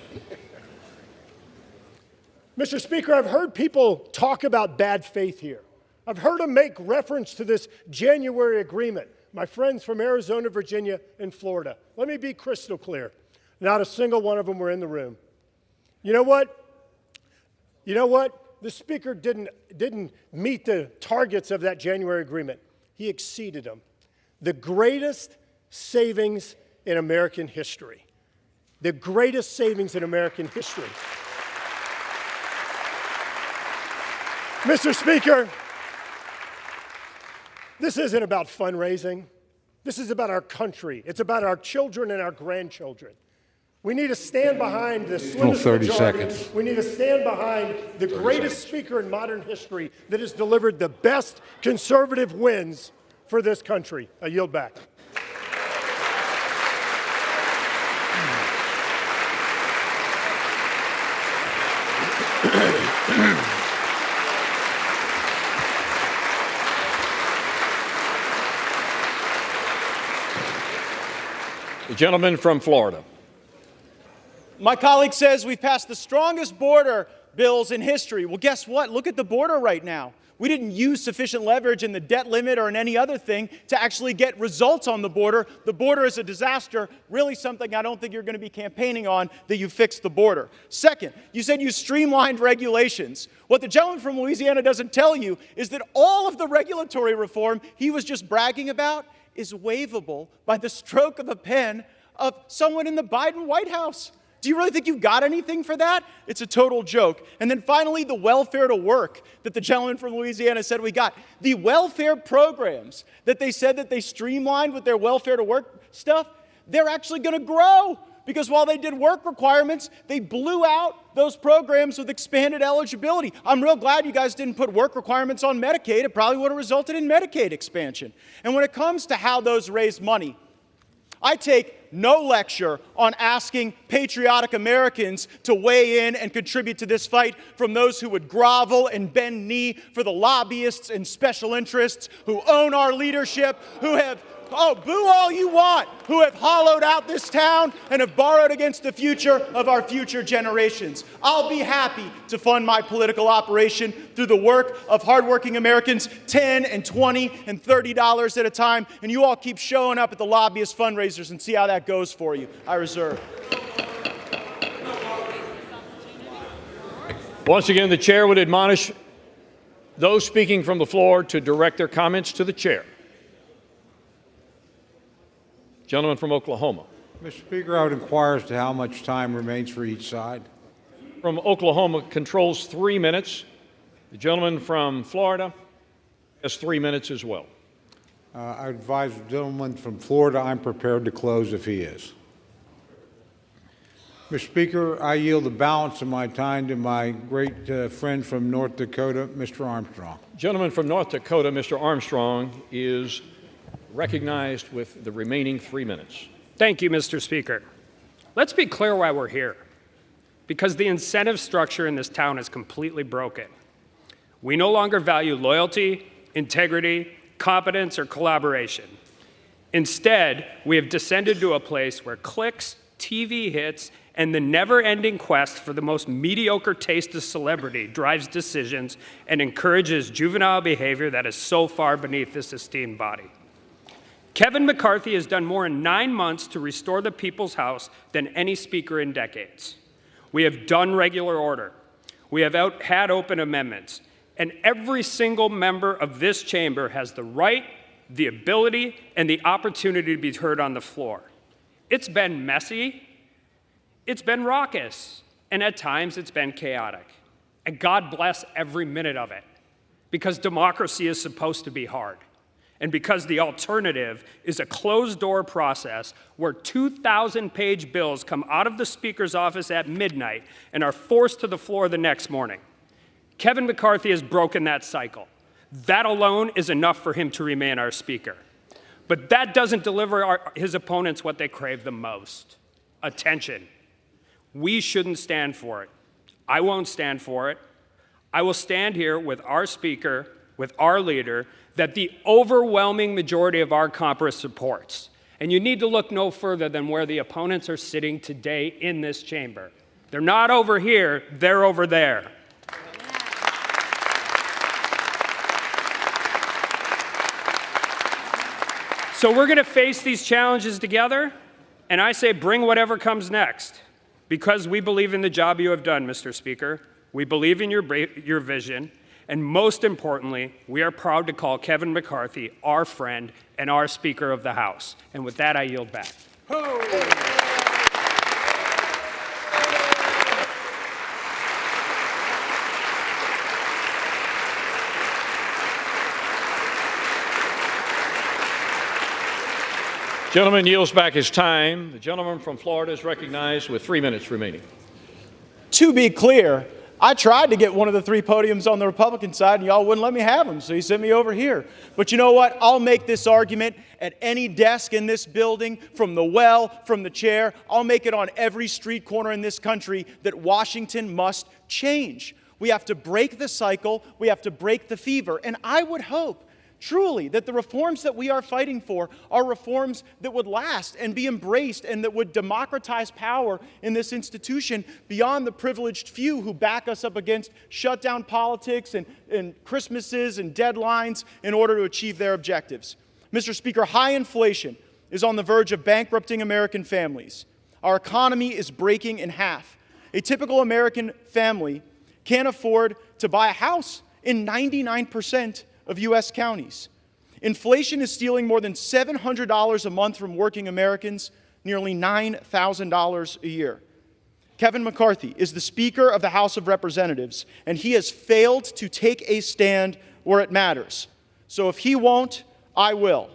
Mr. Speaker, I've heard people talk about bad faith here. I've heard them make reference to this January agreement. My friends from Arizona, Virginia, and Florida. Let me be crystal clear. Not a single one of them were in the room. You know what? The Speaker didn't meet the targets of that January agreement. He exceeded them. The greatest savings in American history. The greatest savings in American history. Mr. Speaker, this isn't about fundraising. This is about our country. It's about our children and our grandchildren. We need to stand behind the slimmest 30 majority. seconds. We need to stand behind the greatest speaker in modern history that has delivered the best conservative wins for this country. I yield back. The gentleman from Florida. My colleague says we've passed the strongest border bills in history. Well, guess what? Look at the border right now. We didn't use sufficient leverage in the debt limit or in any other thing to actually get results on the border. The border is a disaster, really something I don't think you're going to be campaigning on, that you fixed the border. Second, you said you streamlined regulations. What the gentleman from Louisiana doesn't tell you is that all of the regulatory reform he was just bragging about is waivable by the stroke of a pen of someone in the Biden White House. Do you really think you've got anything for that? It's a total joke. And then finally, the welfare to work that the gentleman from Louisiana said we got. The welfare programs that they said that they streamlined with their welfare to work stuff, they're actually going to grow. Because while they did work requirements, they blew out those programs with expanded eligibility. I'm real glad you guys didn't put work requirements on Medicaid. It probably would have resulted in Medicaid expansion. And when it comes to how those raise money, I take no lecture on asking patriotic Americans to weigh in and contribute to this fight from those who would grovel and bend knee for the lobbyists and special interests who own our leadership, who have, oh, boo all you want, who have hollowed out this town and have borrowed against the future of our future generations. I'll be happy to fund my political operation through the work of hardworking Americans, $10 and $20 and $30 at a time, and you all keep showing up at the lobbyist fundraisers and see how that goes for you. I reserve. Once again, the chair would admonish those speaking from the floor to direct their comments to the chair. Gentleman from Oklahoma. Mr. Speaker, I would inquire as to how much time remains for each side. From Oklahoma controls 3 minutes. The gentleman from Florida has 3 minutes as well. I advise the gentleman from Florida I'm prepared to close if he is. Mr. Speaker, I yield the balance of my time to my great friend from North Dakota, Mr. Armstrong. Gentleman from North Dakota, Mr. Armstrong, is recognized with the remaining 3 minutes. Thank you, Mr. Speaker. Let's be clear why we're here. Because the incentive structure in this town is completely broken. We no longer value loyalty, integrity, competence, or collaboration. Instead, we have descended to a place where clicks, TV hits, and the never-ending quest for the most mediocre taste of celebrity drives decisions and encourages juvenile behavior that is so far beneath this esteemed body. Kevin McCarthy has done more in 9 months to restore the people's house than any speaker in decades. We have done regular order. We have had open amendments. And every single member of this chamber has the right, the ability, and the opportunity to be heard on the floor. It's been messy. It's been raucous. And at times, it's been chaotic. And God bless every minute of it. Because democracy is supposed to be hard. And because the alternative is a closed-door process where 2,000-page bills come out of the Speaker's office at midnight and are forced to the floor the next morning. Kevin McCarthy has broken that cycle. That alone is enough for him to remain our Speaker. But that doesn't deliver his opponents what they crave the most: attention. We shouldn't stand for it. I won't stand for it. I will stand here with our Speaker, with our leader, that the overwhelming majority of our Congress supports. And you need to look no further than where the opponents are sitting today in this chamber. They're not over here, they're over there. So we're going to face these challenges together, and I say bring whatever comes next, because we believe in the job you have done, Mr. Speaker. We believe in your vision. And most importantly, we are proud to call Kevin McCarthy our friend and our Speaker of the House. And with that, I yield back. Gentleman yields back his time. The gentleman from Florida is recognized with 3 minutes remaining. To be clear, I tried to get one of the 3 podiums on the Republican side, and y'all wouldn't let me have them, so you sent me over here. But you know what? I'll make this argument at any desk in this building, from the well, from the chair. I'll make it on every street corner in this country that Washington must change. We have to break the cycle. We have to break the fever. And I would hope Truly, that the reforms that we are fighting for are reforms that would last and be embraced and that would democratize power in this institution beyond the privileged few who back us up against shutdown politics and Christmases and deadlines in order to achieve their objectives. Mr. Speaker, high inflation is on the verge of bankrupting American families. Our economy is breaking in half. A typical American family can't afford to buy a house in 99% of U.S. counties. Inflation is stealing more than $700 a month from working Americans, nearly $9,000 a year. Kevin McCarthy is the Speaker of the House of Representatives, and he has failed to take a stand where it matters. So if he won't, I will.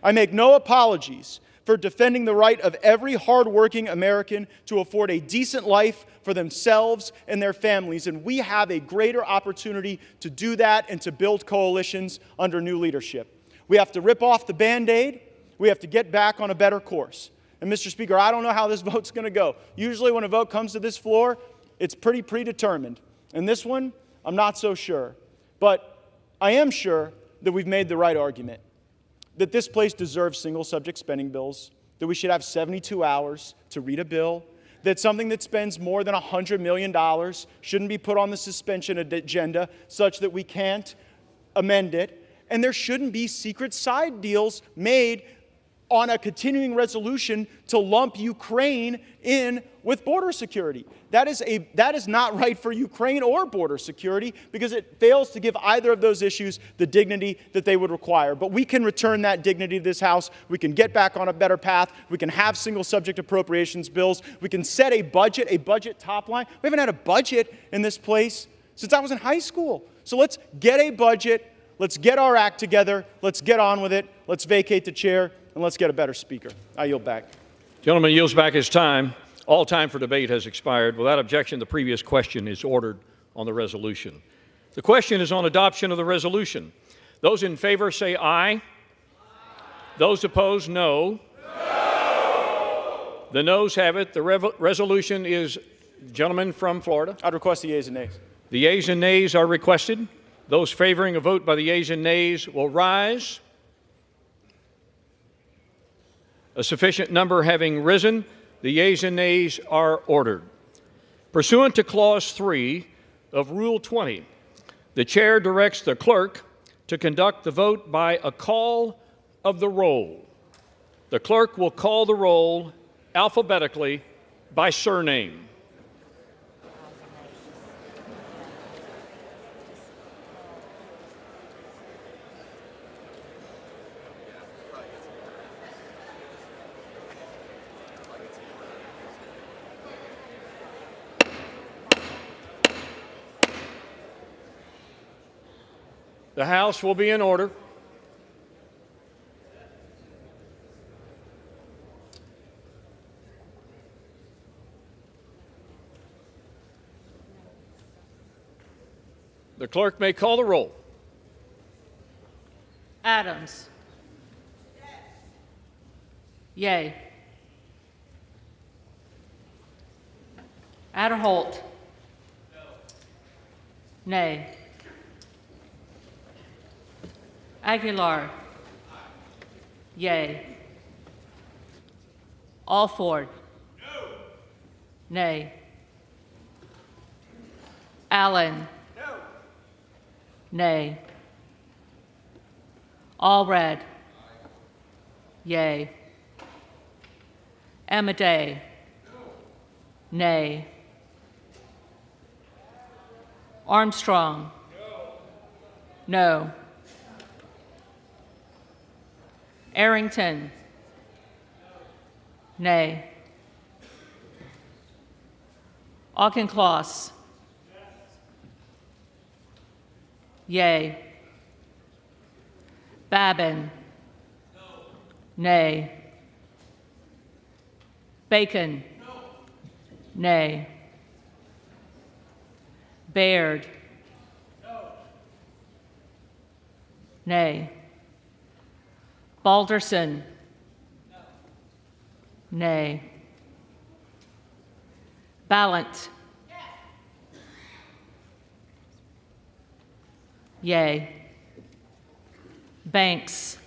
I make no apologies for defending the right of every hardworking American to afford a decent life for themselves and their families, and we have a greater opportunity to do that and to build coalitions under new leadership. We have to rip off the Band-Aid. We have to get back on a better course. And Mr. Speaker, I don't know how this vote's going to go. Usually when a vote comes to this floor, it's pretty predetermined. And this one, I'm not so sure. But I am sure that we've made the right argument, that this place deserves single-subject spending bills, that we should have 72 hours to read a bill, that something that spends more than $100 million shouldn't be put on the suspension agenda such that we can't amend it, and there shouldn't be secret side deals made on a continuing resolution to lump Ukraine in with border security. That is not right for Ukraine or border security because it fails to give either of those issues the dignity that they would require. But we can return that dignity to this House. We can get back on a better path. We can have single subject appropriations bills. We can set a budget top line. We haven't had a budget in this place since I was in high school. So let's get a budget. Let's get our act together. Let's get on with it. Let's vacate the chair. And let's get a better speaker. I yield back. Gentleman yields back his time. All time for debate has expired. Without objection, the previous question is ordered on the resolution. The question is on adoption of the resolution. Those in favor say aye. Aye. Those opposed, no. No. The noes have it. The resolution is, gentleman from Florida. I'd request the yeas and nays. The yeas and nays are requested. Those favoring a vote by the yeas and nays will rise. A sufficient number having risen, the yeas and nays are ordered. Pursuant to Clause 3 of Rule 20, the chair directs the clerk to conduct the vote by a call of the roll. The clerk will call the roll alphabetically by surname. The House will be in order. The clerk may call the roll. Adams. Yay. Adderholt. Nay. Aguilar. Yay. Alford. No. Nay. Allen. No. Nay. Allred. Yay. Amadei. No. Nay. Armstrong. No. No. Arrington. Nay. Auchincloss. Yay. Babin. Nay. Bacon. Nay. Baird. Nay. Balderson. Nay. Ballant. Yay. Banks.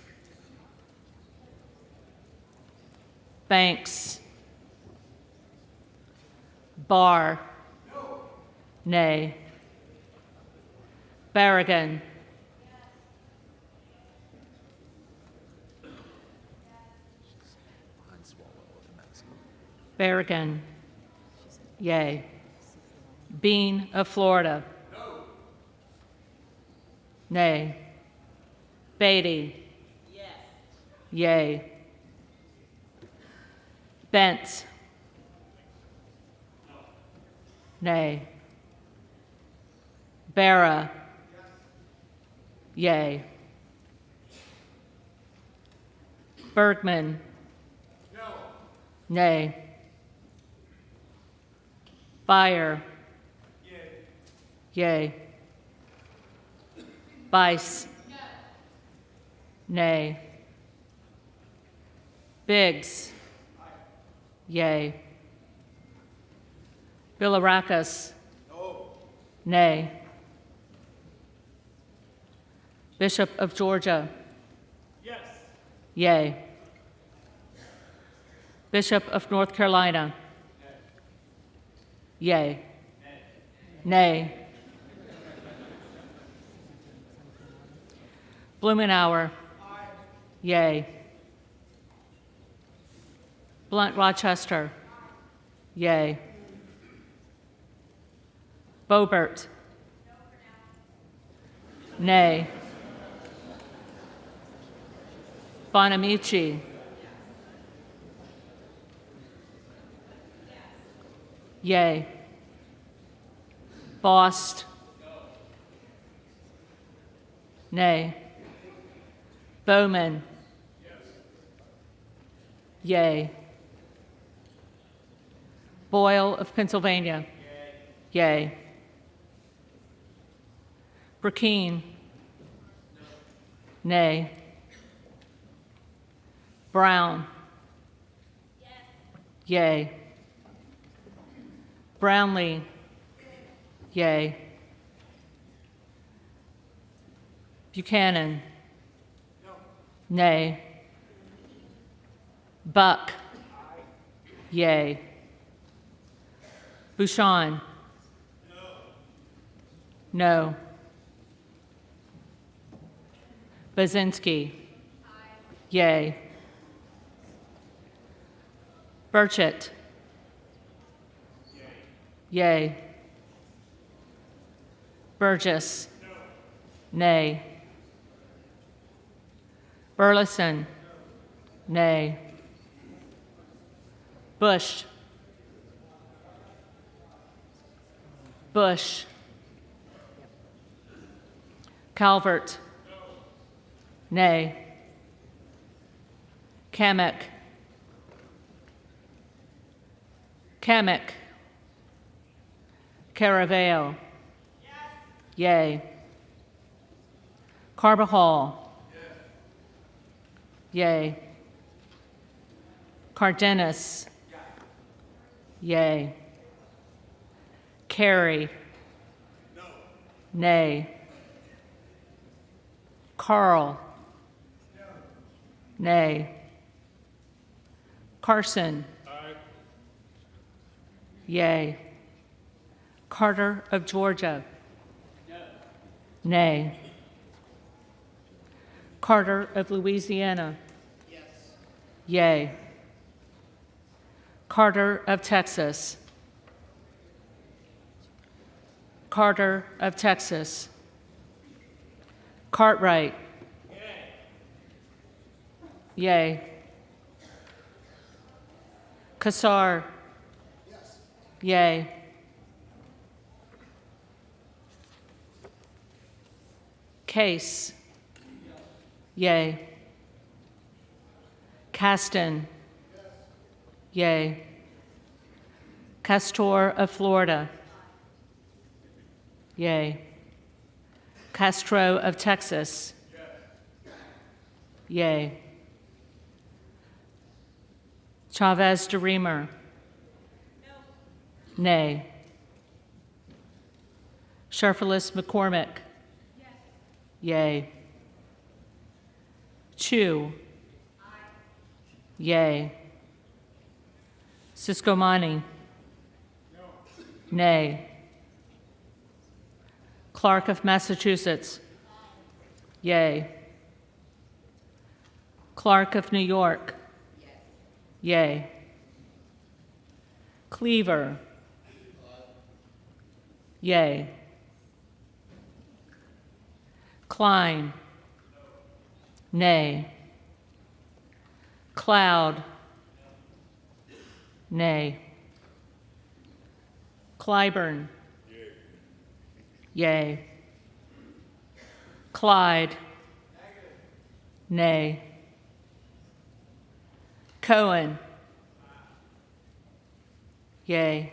Banks. Barr. Nay. Berrigan. Berrigan. Yay. Bean of Florida. Nay. Beatty. Yay. Bentz. Nay. Barra. Yay. Bergman. Nay. Beyer. Yay. Bice. Nay. Biggs. Yay. Bilirakis. Nay. Bishop of Georgia. Yes. Yay. Bishop of North Carolina. Yay. Nay. Blumenauer. Yay. Blunt Rochester. Yay. Boebert. Nay. Bonamici. Yay. Bost. Nay. Bowman. Yay. Boyle of Pennsylvania. Yay. Burkine. Nay. Brown. Yay. Brownlee. Yay. Buchanan. Nay. Buck. Yay. Bouchon. No. Bazinski. Yay. Burchett. Yay. Burgess. Nay. Burleson. Nay. Bush. Bush. Calvert. Nay. Kamek. Kamek. Caraveo. Yay. Carbajal. Yay. Cardenas. Yay. Carey. Nay. Carl. Nay. Carson. Yay. Carter of Georgia. Nay. Carter of Louisiana. Yay. Carter of Texas. Carter of Texas. Cartwright. Yay. Kassar. Yay. Case. Yay. Caston. Yay. Castor of Florida. Yay. Castro of Texas. Yay. Chavez de Reamer. Nay. Sharfelis McCormick. Yay. Chu. Yay. Siscomani. Nay. Clark of Massachusetts. Yay. Clark of New York. Yay. Cleaver. Yay. Klein. Nay. Cloud. Nay. Clyburn. Yay. Clyde. Nay. Cohen. Yay.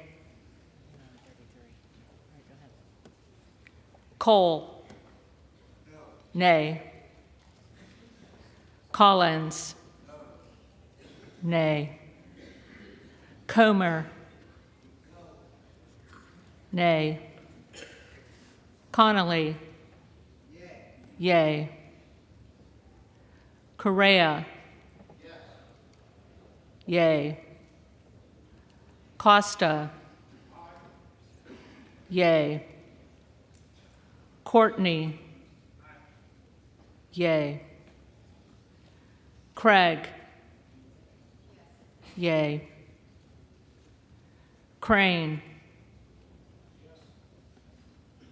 Cole. Nay. Collins. Nay. Comer. Nay. Connolly. Yay. Correa. Yay. Costa. Yay. Courtney. Yay. Craig. Yay. Crane.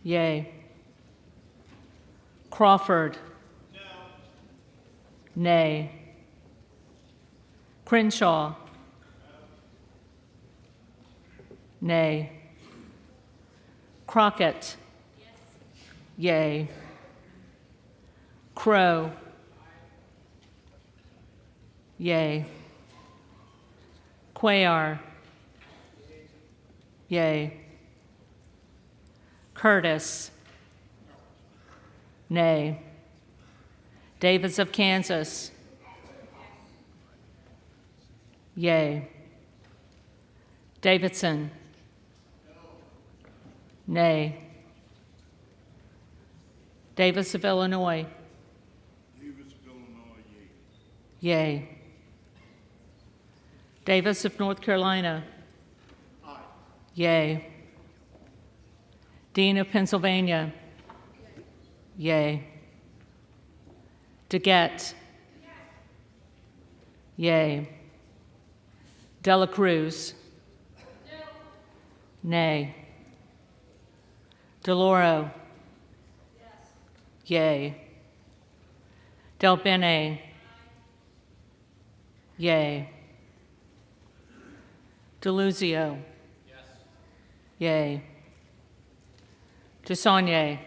Yay. Crawford. Nay. Crenshaw. Nay. Crockett. Yay. Crow. Yay. Cuellar. Yay. Curtis. Nay. Davis of Kansas. Yay. Davidson. Nay. Davis of Illinois. Yay. Davis of North Carolina. Yay. Dean of Pennsylvania. Yay. DeGette. Yay. Dela Cruz. Nay. DeLauro. Yay. Del Bene. Yay. DeLuzio. Yay. DeSaulnier.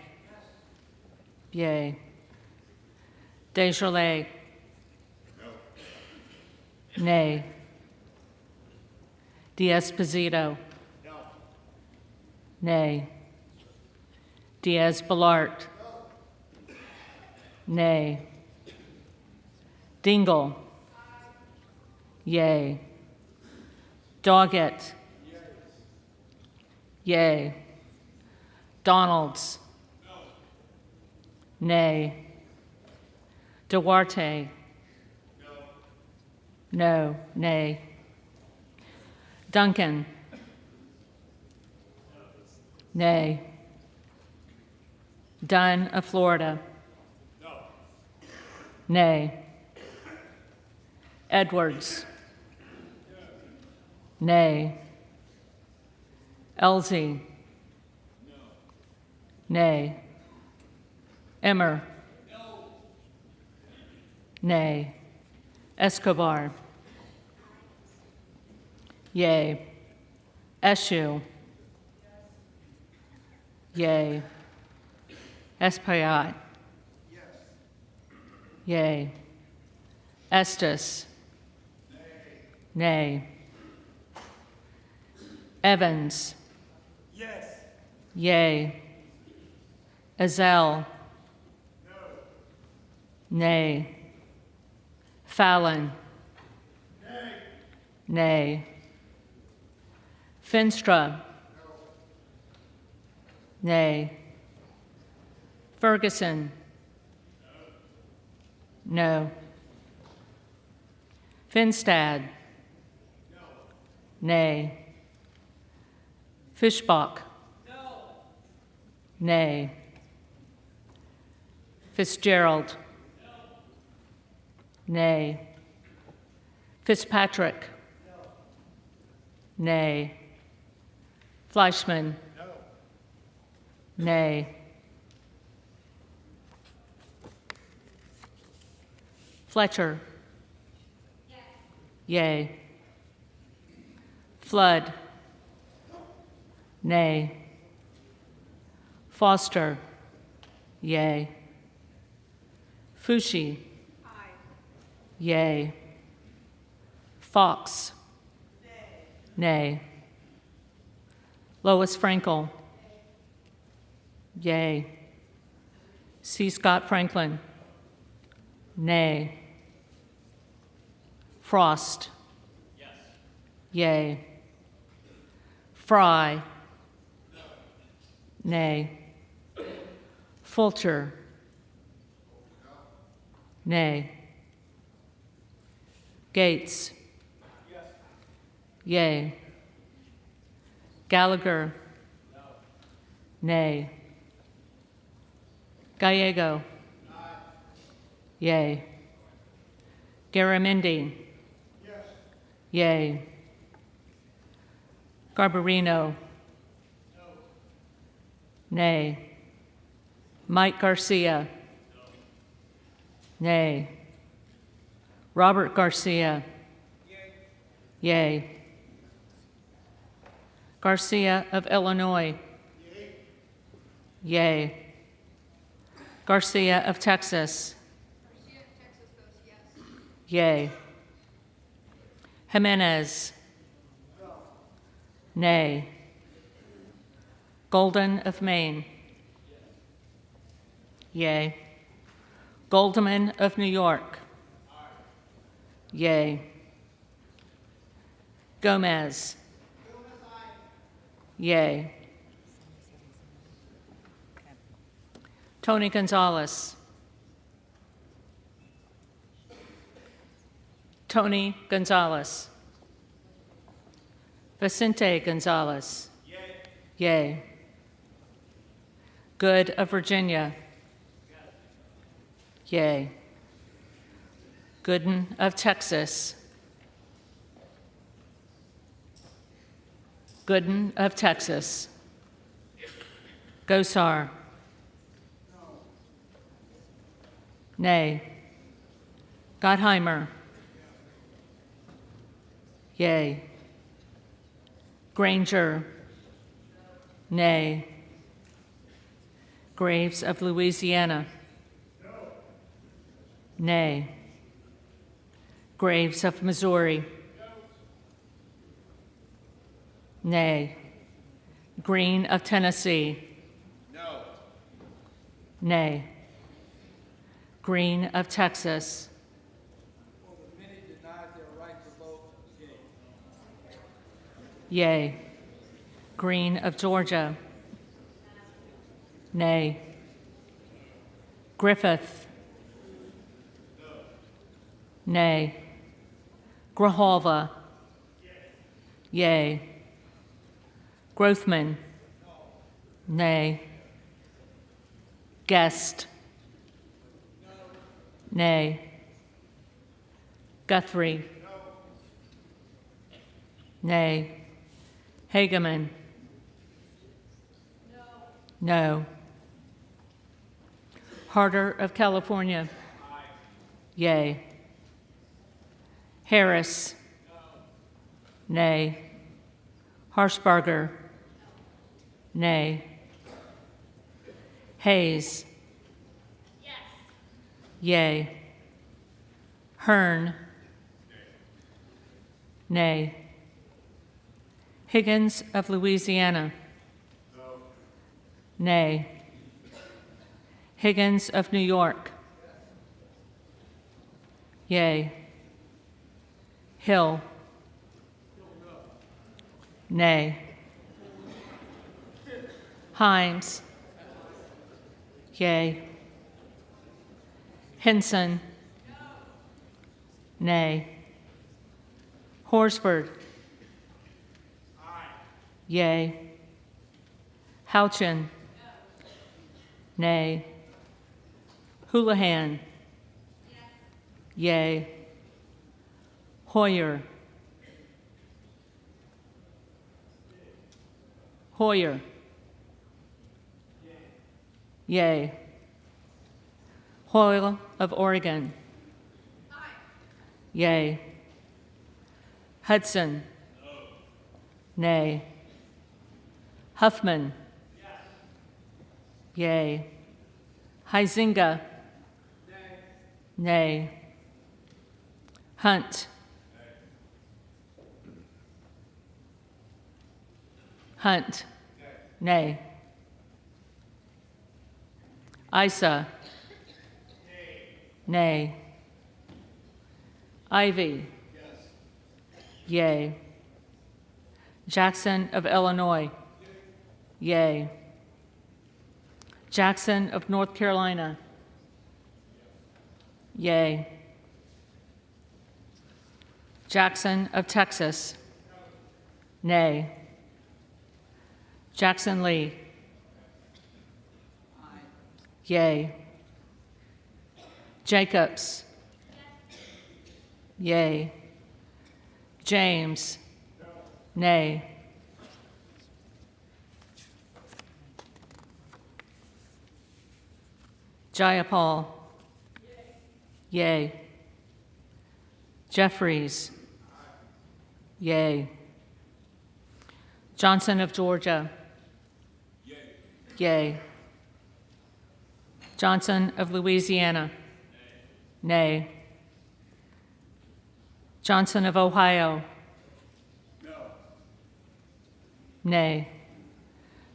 Yay. Desjardins. Nay. D'Esposito. Nay. Diaz-Balart. Nay. Dingle. Yay. Doggett. Yay. Donalds. Nay. Duarte. No. Nay. Duncan. Nay. Dunn of Florida. Nay. Edwards. Nay. Elsie. Nay. Emmer. Nay. Escobar. Yay. Eshue. Yay. Espaillat. Yay. Estes. Nay. Evans. Yay. Ezell. Nay. Fallon. Nay. Finstra. Nay. Ferguson. No. Finstad. Nay. Fischbach. Nay. Fitzgerald. Nay. Fitzpatrick. Nay. Fleischman. Nay. Fletcher. Yea. Flood. Nay. Foster. Yea. Fushi. Yea. Fox. Nay. Lois Frankel. Yea. C. Scott Franklin. Nay. Frost. Yea. Fry. Nay. Fulcher. Nay. Gates. Yea. Gallagher. Nay. Gallego. Yea. Garamendi. Yea. Garbarino. Nay. Mike Garcia. Nay. Robert Garcia. Yea. Garcia of Illinois. Yea. Garcia of Texas. Yea. Jimenez. Nay. Golden of Maine. Yea. Goldman of New York. Yea. Gomez. Yea. Tony Gonzalez. Tony Gonzalez. Vicente Gonzalez. Yea. Good of Virginia. Yea. Gooden of Texas. Gooden of Texas. Gosar. Nay. Gottheimer. Yea. Granger. Nay. Graves of Louisiana. Nay. Graves of Missouri. Nay. Green of Tennessee. Nay. Green of Texas. Yea. Green of Georgia. Nay. Griffith. Nay. Grijalva. Yea. Grothman. Nay. Guest. Nay. Guthrie. Nay. Hageman. No. Harder of California. Yea. Harris. Nay. Harshbarger. Nay. Hayes. Yea. Hearn. Nay. Higgins of Louisiana. Nay. Higgins of New York. Yea. Hill. Nay. Himes. Yea. Henson. Nay. Horsford. Yay. Houchin. Nay. Houlihan. Yay. Hoyer. Hoyer. Yay. Hoyle of Oregon. Yay. Hudson. Nay. Huffman. Yay. Huizinga. Nay. Hunt. Hunt. Nay. Isa. Nay. Ivy. Yay. Jackson of Illinois. Yay. Jackson of North Carolina. Yay. Jackson of Texas. Nay. Jackson Lee. Yay. Jacobs. Yay. James. Nay. Jayapal. Yay. Jeffries. Yay. Johnson of Georgia. Yay. Johnson of Louisiana. Nay. Johnson of Ohio. Nay.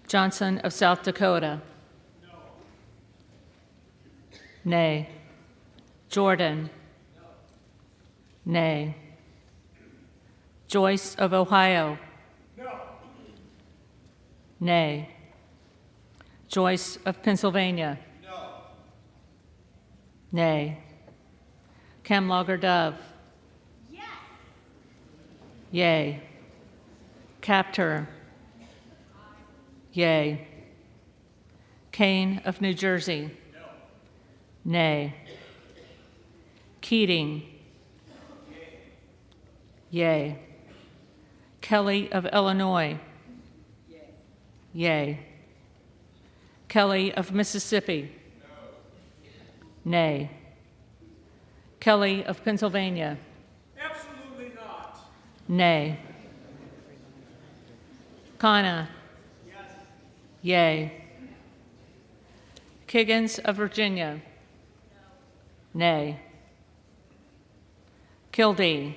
Johnson of South Dakota. Nay. Jordan. Nay. Joyce of Ohio. Nay. Joyce of Pennsylvania. Nay. Camlogger Dove. Yay. Captor. Yay. Kane of New Jersey. Nay. Keating. Yay. Kelly of Illinois. Yay. Kelly of Mississippi. Nay. Kelly of Pennsylvania. Absolutely not. Nay. Kana. Yay. Kiggins of Virginia. Nay. Kildee.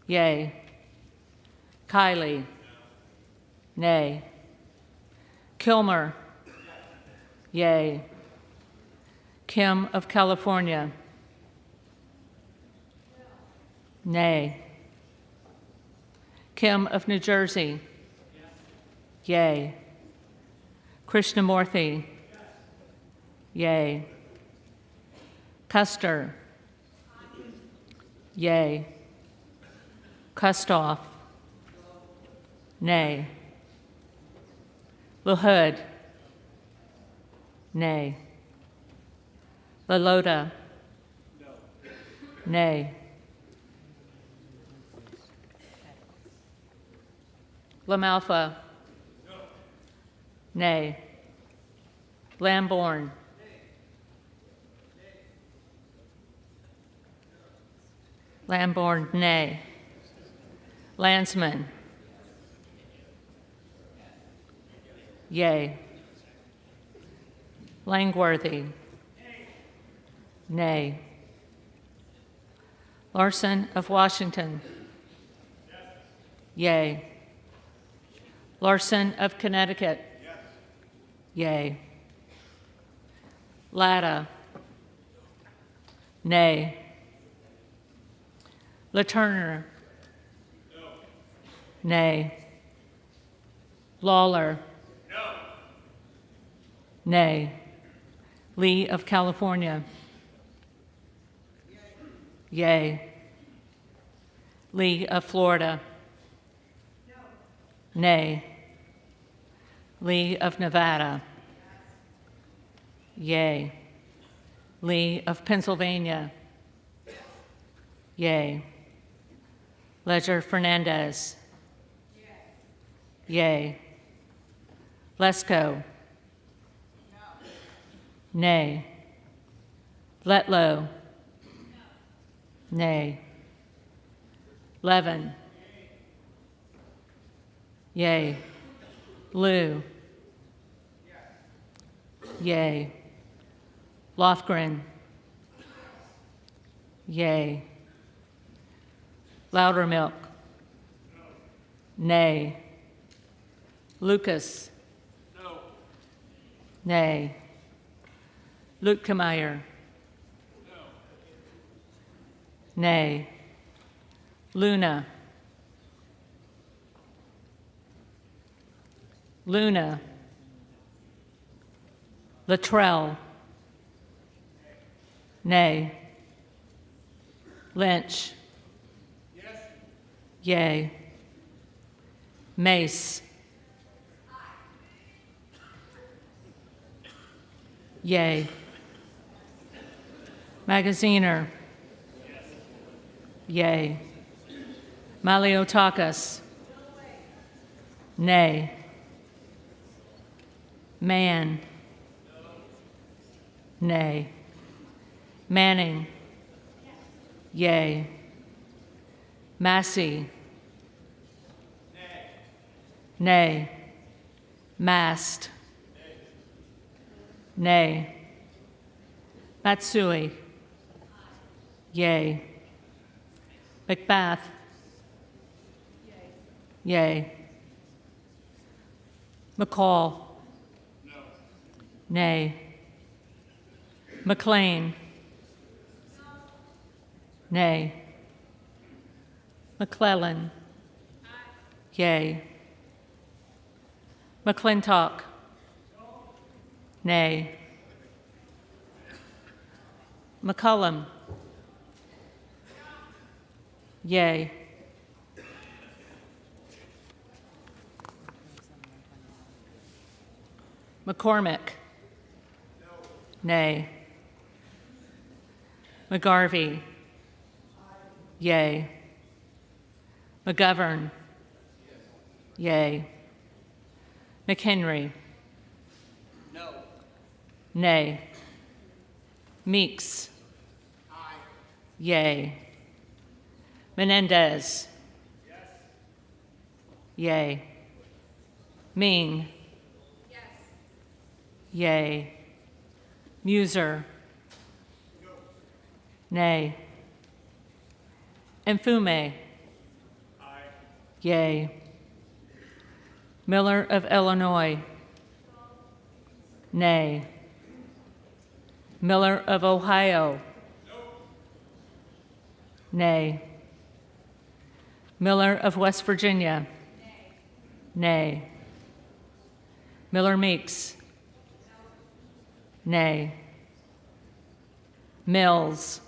Yay. Kiley. Nay. Kilmer. Yay. Kim of California. Nay. Kim of New Jersey. Yay. Krishnamurthy. Yay. Custer. Yay. Kustoff. Nay. LaHood. Nay. LaLota. Nay. LaMalfa. Nay. Lamborn. Lamborn, nay. Landsman. Yay. Langworthy. Nay. Larson of Washington. Yay. Larson of Connecticut. Yay. Latta. Nay. LaTurner. Nay. Lawler. Nay. Lee of California. Yay. Lee of Florida? Nay. Lee of Nevada? Yea. Lee of Pennsylvania? Yea. Ledger Fernandez? Yea. Lesko? Nay. Letlow? Nay. Levin? Yea. Liu? Yea. Lofgren? Yea. Loudermilk? Nay. Lucas? Nay. Lutkemeyer? Nay. Luna? Luna? Luttrell? Nay. Lynch? Yea. Mace? Yea. Magaziner? Yea. Maliotakis? Nay. Man? Nay. Manning? Yea. Massey? Nay. Mast? Nay. Matsui? Yea. Macbeth? Yea. McCall? Nay. McLean? Nay. McClellan? Yea. McClintock? Nay. McCullum? Yea. McCormick? Nay. McGarvey? Yea. McGovern? Yea. McHenry? No. Nay. Meeks? Yea. Menendez? Yea. Ming? Yea. Muser? Nay. Mfume? Yea. Miller of Illinois? Nay. Miller of Ohio? Nay. Miller of West Virginia? Nay. Miller Meeks? Nay. Mills?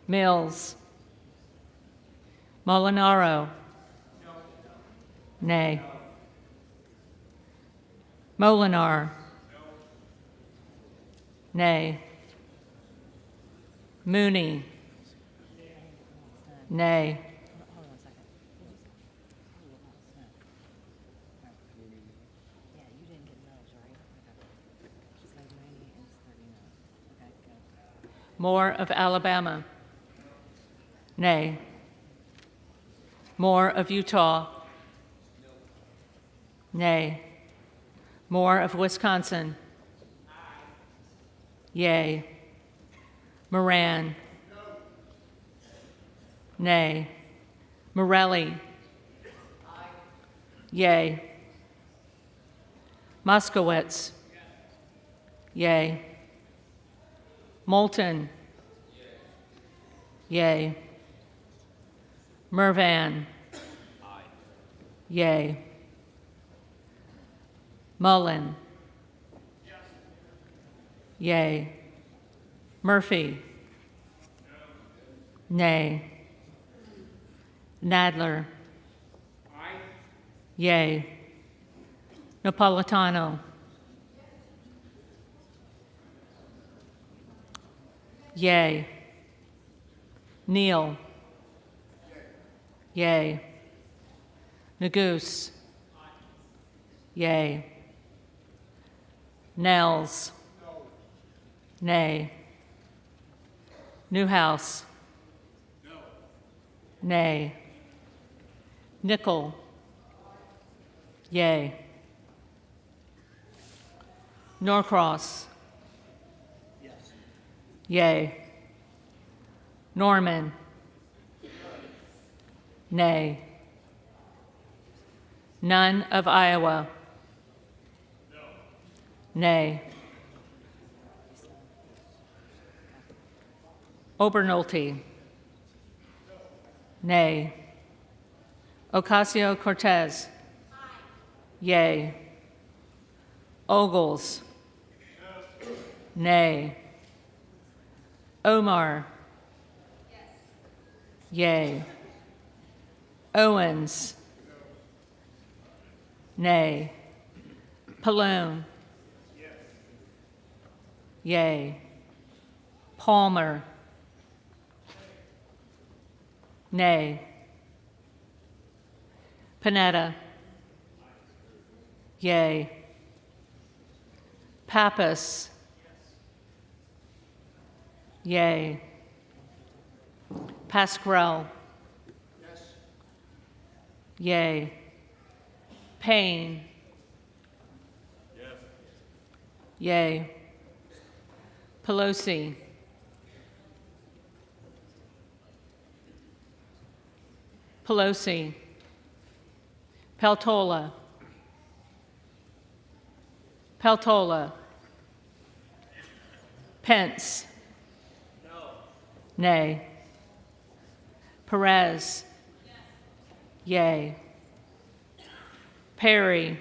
Mills? Molinaro? Nay. Molinar? Nay. Mooney? Nay. Moore of Alabama? Nay. Moore of Utah? Nay. Moore of Wisconsin? Yea. Moran? Nay. Morelli? Yea. Moskowitz? Yea. Moulton? Yea. Mervan? Yea. Mullen? Yea. Murphy? Nay. Nadler. Aye. Yay. Napolitano. Yay. Neal. Yay. Neguse. Yay. Nels. Nay. Newhouse. Nay. Nickel. Yay. Norcross. Yay. Norman. Nay. None of Iowa. Nay. Obernolte. Nay. Ocasio-Cortez. Yay. Ogles. Nay. Omar. Yay. Owens. Nay. Pallone. Yay. Palmer. Nay. Panetta. Yay. Pappas. Yay. Pasquarel. Yay. Payne. Yay. Pelosi. Pelosi. Peltola. Peltola. Pence. No. Nay. Perez. Yay. Perry.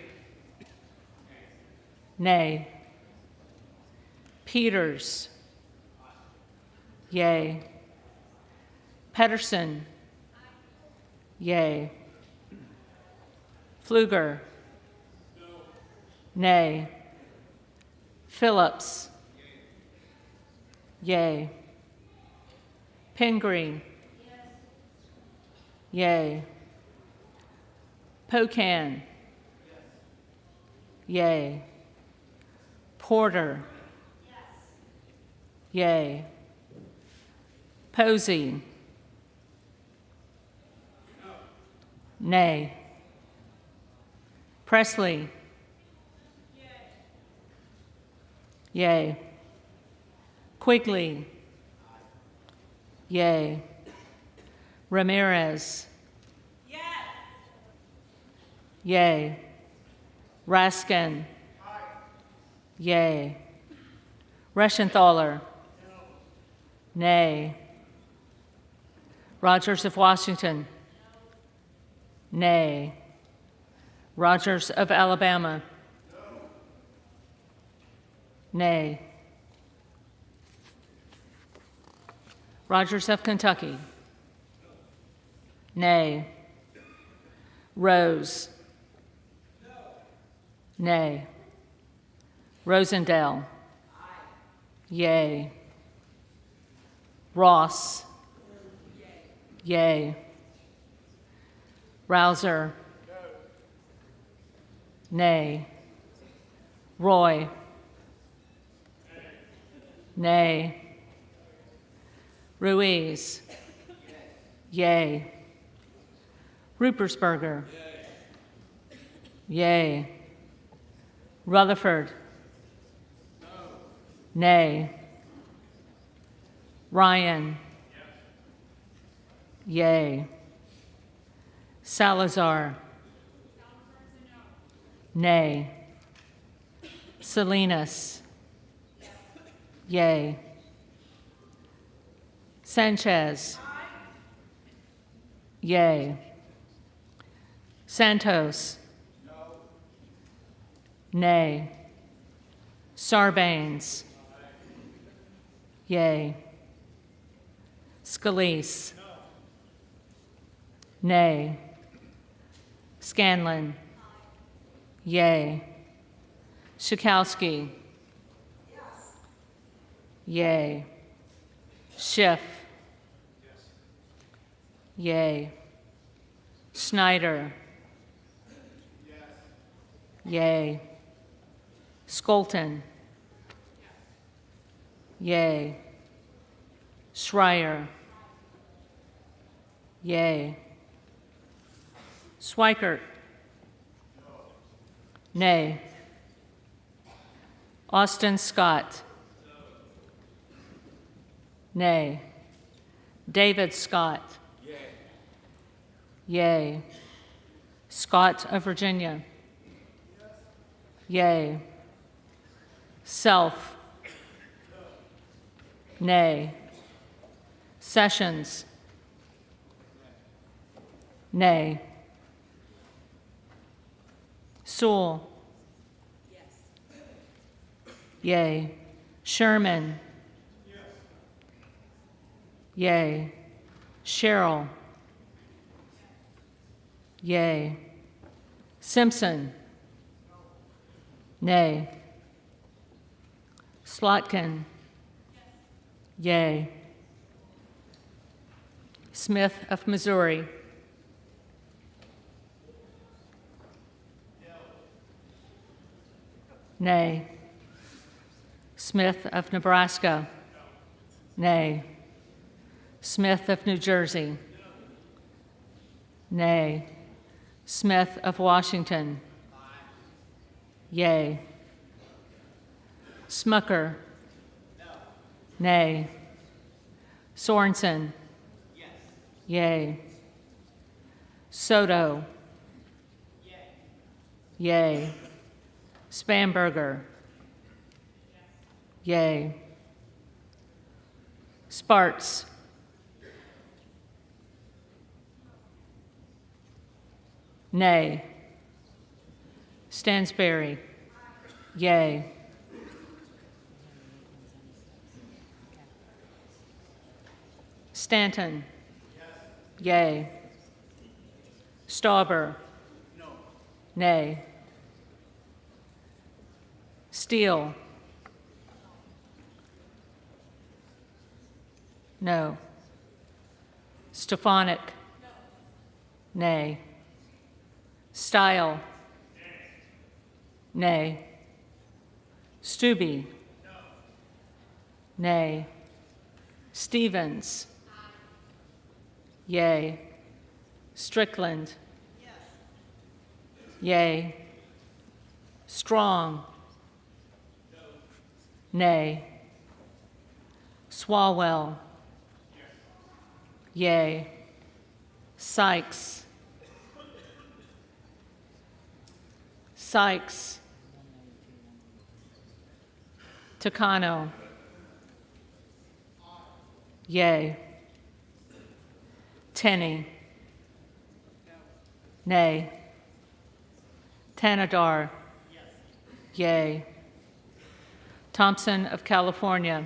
Nay. Peters. Yay. Pedersen. Yay. Pfluger. Nay. Phillips. Yay. Pingree. Yay. Pocan. Yay. Porter. Yay. Posey. Nay. Presley. Yay. Quigley. Yay. Ramirez. Yay. Raskin. Yay. Reschenthaler. Nay. Rogers of Washington. Nay. Rogers of Alabama. Nay. Rogers of Kentucky. Nay. Rose. Nay. Rosendale. Yay. Ross. Yay. Rouser. Nay. Roy. Nay. Ruiz. Yay. Rupersberger. Yay. Rutherford. Nay. Ryan. Yay. Salazar. Nay. Salinas. Yay. Sanchez. Yay. Santos. Nay. Sarbanes. Yay. Scalise. Nay. Scanlon. Yay. Schakowsky. Yay. Schiff. Yay. Schneider. Yay. Skolton. Yay. Schreier. Yay. Swikert. Nay. Austin Scott. Nay. David Scott. Yay. Scott of Virginia. Yay. Self. Nay. Sessions. Nay. Sewell. Yay. Sherman. Yay. Sherrill. Yay. Simpson. Nay. Slotkin. Yay. Smith of Missouri. Nay. Smith of Nebraska. Nay. Smith of New Jersey. Nay. Smith of Washington. Yay. Smucker. Nay. Sorensen. Yay. Soto. Yay. Spanberger. Yay. Sparts. Nay. Stansberry. Yay. Stanton. Yay. Stauber. Nay. Steele. No. Stefanik. Nay. Style. Nay. Stubbe. Nay. Stevens. Yay. Strickland. Yay. Strong. Nay. Swalwell. Yay. Sykes. Sykes. Takano. Yay. Tenney. Nay. Tanadar. Yay. Thompson of California.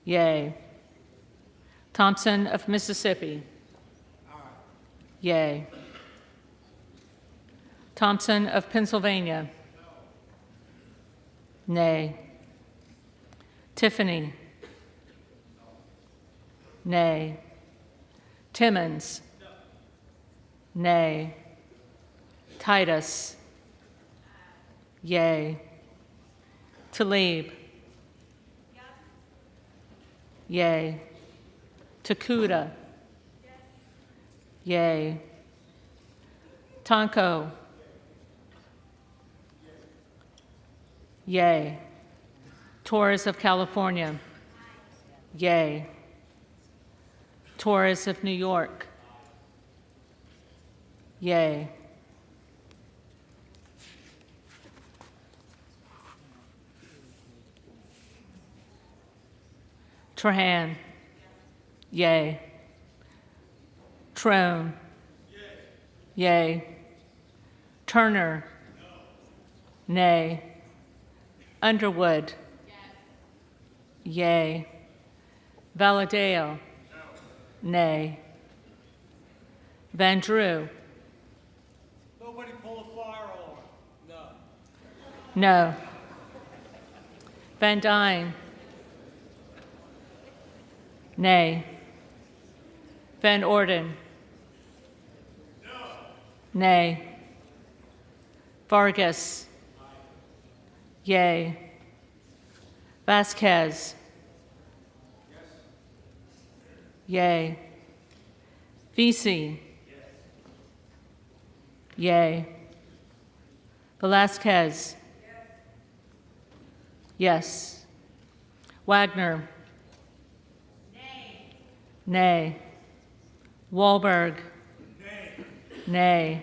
Yay. Thompson of Mississippi. Yay. Thompson of Pennsylvania. Nay. Tiffany. Nay. Timmons. Nay. Titus. Yay. Talib. Yay. Takuda. Yay. Tonko. Yay. Torres of California. Yay. Torres of New York. Yay. Trahan. Yay. Trone. Yay. Turner. Nay. Underwood. Yay. Valadeo. Nay. Van Drew. Nobody pull a fire alarm. No. No. Van Dyne. Nay. Van Orden. No. Nay. Vargas. Yea. Vasquez. Yea. Vesey. Yea. Velasquez. Yes. Wagner. Nay. Wahlberg. Nay.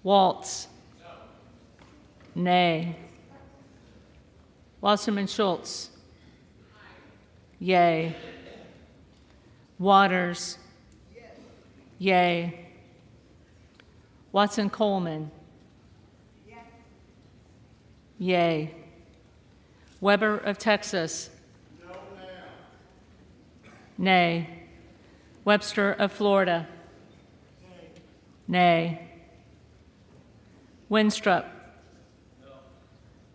Waltz. Nay. Wasserman Schultz. Yay. Waters. Yay. Watson Coleman. Yay. Weber of Texas. Nay. Webster of Florida. Nay. Winstrup.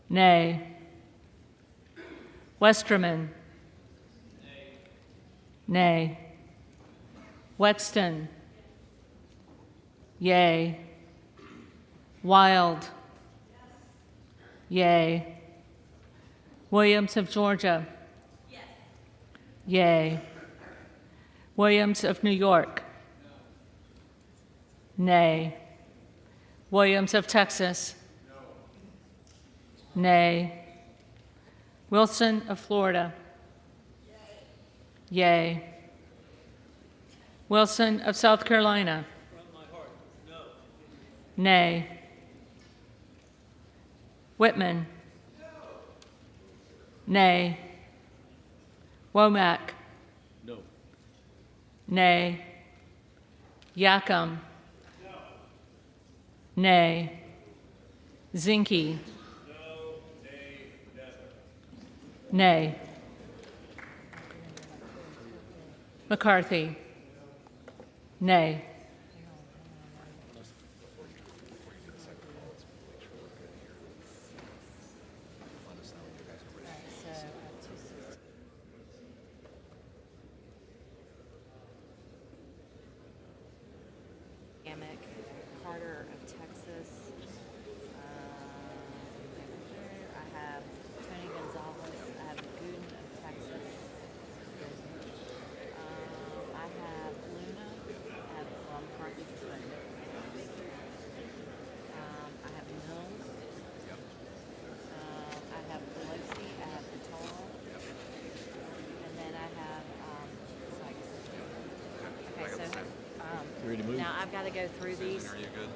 Nay. Westerman. Nay. Wexton. Yay. Wild. Yay. Williams of Georgia. Yay. Williams of New York. Nay. Williams of Texas. Nay. Wilson of Florida. Yay. Wilson of South Carolina. Nay. Whitman. Nay. Womack. No. Nay. Yackham. Nay. Zinke. Nay. McCarthy. Nay. Carter of Texas. I have Tony Gonzalez. I have Gooden of Texas. I have Luna. I have McCarthy. I have Mills. I have Pelosi. I have Vitale. And then I have Sykes. Okay, so You ready to move? now I've got to go through these. Are you good?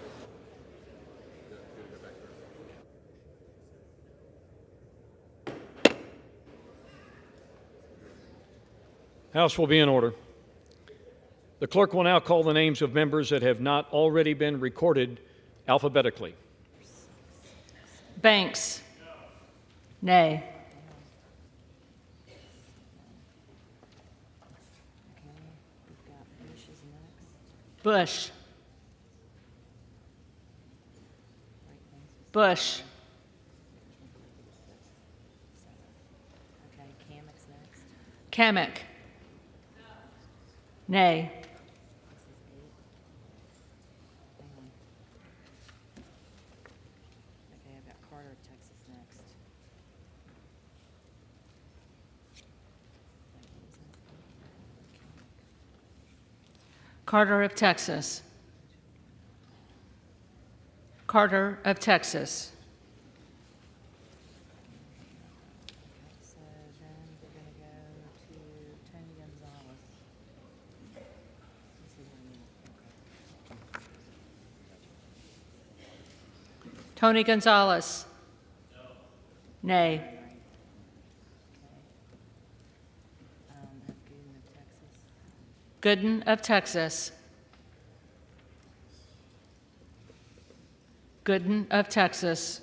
House will be in order. The clerk will now call the names of members that have not already been recorded alphabetically. Banks. Nay. Bush. Bush. Okay, Kamek's next. Kamek. Nay. Okay, I've got Carter of Texas next. Carter of Texas. Carter of Texas. So then we're going to go to Tony Gonzalez. Let's see what I need. Tony Gonzalez. Nay. Gooden of Texas. Gooden of Texas.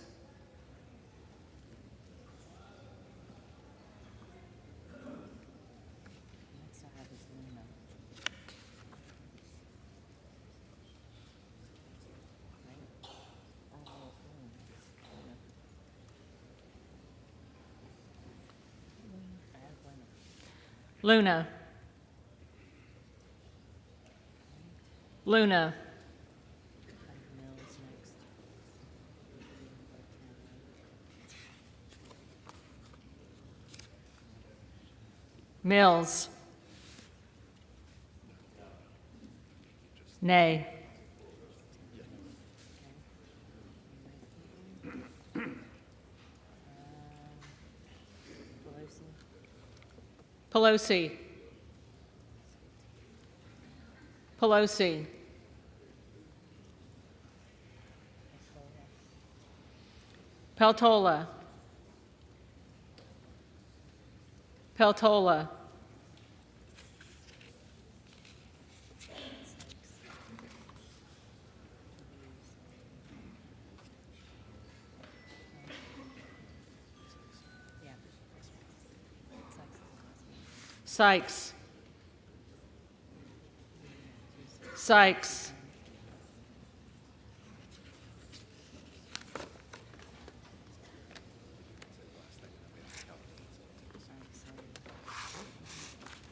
Luna. Luna. Mills. Nay. Pelosi. Pelosi. Peltola. Peltola. Sykes. Sykes.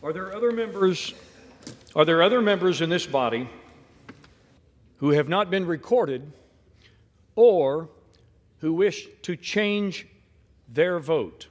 Are there other members in this body who have not been recorded or who wish to change their vote?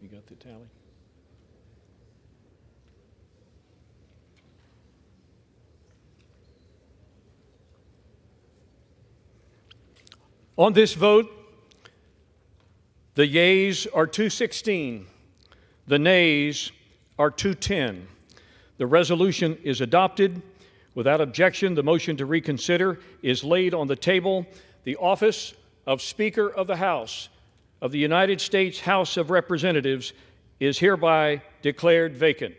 Have you got the tally? On this vote, the yeas are 216, the nays are 210. The resolution is adopted. Without objection, the motion to reconsider is laid on the table. The office of Speaker of the House of the United States House of Representatives is hereby declared vacant.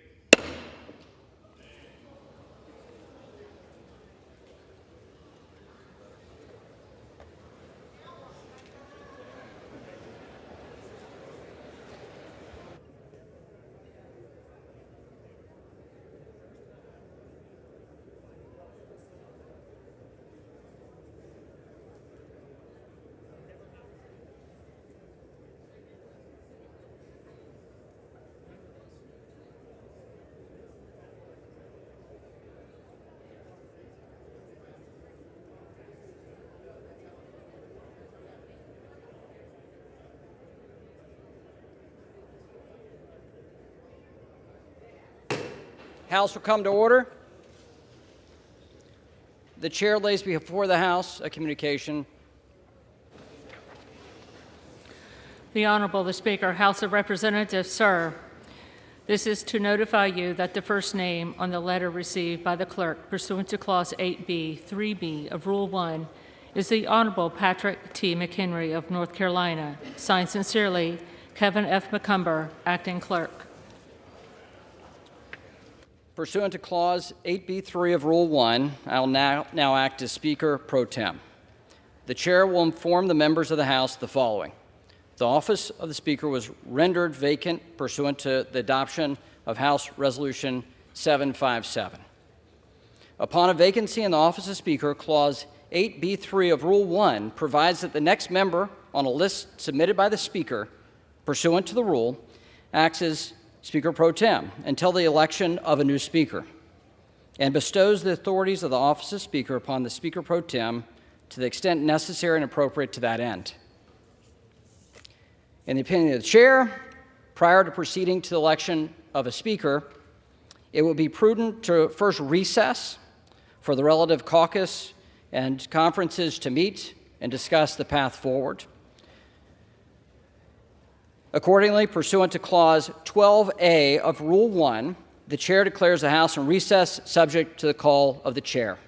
House will come to order. The chair lays before the House a communication. The Honorable the Speaker, House of Representatives, sir. This is to notify you that the first name on the letter received by the clerk pursuant to Clause 8B, 3B of Rule 1 is the Honorable Patrick T. McHenry of North Carolina. Signed sincerely, Kevin F. McCumber, Acting Clerk. Pursuant to Clause 8B3 of Rule 1, I will now act as Speaker pro tem. The Chair will inform the members of the House the following. The office of the Speaker was rendered vacant pursuant to the adoption of House Resolution 757. Upon a vacancy in the office of Speaker, Clause 8B3 of Rule 1 provides that the next member on a list submitted by the Speaker, pursuant to the rule, acts as Speaker pro tem until the election of a new Speaker, and bestows the authorities of the office of Speaker upon the Speaker pro tem to the extent necessary and appropriate to that end. In the opinion of the Chair, prior to proceeding to the election of a Speaker, it would be prudent to first recess for the relative caucus and conferences to meet and discuss the path forward. Accordingly, pursuant to Clause 12A of Rule 1, the Chair declares the House in recess subject to the call of the Chair.